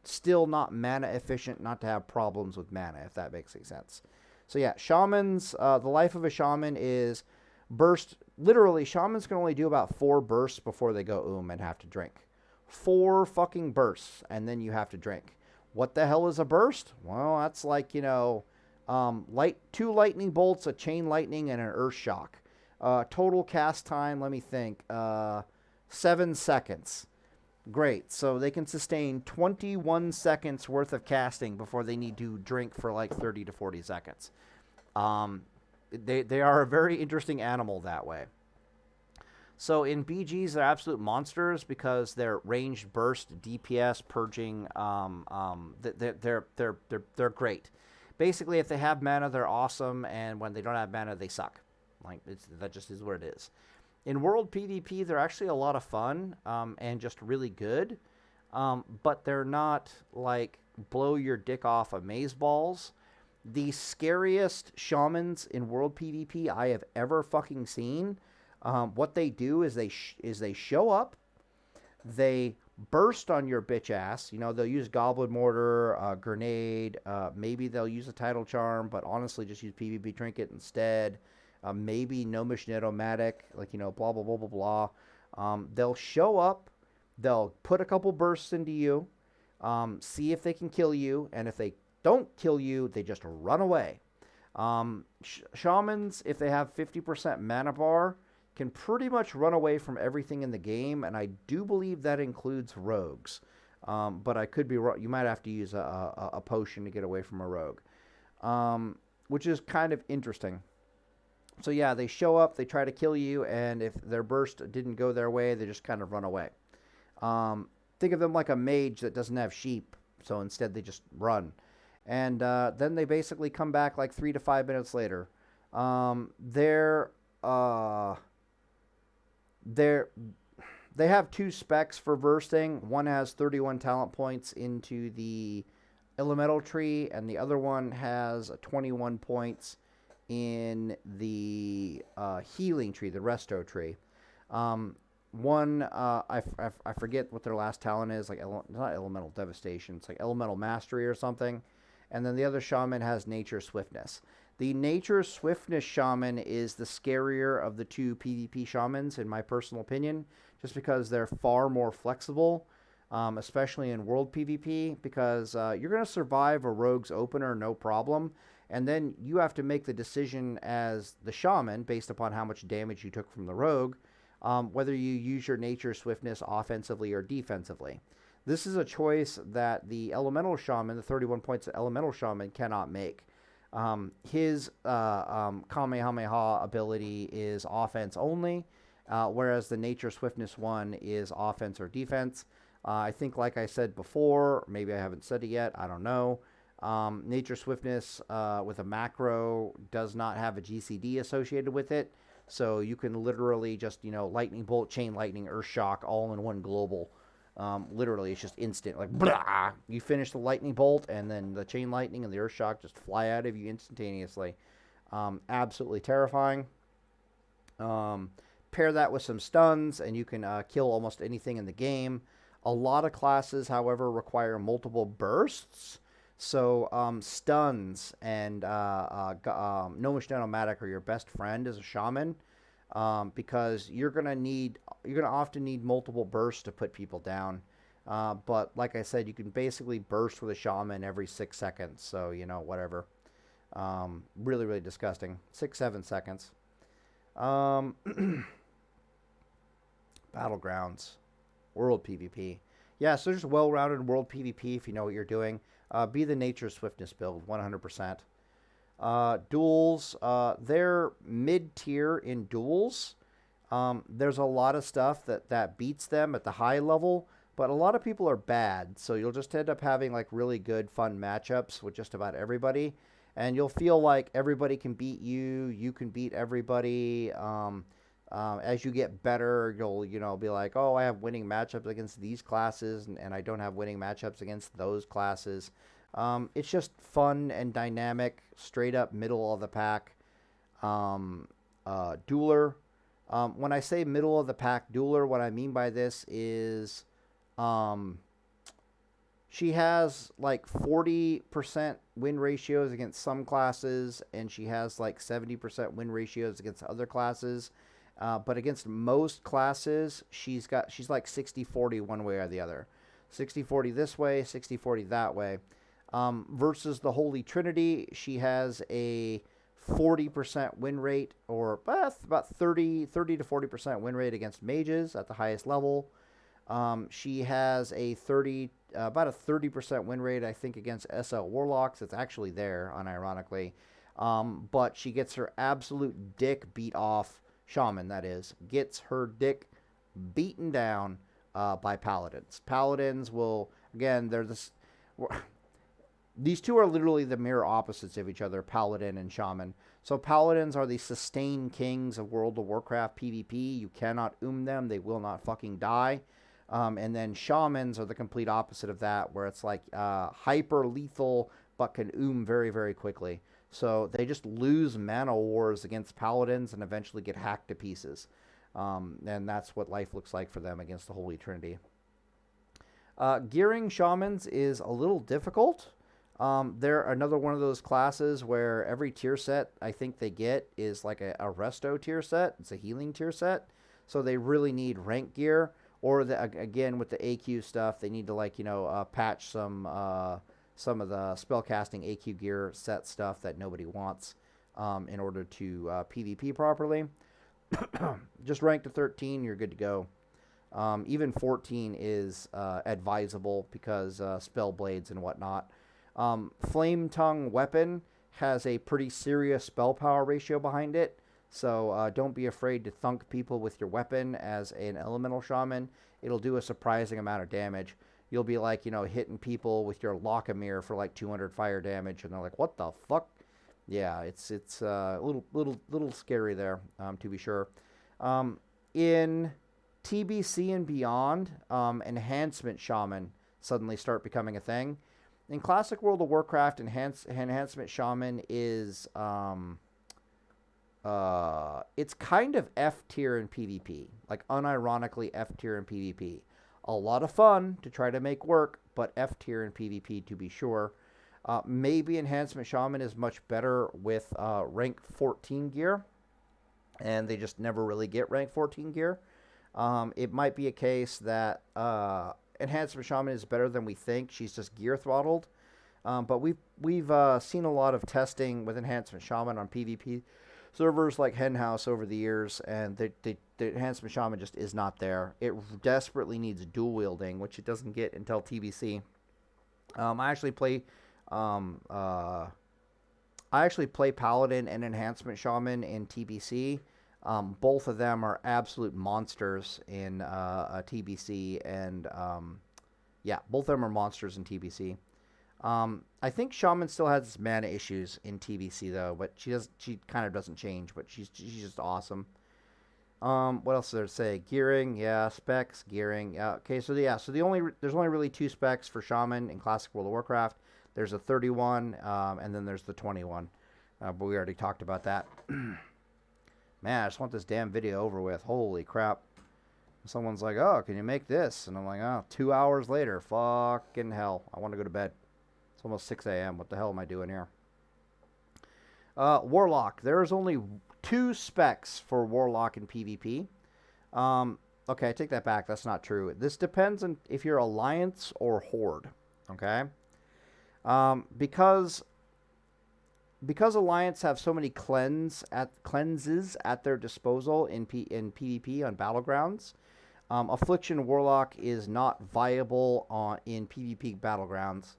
Speaker 1: still not mana efficient not to have problems with mana, if that makes any sense. So yeah, Shamans, the life of a Shaman is burst. Literally, Shamans can only do about 4 bursts before they go and have to drink. 4 fucking bursts, and then you have to drink. What the hell is a burst? Well, that's like, 2 lightning bolts, a chain lightning, and an earth shock. Total cast time, let me think, 7 seconds. Great. So they can sustain 21 seconds worth of casting before they need to drink for like 30 to 40 seconds. They are a very interesting animal that way. So in BGs, they're absolute monsters because they're ranged burst, DPS, purging. They're great. Basically, if they have mana, they're awesome, and when they don't have mana, they suck. Like that just is what it is. In World PvP, they're actually a lot of fun and just really good, but they're not like blow your dick off amazeballs. The scariest shamans in World PvP I have ever fucking seen. What they do is they show up, they burst on your bitch ass. You know, they'll use Goblin Mortar, grenade, maybe they'll use a Tidal Charm, but honestly just use PvP Trinket instead. Maybe Gnomish Netomatic, like, you know, blah, blah, blah, blah, blah. They'll show up, they'll put a couple bursts into you, see if they can kill you, and if they don't kill you, they just run away. Shamans, if they have 50% mana bar, can pretty much run away from everything in the game, and I do believe that includes rogues. But I could be wrong. You might have to use a potion to get away from a rogue, which is kind of interesting. So yeah, they show up, they try to kill you, and if their burst didn't go their way, they just kind of run away. Think of them like a mage that doesn't have sheep, so instead they just run. And then they basically come back like 3 to 5 minutes later. They have 2 specs for bursting. One has 31 talent points into the elemental tree, and the other one has 21 points in the healing tree, the resto tree. One, I forget what their last talent is, like not elemental devastation, it's like elemental mastery or something. And then the other shaman has nature swiftness. The nature swiftness shaman is the scarier of the 2 PvP shamans, in my personal opinion, just because they're far more flexible, especially in world PvP, because you're going to survive a rogue's opener no problem, and then you have to make the decision as the shaman, based upon how much damage you took from the rogue, whether you use your nature swiftness offensively or defensively. This is a choice that the elemental shaman, the 31 points elemental shaman, cannot make. His Kamehameha ability is offense only, whereas the nature swiftness one is offense or defense. I think, like I said before, maybe I haven't said it yet, I don't know. Nature swiftness with a macro does not have a GCD associated with it, so you can literally just, you know, lightning bolt, chain lightning, earth shock, all in one global. Literally, it's just instant. Like, blah! You finish the lightning bolt, and then the chain lightning and the earth shock just fly out of you instantaneously. Absolutely terrifying. Pair that with some stuns, and you can kill almost anything in the game. A lot of classes, however, require multiple bursts. So stuns and Gnomish Netomatic are your best friend as a shaman, because you're gonna often need multiple bursts to put people down. But like I said, you can basically burst with a shaman every 6 seconds. So, you know, whatever. Really, really disgusting. 6-7 seconds. Battlegrounds, World PvP. Yeah, so there's well-rounded World PvP if you know what you're doing. Be the nature swiftness build, 100%. Duels, they're mid-tier in duels. There's a lot of stuff that beats them at the high level, but a lot of people are bad, so you'll just end up having like really good, fun matchups with just about everybody, and you'll feel like everybody can beat you, you can beat everybody. As you get better, you'll, you know, be like, oh, I have winning matchups against these classes, and I don't have winning matchups against those classes. It's just fun and dynamic, straight up middle of the pack dueler. When I say middle of the pack dueler, what I mean by this is she has like 40% win ratios against some classes, and she has like 70% win ratios against other classes. But against most classes, she's like 60-40 one way or the other. 60-40 this way, 60-40 that way. Versus the Holy Trinity, she has a 40% win rate, or about 30 to 40% win rate against mages at the highest level. She has about a 30% win rate, I think, against SL Warlocks. It's actually there, unironically. But she gets her absolute dick beat off Shaman, that is, gets her dick beaten down by Paladins. Paladins will, again, they're this... These two are literally the mirror opposites of each other, Paladin and Shaman. So Paladins are the sustained kings of World of Warcraft PvP. You cannot them. They will not fucking die. And then Shamans are the complete opposite of that, where it's like hyper lethal, but can very, very quickly. So they just lose mana wars against Paladins and eventually get hacked to pieces. And that's what life looks like for them against the Holy Trinity. Gearing Shamans is a little difficult. They're another one of those classes where every tier set I think they get is like a resto tier set. It's a healing tier set. So they really need rank gear. Or, again, with the AQ stuff, they need to, like, patch some of the spellcasting AQ gear set stuff that nobody wants in order to PvP properly. Just rank to 13, you're good to go. Even 14 is advisable because spell blades and whatnot. Flame Tongue Weapon has a pretty serious spell power ratio behind it. So don't be afraid to thunk people with your weapon as an elemental shaman. It'll do a surprising amount of damage. You'll be like, hitting people with your Lockamere for like 200 fire damage, and they're like, "What the fuck?" Yeah, it's a little scary there, to be sure. In TBC and beyond, enhancement shaman suddenly start becoming a thing. In classic World of Warcraft, enhancement shaman is it's kind of F tier in PvP, like unironically F tier in PvP. A lot of fun to try to make work, but F tier in PvP to be sure. Maybe enhancement shaman is much better with rank 14 gear, and they just never really get rank 14 gear. It might be a case that enhancement shaman is better than we think. She's just gear throttled. But we've seen a lot of testing with enhancement shaman on PvP servers like Henhouse over the years, and the enhancement shaman just is not there. It desperately needs dual wielding, which it doesn't get until TBC. I actually play Paladin and enhancement shaman in TBC. Both of them are absolute monsters in TBC, and both of them are monsters in TBC. I think Shaman still has its mana issues in TBC though, but she kind of doesn't change, but she's just awesome. What else is there to say? Gearing, specs, gearing. Okay, so there's only really two specs for Shaman in classic World of Warcraft. There's a 31, and then there's the 21. But we already talked about that. Man, I just want this damn video over with. Holy crap. Someone's like, "Oh, can you make this?" And I'm like, "Oh, 2 hours later. Fucking hell. I want to go to bed. It's almost 6 a.m. What the hell am I doing here?" Warlock. There's only 2 specs for Warlock in PvP. Okay, I take that back. That's not true. This depends on if you're Alliance or Horde. Okay? Because Alliance have so many cleanses at their disposal in PvP on Battlegrounds, Affliction Warlock is not viable in PvP Battlegrounds.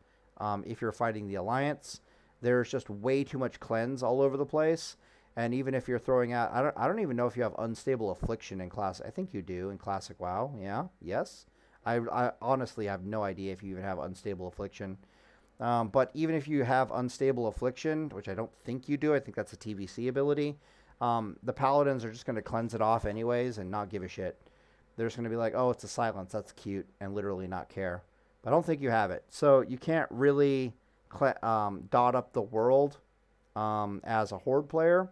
Speaker 1: If you're fighting the Alliance, there's just way too much cleanse all over the place. And even if you're throwing out, I don't even know if you have unstable affliction in class. I think you do in classic WoW. Yeah, yes. I honestly have no idea if you even have unstable affliction. But even if you have unstable affliction, which I don't think you do, I think that's a TBC ability. The Paladins are just going to cleanse it off anyways and not give a shit. They're just going to be like, "Oh, it's a silence. That's cute," and literally not care. But I don't think you have it. So you can't really dot up the world as a Horde player.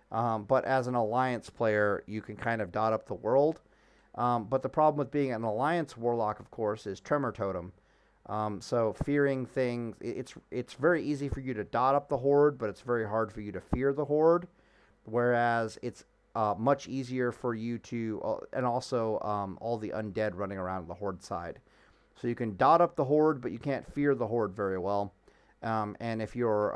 Speaker 1: But as an Alliance player, you can kind of dot up the world. But the problem with being an Alliance Warlock, of course, is Tremor Totem. So fearing things, it's very easy for you to dot up the Horde, but it's very hard for you to fear the Horde. Whereas it's much easier for you to, and also all the undead running around the Horde side. So you can dot up the Horde, but you can't fear the Horde very well. And if you're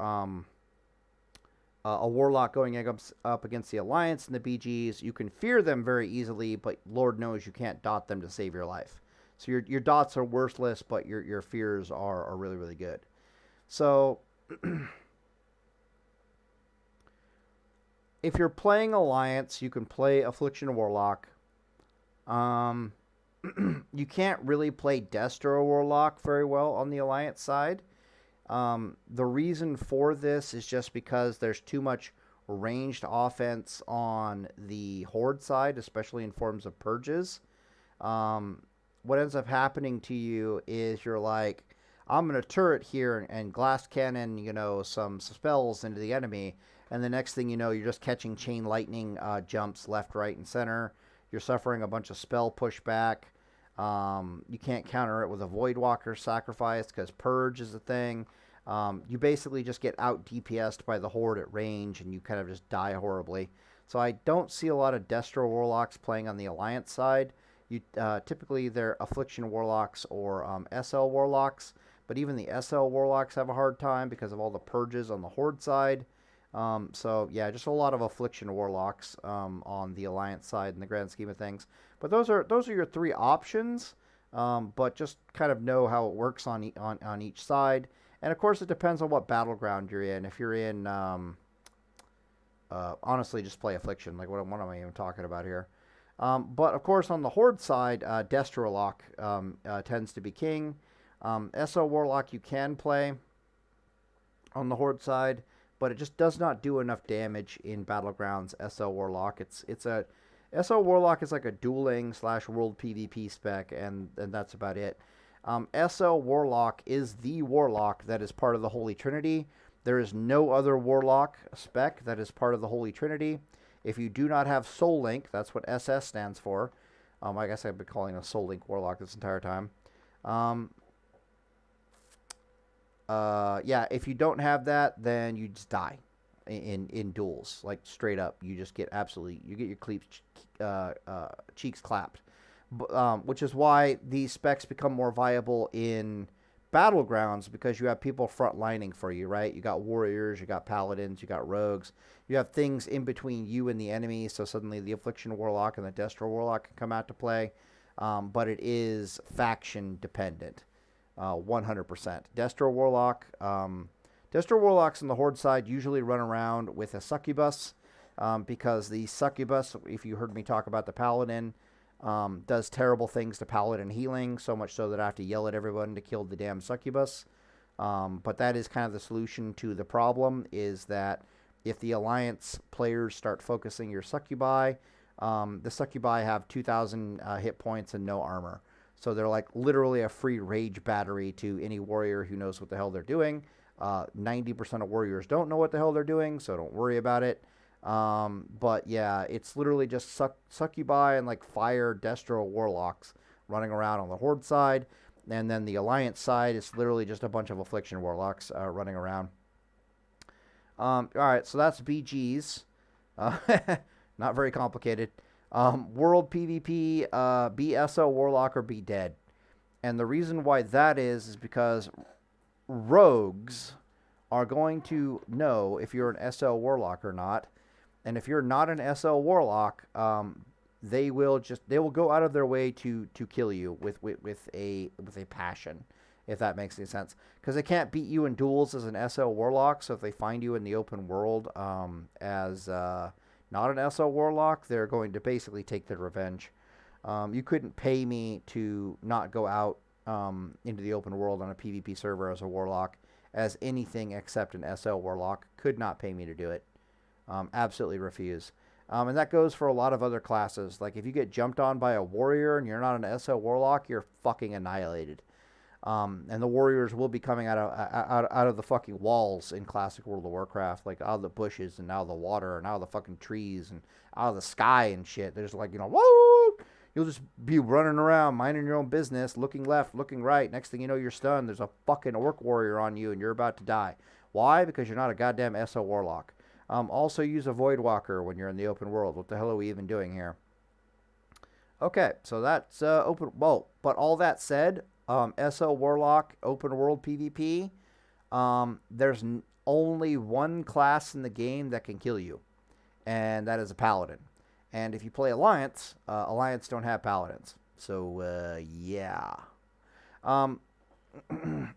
Speaker 1: a Warlock going up against the Alliance and the BGs, you can fear them very easily, but Lord knows you can't dot them to save your life. So your dots are worthless, but your fears are really, really good. So if you're playing Alliance, you can play Affliction Warlock. Um, you can't really play Destro Warlock very well on the Alliance side. The reason for this is just because there's too much ranged offense on the Horde side, especially in forms of purges. What ends up happening to you is you're like, I'm going to turret here and glass cannon, some spells into the enemy. And the next thing you know, you're just catching chain lightning jumps left, right, and center. You're suffering a bunch of spell pushback. You can't counter it with a Voidwalker sacrifice because Purge is a thing. You basically just get out DPS'd by the Horde at range, and you kind of just die horribly. So I don't see a lot of Destro Warlocks playing on the Alliance side. Typically, they're Affliction Warlocks or SL Warlocks, but even the SL Warlocks have a hard time because of all the purges on the Horde side. So yeah, just a lot of Affliction Warlocks on the Alliance side in the grand scheme of things. But those are your three options. But just kind of know how it works on each side. And of course, it depends on what battleground you're in. If you're in, honestly, just play Affliction. Like, what am I even talking about here? But of course, on the Horde side, Destro Lock tends to be king. SL Warlock you can play on the Horde side, but it just does not do enough damage in Battlegrounds SL Warlock. SL Warlock is like a dueling / world PvP spec, and that's about it. SL Warlock is the Warlock that is part of the Holy Trinity. There is no other Warlock spec that is part of the Holy Trinity. If you do not have Soul Link, that's what SS stands for. I guess I've been calling a Soul Link Warlock this entire time. Yeah, if you don't have that, then you just die in duels, like straight up. You just get your cheeks clapped, which is why these specs become more viable in Battlegrounds, because you have people frontlining for you, right? You got warriors, you got paladins, you got rogues. You have things in between you and the enemy, so suddenly the Affliction Warlock and the Destro Warlock can come out to play. But it is faction dependent, 100%. Destro Warlocks on the Horde side usually run around with a succubus, because the succubus, if you heard me talk about the paladin, does terrible things to paladin healing, so much so that I have to yell at everyone to kill the damn succubus. But that is kind of the solution to the problem, is that if the Alliance players start focusing your succubi, the succubi have 2,000 hit points and no armor. So they're like literally a free rage battery to any warrior who knows what the hell they're doing. 90% of warriors don't know what the hell they're doing, so don't worry about it. But yeah, it's literally just succubi and like fire Destro Warlocks running around on the Horde side. And then the Alliance side is literally just a bunch of Affliction Warlocks running around. Alright, so that's BGs. Not very complicated. World PvP, be SL Warlock or be dead. And the reason why that is because rogues are going to know if you're an SL Warlock or not. And if you're not an SL Warlock, they will go out of their way to kill you with a passion, if that makes any sense. Because they can't beat you in duels as an SL Warlock, so if they find you in the open world as not an SL Warlock, they're going to basically take their revenge. You couldn't pay me to not go out into the open world on a PvP server as a Warlock, as anything except an SL Warlock. Could not pay me to do it. Absolutely refuse. And that goes for a lot of other classes. Like if you get jumped on by a warrior and you're not an SL Warlock, you're fucking annihilated. And the warriors will be coming out of the fucking walls in classic World of Warcraft, like out of the bushes and out of the water and out of the fucking trees and out of the sky and shit. They're just like, whoa! You'll just be running around, minding your own business, looking left, looking right. Next thing you know, you're stunned. There's a fucking orc warrior on you and you're about to die. Why? Because you're not a goddamn SL Warlock. Also use a Voidwalker when you're in the open world. What the hell are we even doing here? Okay, so that's open. Well, but all that said, SL Warlock open world PvP, there's only one class in the game that can kill you, and that is a Paladin. And if you play Alliance, Alliance don't have Paladins. So, yeah.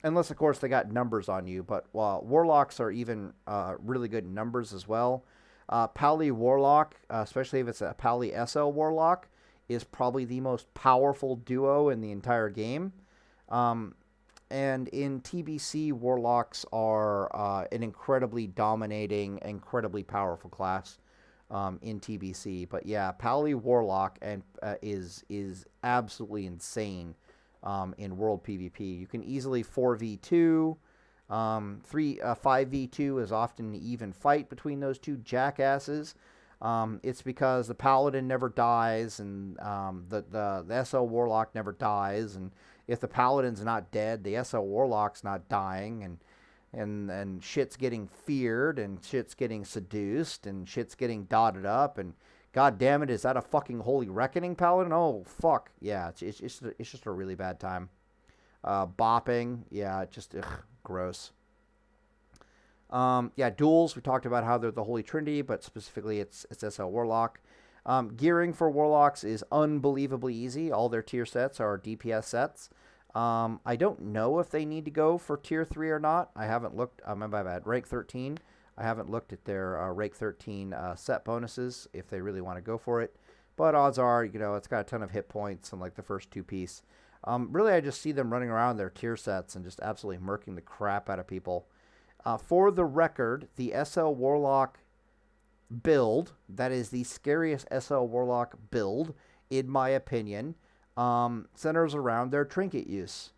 Speaker 1: Unless, of course, they got numbers on you. But Warlocks are even really good in numbers as well. Pally Warlock, especially if it's a Pally SL Warlock, is probably the most powerful duo in the entire game. And in TBC, Warlocks are an incredibly dominating, incredibly powerful class in TBC. But yeah, Pally Warlock is absolutely insane in World PvP. You can easily 4v2. 5v2 is often an even fight between those two jackasses. It's because the Paladin never dies, and the SL Warlock never dies, and if the Paladin's not dead, the SL Warlock's not dying, and shit's getting feared, and shit's getting seduced, and shit's getting dotted up, and god damn it, is that a fucking Holy Reckoning Paladin? Oh, fuck. Yeah, it's just a really bad time. Bopping, yeah, just, gross. Yeah, duels, we talked about how they're the Holy Trinity, but specifically it's SL Warlock. Gearing for Warlocks is unbelievably easy. All their tier sets are DPS sets. I don't know if they need to go for tier 3 or not. I haven't looked. My bad. Rank 13. I haven't looked at their rank 13 set bonuses if they really want to go for it. But odds are, it's got a ton of hit points and like the first 2-piece. Really, I just see them running around their tier sets and just absolutely murking the crap out of people. For the record, the SL Warlock build, that is the scariest SL Warlock build, in my opinion, centers around their trinket use.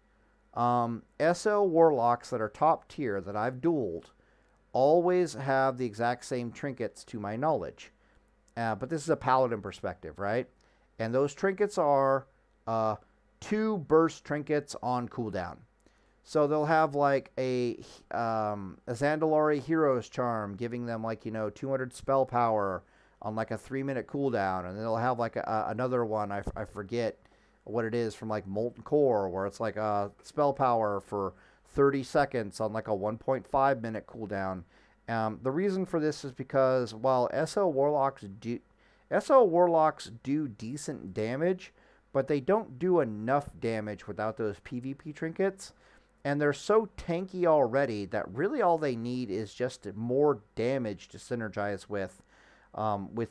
Speaker 1: SL Warlocks that are top tier that I've dueled always have the exact same trinkets to my knowledge. But this is a Paladin perspective, right? And those trinkets are 2 burst trinkets on cooldown. So they'll have like a Zandalari Hero's Charm, giving them 200 spell power on like a 3-minute cooldown, and they'll have like another one, I forget what it is, from like Molten Core, where it's like a spell power for 30 seconds on like a 1.5-minute cooldown. The reason for this is because while SL Warlocks do decent damage, but they don't do enough damage without those PvP trinkets. And they're so tanky already that really all they need is just more damage to synergize with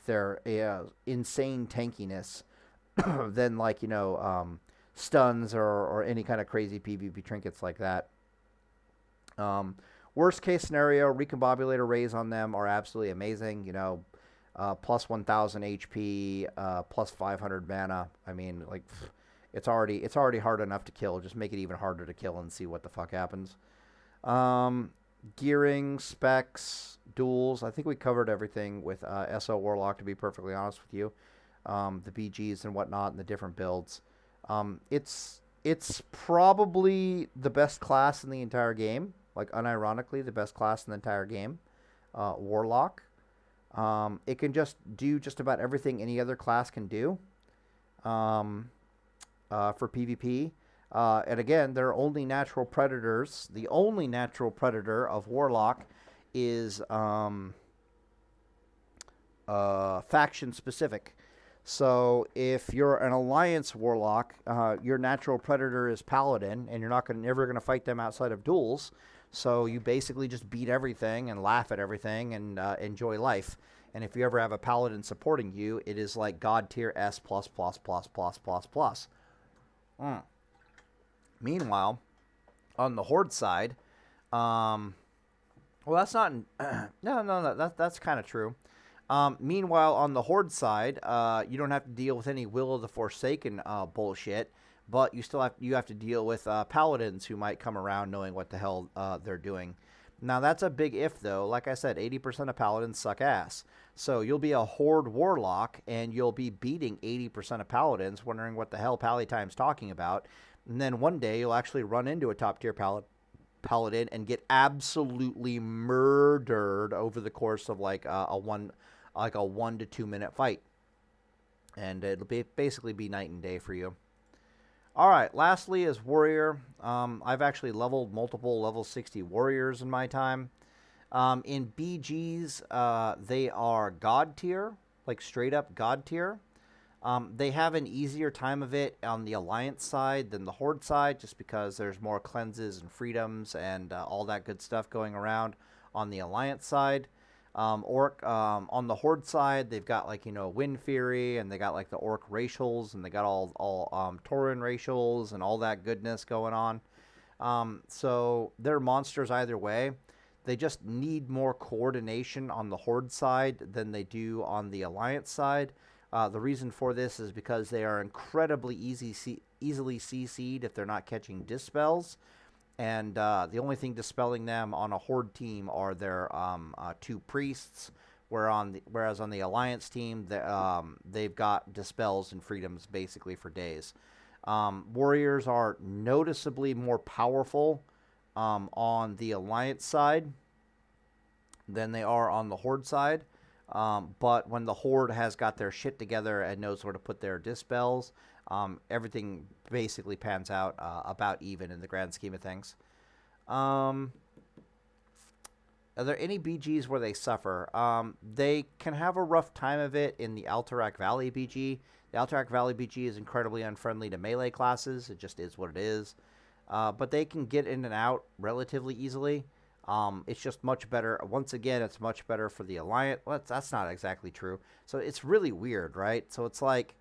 Speaker 1: their insane tankiness than stuns or any kind of crazy PvP trinkets like that. Worst case scenario, Recombobulator Rays on them are absolutely amazing. Plus 1,000 HP, plus 500 mana. I mean, it's already hard enough to kill. Just make it even harder to kill and see what the fuck happens. Gearing, specs, duels. I think we covered everything with SL Warlock, to be perfectly honest with you. The BGs and whatnot and the different builds. It's probably the best class in the entire game. Like, unironically, the best class in the entire game. Warlock. It can just do just about everything any other class can do. For PvP. And again, they're only natural predators. The only natural predator of Warlock is faction specific. So if you're an Alliance Warlock, your natural predator is Paladin, and you're never going to fight them outside of duels. So you basically just beat everything and laugh at everything and enjoy life. And if you ever have a Paladin supporting you, it is like God tier S+++++++. Meanwhile, on the Horde side, well, that's not no, that's kind of true. Meanwhile, on the Horde side, you don't have to deal with any Will of the Forsaken bullshit, but you have to deal with Paladins who might come around knowing what the hell they're doing. Now, that's a big if, though. Like I said, 80% of Paladins suck ass. So you'll be a Horde Warlock, and you'll be beating 80% of Paladins, wondering what the hell Palatime's talking about. And then one day, you'll actually run into a top-tier Paladin and get absolutely murdered over the course of like a 1 to 2 minute fight. And it'll basically be night and day for you. All right, lastly is Warrior. I've actually leveled multiple level 60 Warriors in my time. In BGs, they are God tier, like straight up God tier. They have an easier time of it on the Alliance side than the Horde side, just because there's more cleanses and freedoms and all that good stuff going around on the Alliance side. Orc on the Horde side, they've got like Wind Fury, and they got like the Orc racials, and they got all Tauren racials and all that goodness going on. So they're monsters either way. They just need more coordination on the Horde side than they do on the Alliance side. The reason for this is because they are incredibly easily CC'd if they're not catching dispels. And the only thing dispelling them on a Horde team are their 2 priests, whereas on the Alliance team, they've got dispels and freedoms basically for days. Warriors are noticeably more powerful on the Alliance side than they are on the Horde side. But when the Horde has got their shit together and knows where to put their dispels, everything basically pans out about even in the grand scheme of things. Are there any BGs where they suffer? They can have a rough time of it in the Alterac Valley BG. The Alterac Valley BG is incredibly unfriendly to melee classes. It just is what it is. But they can get in and out relatively easily. It's just much better. Once again, it's much better for the Alliance. Well, that's not exactly true. So it's really weird, right? So it's like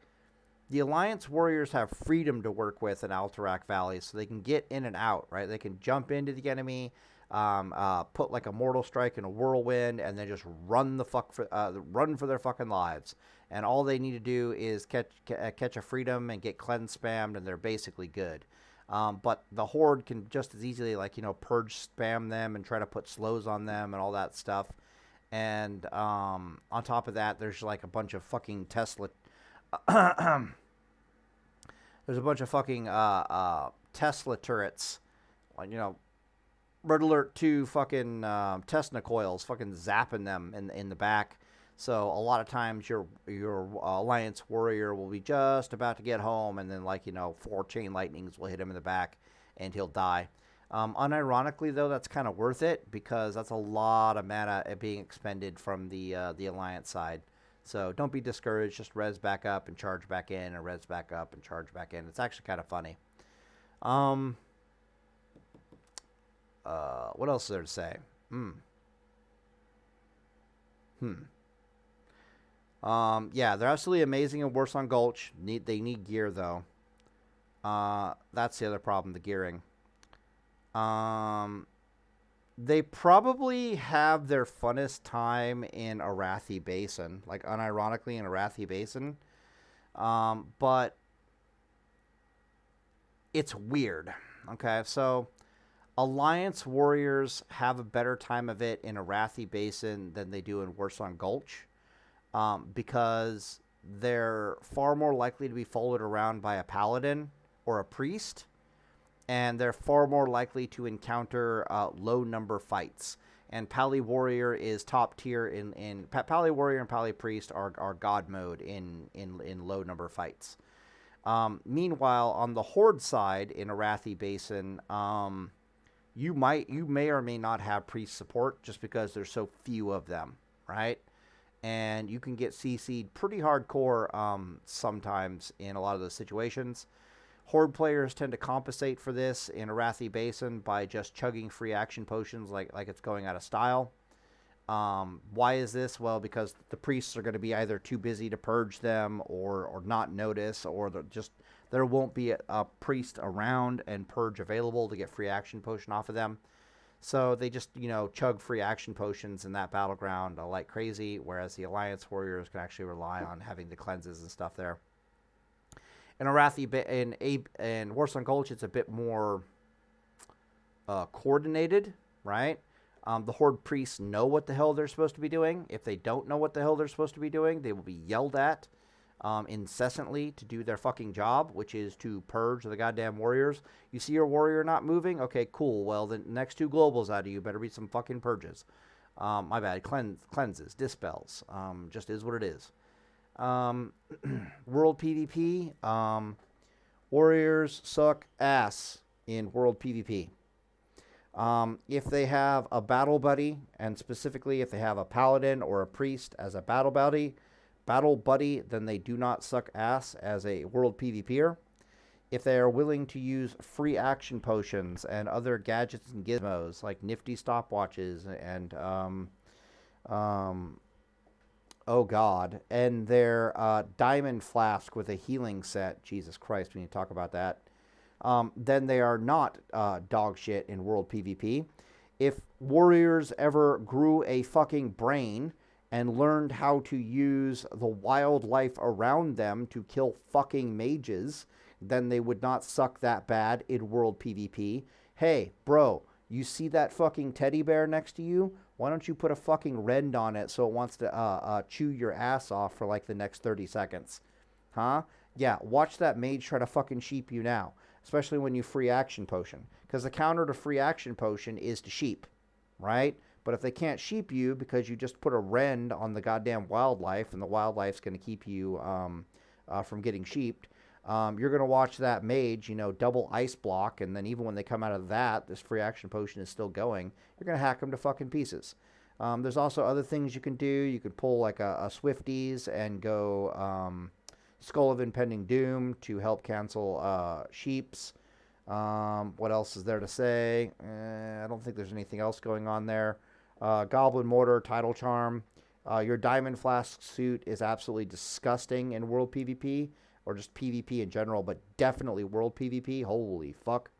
Speaker 1: the Alliance warriors have freedom to work with in Alterac Valley, so they can get in and out, right? They can jump into the enemy, put like a Mortal Strike and a Whirlwind, and then just run for their fucking lives. And all they need to do is catch a freedom and get cleanse spammed, and they're basically good. But the Horde can just as easily, like, purge spam them and try to put slows on them and all that stuff. And on top of that, there's like a bunch of fucking Tesla. There's a bunch of fucking Tesla turrets, like, Red Alert 2 fucking Tesla coils, fucking zapping them in the back. So a lot of times your Alliance warrior will be just about to get home, and then 4 chain lightnings will hit him in the back, and he'll die. Unironically though, that's kind of worth it because that's a lot of mana being expended from the Alliance side. So don't be discouraged. Just res back up and charge back in, and res back up and charge back in. It's actually kind of funny. What else is there to say? Yeah, they're absolutely amazing in Warsong Gulch. They need gear, though. That's the other problem, the gearing. They probably have their funnest time in Arathi Basin, like unironically in Arathi Basin. But it's weird. Okay, so Alliance warriors have a better time of it in Arathi Basin than they do in Warsong Gulch. Because they're far more likely to be followed around by a paladin or a priest, and they're far more likely to encounter low number fights. And Pally Warrior is top tier in Pally Warrior and Pally Priest are god mode in low number fights. Meanwhile, on the Horde side in Arathi Basin, you may or may not have priest support just because there's so few of them, right? And you can get CC'd pretty hardcore sometimes in a lot of those situations. Horde players tend to compensate for this in Arathi Basin by just chugging free action potions like it's going out of style. Why is this? Well, because the priests are going to be either too busy to purge them or not notice, or there won't be a priest around and purge available to get free action potion off of them. So they just, chug free action potions in that battleground like crazy, whereas the Alliance warriors can actually rely on having the cleanses and stuff there. In Arathi, in Warsong Gulch, it's a bit more coordinated, right? The Horde priests know what the hell they're supposed to be doing. If they don't know what the hell they're supposed to be doing, they will be yelled at incessantly to do their fucking job, which is to purge the goddamn warriors. You see your warrior not moving? Okay, cool. Well, the next 2 globals out of you better be some fucking purges. My bad. Cleanses, dispels. Just is what it is. World PvP. Warriors suck ass in World PvP. If they have a battle buddy, and specifically if they have a paladin or a priest as a battle buddy, then they do not suck ass as a World PvPer. If they are willing to use free action potions and other gadgets and gizmos like nifty stopwatches and Oh God, and their diamond flask with a healing set. Jesus Christ, we need to talk about that. Then they are not dog shit in World PvP. If warriors ever grew a fucking brain and learned how to use the wildlife around them to kill fucking mages, then they would not suck that bad in World PvP. Hey, bro, you see that fucking teddy bear next to you? Why don't you put a fucking rend on it so it wants to chew your ass off for like the next 30 seconds? Huh? Yeah, watch that mage try to fucking sheep you now, especially when you free action potion. Because the counter to free action potion is to sheep, right? But if they can't sheep you because you just put a rend on the goddamn wildlife and the wildlife's going to keep you from getting sheeped, you're going to watch that mage, double ice block, and then even when they come out of that, this free action potion is still going. You're going to hack them to fucking pieces. There's also other things you can do. You could pull like a Swifties and go Skull of Impending Doom to help cancel sheeps. What else is there to say? I don't think there's anything else going on there. Goblin Mortar, Tidal Charm. Your Diamond Flask suit is absolutely disgusting in World PvP. Or just PvP in general, but definitely World PvP. Holy fuck.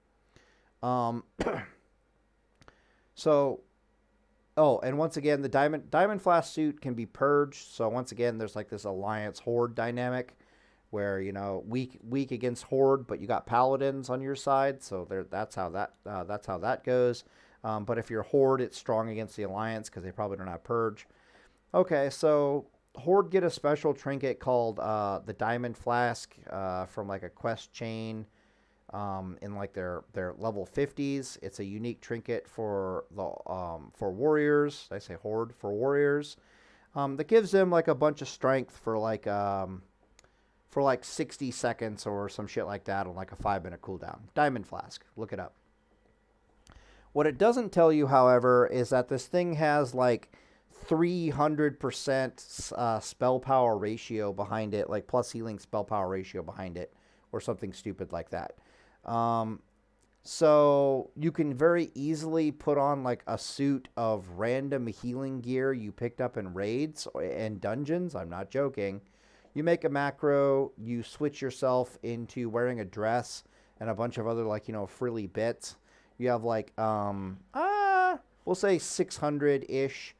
Speaker 1: So, and once again, the Diamond Flask suit can be purged. So once again, there's like this Alliance Horde dynamic where, weak against Horde, but you got Paladins on your side. So that's how that goes. But if you're Horde, it's strong against the Alliance because they probably don't have purge. Okay, so Horde get a special trinket called the Diamond Flask from like a quest chain in like their level 50s. It's a unique trinket for the for warriors. Did I say Horde? For warriors. That gives them like a bunch of strength for like 60 seconds or some shit like that on like a 5-minute cooldown. Diamond Flask. Look it up. What it doesn't tell you, however, is that this thing has like 300% spell power ratio behind it, like plus healing spell power ratio behind it, or something stupid like that. So you can very easily put on like a suit of random healing gear you picked up in raids and dungeons. I'm not joking. You make a macro, you switch yourself into wearing a dress and a bunch of other like, frilly bits. You have like, we'll say 600-ish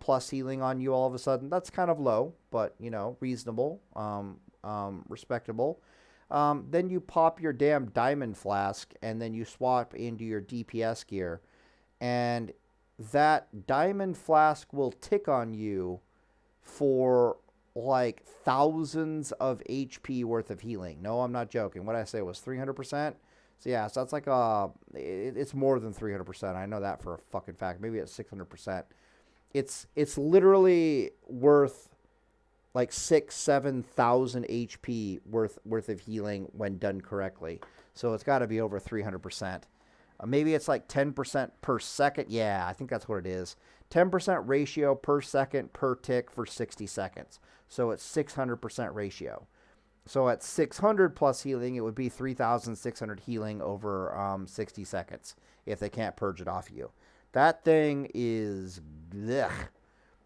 Speaker 1: plus healing on you all of a sudden. That's kind of low, but, reasonable, respectable. Then you pop your damn Diamond Flask, and then you swap into your DPS gear. And that Diamond Flask will tick on you for, like, thousands of HP worth of healing. No, I'm not joking. What did I say was 300%? So, yeah, so that's like it's more than 300%. I know that for a fucking fact. Maybe it's 600%. It's literally worth like 6,000-7,000 HP worth of healing when done correctly. So it's got to be over 300%. Maybe it's like 10% per second. Yeah, I think that's what it is. 10% ratio per second per tick for 60 seconds. So it's 600% ratio. So at 600 plus healing, it would be 3,600 healing over 60 seconds if they can't purge it off you. That thing is... Blech.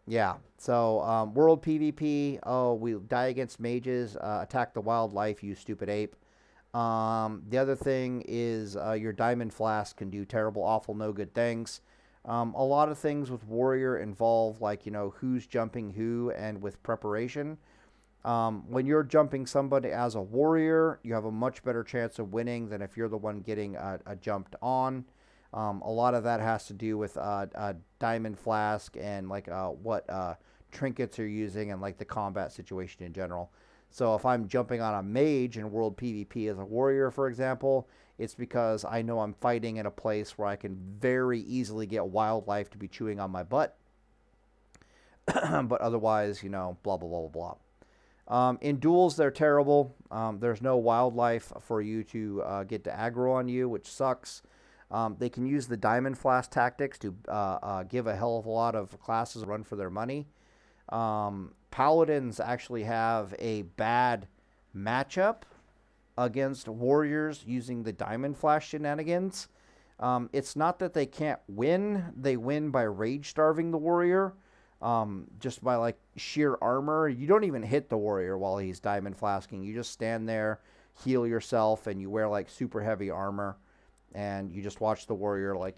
Speaker 1: Yeah, so World PvP, we die against mages, attack the wildlife, you stupid ape. The other thing is your Diamond Flask can do terrible, awful, no good things. A lot of things with Warrior involve, like, who's jumping who and with preparation. When you're jumping somebody as a Warrior, you have a much better chance of winning than if you're the one getting jumped on. A lot of that has to do with a Diamond Flask and like what trinkets you're using and like the combat situation in general. So if I'm jumping on a mage in World PvP as a warrior, for example, it's because I know I'm fighting in a place where I can very easily get wildlife to be chewing on my butt. But otherwise, blah, blah, blah, blah, blah. In duels, they're terrible. There's no wildlife for you to get to aggro on you, which sucks. They can use the Diamond Flask tactics to give a hell of a lot of classes a run for their money. Paladins actually have a bad matchup against warriors using the Diamond Flask shenanigans. It's not that they can't win. They win by rage starving the warrior. just by like sheer armor. You don't even hit the warrior while he's diamond flasking. You just stand there, heal yourself, and you wear like super heavy armor, and you just watch the warrior like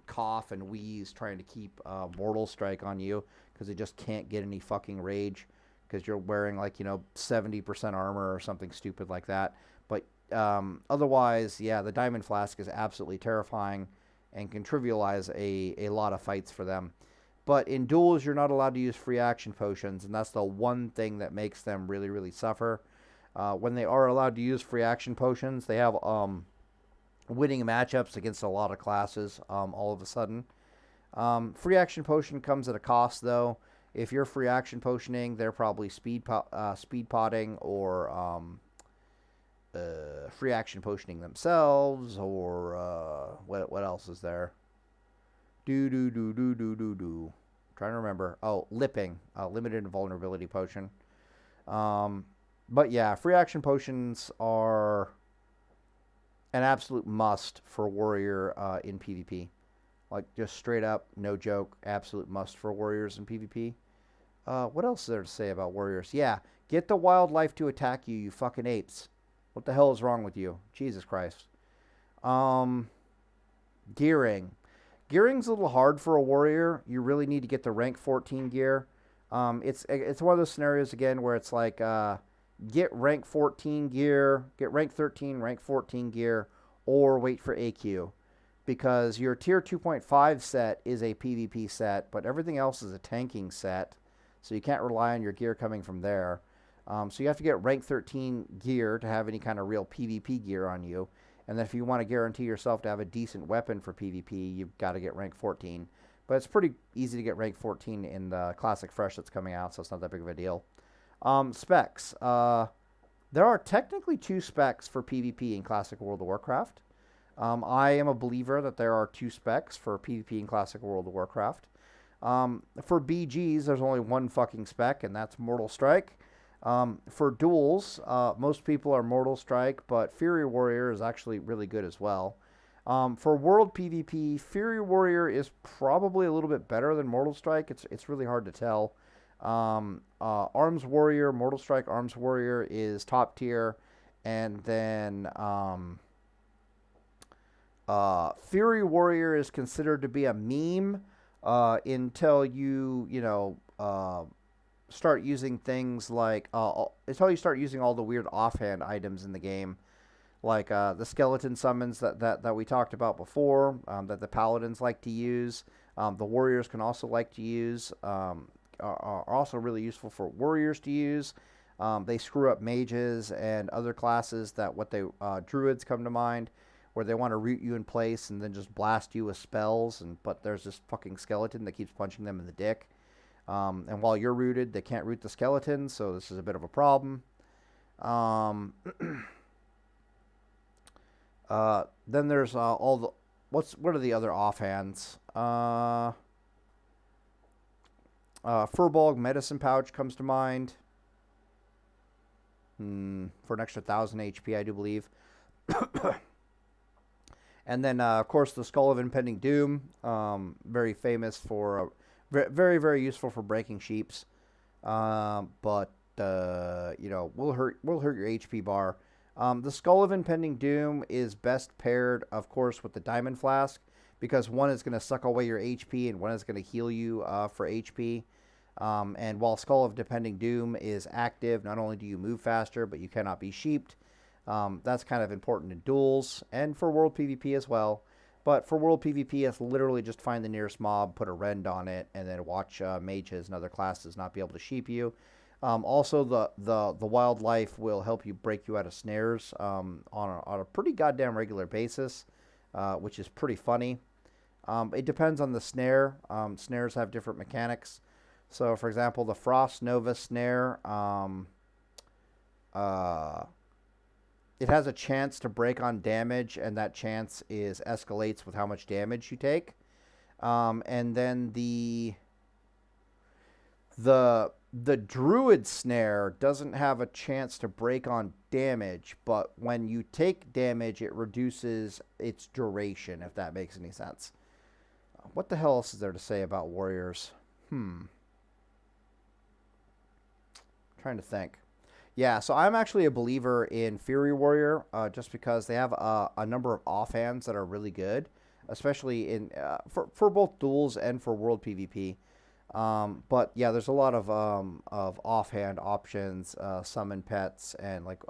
Speaker 1: cough and wheeze trying to keep mortal strike on you because it just can't get any fucking rage because you're wearing like 70% armor or something stupid like that. But otherwise, yeah, the diamond flask is absolutely terrifying and can trivialize a lot of fights for them. But in duels, you're not allowed to use free action potions, and that's the one thing that makes them really, really suffer. When they are allowed to use free action potions, they have winning matchups against a lot of classes all of a sudden. Free action potion comes at a cost, though. If you're free action potioning, they're probably speed potting or free action potioning themselves, or what else is there? Trying to remember. Oh, lipping, limited invulnerability potion. But yeah, free action potions are an absolute must for warrior in PvP. Like just straight up, no joke, absolute must for warriors in PvP. What else is there to say about warriors? Yeah, get the wildlife to attack you, you fucking apes. What the hell is wrong with you? Jesus Christ. Gearing. Gearing's a little hard for a warrior. You really need to get the rank 14 gear. It's one of those scenarios, again, where it's like get rank 14 gear, get rank 13, rank 14 gear, or wait for AQ. Because your tier 2.5 set is a PvP set, but everything else is a tanking set. So you can't rely on your gear coming from there. So you have to get rank 13 gear to have any kind of real PvP gear on you. And then if you want to guarantee yourself to have a decent weapon for PvP, you've got to get rank 14. But it's pretty easy to get rank 14 in the Classic Fresh that's coming out, so it's not that big of a deal. Specs. There are technically 2 specs for PvP in Classic World of Warcraft. I am a believer that there are 2 specs for PvP in Classic World of Warcraft. For BGs, there's only 1 fucking spec, and that's Mortal Strike. For duels, most people are Mortal Strike, but Fury Warrior is actually really good as well. For World PvP, Fury Warrior is probably a little bit better than Mortal Strike. It's really hard to tell. Arms Warrior, Mortal Strike Arms Warrior is top tier, and then Fury Warrior is considered to be a meme until you start using things like until you start using all the weird offhand items in the game, like the skeleton summons that we talked about before, that the paladins like to use. The warriors can also like to use, are also really useful for warriors to use. They screw up mages and other classes druids come to mind, where they want to root you in place and then just blast you with spells, but there's this fucking skeleton that keeps punching them in the dick. And while you're rooted, they can't root the skeleton, so this is a bit of a problem. Then there's what are the other offhands? Furbolg Medicine Pouch comes to mind. For an extra 1,000 HP, I do believe. And then, of course, the Skull of Impending Doom. Very famous for... very, very useful for breaking sheeps. But will hurt your HP bar. The Skull of Impending Doom is best paired, of course, with the Diamond Flask, because one is going to suck away your HP and one is going to heal you for HP. And while Skull of Impending Doom is active, not only do you move faster, but you cannot be sheeped. That's kind of important in duels and for World PvP as well. But for World PvP, it's literally just find the nearest mob, put a rend on it, and then watch mages and other classes not be able to sheep you. Also, the wildlife will help you break you out of snares on a pretty goddamn regular basis, which is pretty funny. It depends on the snare. Snares have different mechanics. So, for example, the Frost Nova snare, it has a chance to break on damage, and that chance escalates with how much damage you take. And then the Druid snare doesn't have a chance to break on damage, but when you take damage, it reduces its duration, if that makes any sense. What the hell else is there to say about warriors? Trying to think. Yeah, so I'm actually a believer in Fury Warrior, just because they have a number of offhands that are really good, especially in for both duels and for world PvP. But yeah, there's a lot of offhand options, summon pets, and like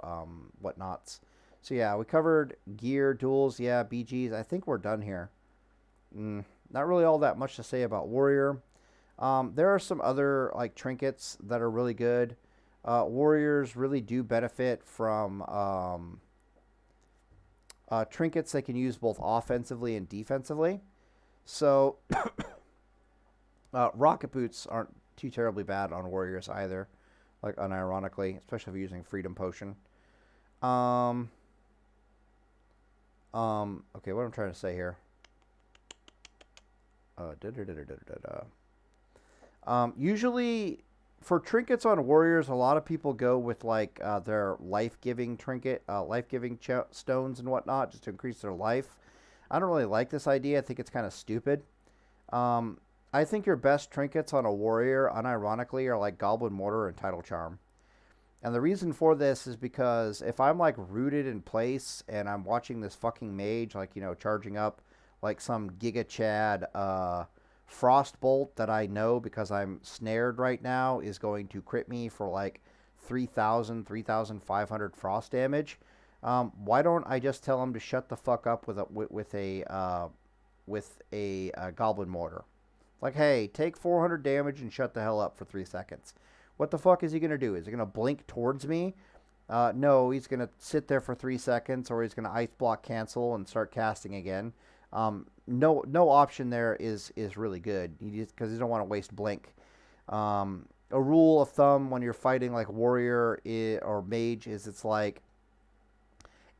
Speaker 1: whatnots. So yeah, we covered gear, duels, yeah, BGs. I think we're done here. Not really all that much to say about Warrior. There are some other like trinkets that are really good. Warriors really do benefit from trinkets they can use both offensively and defensively. So rocket boots aren't too terribly bad on warriors either, like unironically, especially if you're using freedom potion. Um, okay, what I'm trying to say here. Usually for trinkets on warriors, a lot of people go with like their life-giving trinket, life-giving stones and whatnot, just to increase their life. I don't really like this idea. I think it's kind of stupid. I think your best trinkets on a warrior, unironically, are like Goblin Mortar and Tidal Charm. And the reason for this is because if I'm like rooted in place and I'm watching this fucking mage, like, you know, charging up like some Giga Chad Frostbolt that I know because I'm snared right now is going to crit me for like 3,000, 3,500 frost damage. Why don't I just tell him to shut the fuck up with a Goblin Mortar? Like, hey, take 400 damage and shut the hell up for 3 seconds. What the fuck is he going to do? Is he going to blink towards me? No, he's going to sit there for 3 seconds, or he's going to ice block cancel and start casting again. No option there is really good, because you don't want to waste blink. A rule of thumb when you're fighting like warrior or mage is it's like,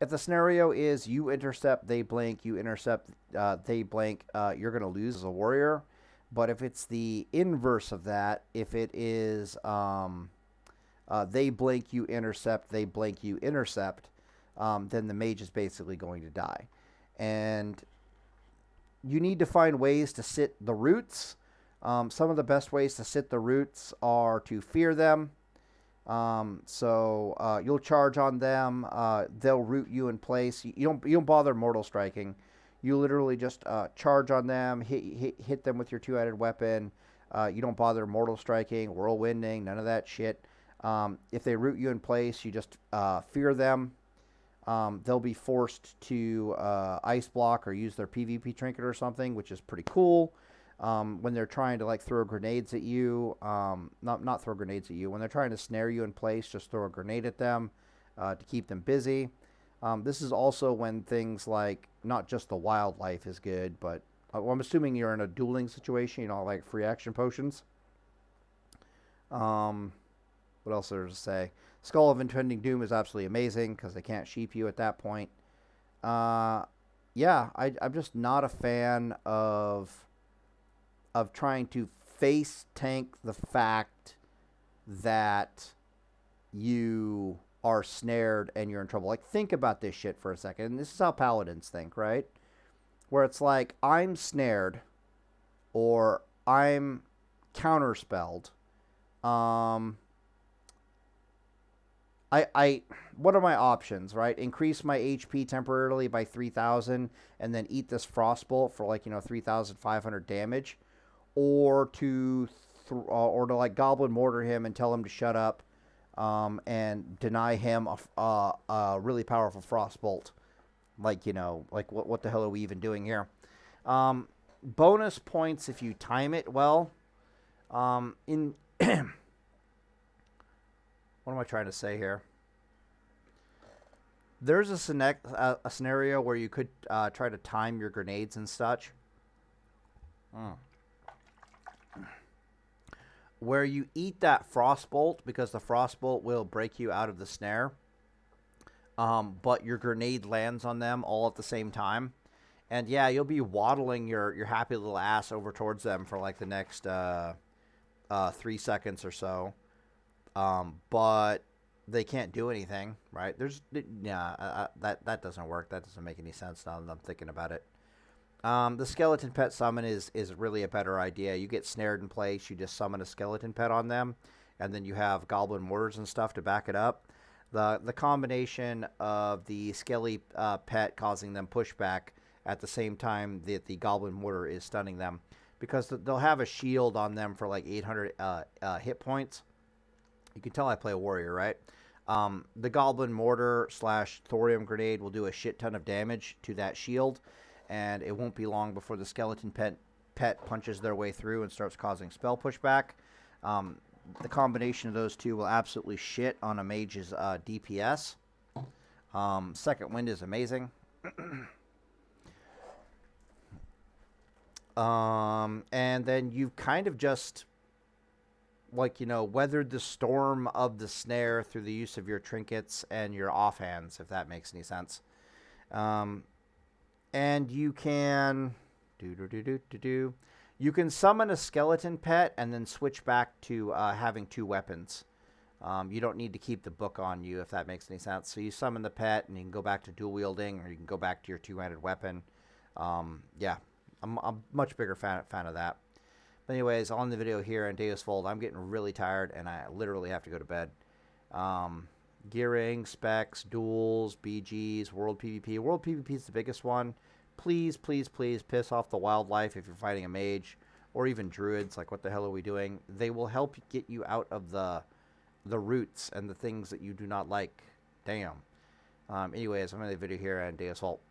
Speaker 1: if the scenario is you intercept, they blink, you intercept, they blink, you're going to lose as a warrior. But if it's the inverse of that, if it is they blink, you intercept, they blink, you intercept, then the mage is basically going to die. And you need to find ways to sit the roots. Some of the best ways to sit the roots are to fear them. So you'll charge on them. They'll root you in place. You don't bother mortal striking. You literally just charge on them, hit them with your two-headed weapon. You don't bother mortal striking, whirlwinding, none of that shit. If they root you in place, you just fear them. They'll be forced to ice block or use their PvP trinket or something, which is pretty cool. When they're trying to like throw grenades at you, not throw grenades at you. When they're trying to snare you in place, just throw a grenade at them to keep them busy. This is also when things like not just the wildlife is good, but I'm assuming you're in a dueling situation, you know, like free action potions. What else there to say? Skull of Impending Doom is absolutely amazing because they can't sheep you at that point. Yeah, I'm just not a fan of trying to face tank the fact that you are snared and you're in trouble. Like, think about this shit for a second. And this is how paladins think, right? Where it's like, I'm snared or I'm counterspelled. What are my options, right? Increase my HP temporarily by 3,000 and then eat this frostbolt for like, 3,500 damage, or to like Goblin Mortar him and tell him to shut up, and deny him a really powerful frostbolt. Like, what the hell are we even doing here? Bonus points if you time it well. In what am I trying to say here? There's a scenario where you could try to time your grenades and such. Where you eat that frostbolt, because the frostbolt will break you out of the snare. But your grenade lands on them all at the same time. And yeah, you'll be waddling your happy little ass over towards them for like the next 3 seconds or so. But they can't do anything, right? That doesn't work. That doesn't make any sense now that I'm thinking about it. The skeleton pet summon is really a better idea. You get snared in place, you just summon a skeleton pet on them, and then you have goblin mortars and stuff to back it up. The combination of the skelly pet causing them pushback at the same time that the goblin mortar is stunning them, because they'll have a shield on them for like 800 hit points. You can tell I play a warrior, right? The goblin mortar slash thorium grenade will do a shit ton of damage to that shield, and it won't be long before the skeleton pet punches their way through and starts causing spell pushback. The combination of those two will absolutely shit on a mage's DPS. Second Wind is amazing. And then you've kind of just, like, you know, weathered the storm of the snare through the use of your trinkets and your offhands, if that makes any sense. And you can you can summon a skeleton pet and then switch back to having 2 weapons. You don't need to keep the book on you, if that makes any sense. So you summon the pet and you can go back to dual wielding, or you can go back to your 2-handed weapon. Yeah, I'm a much bigger fan of that. But anyways, on the video here on Deus Vult, I'm getting really tired and I literally have to go to bed. Gearing, specs, duels, BGs, World PvP. World PvP is the biggest one. Please, please, please piss off the wildlife if you're fighting a mage, or even druids. Like, what the hell are we doing? They will help get you out of the roots and the things that you do not like. Damn. Anyways, I'm going to end the video here on Deus Vult.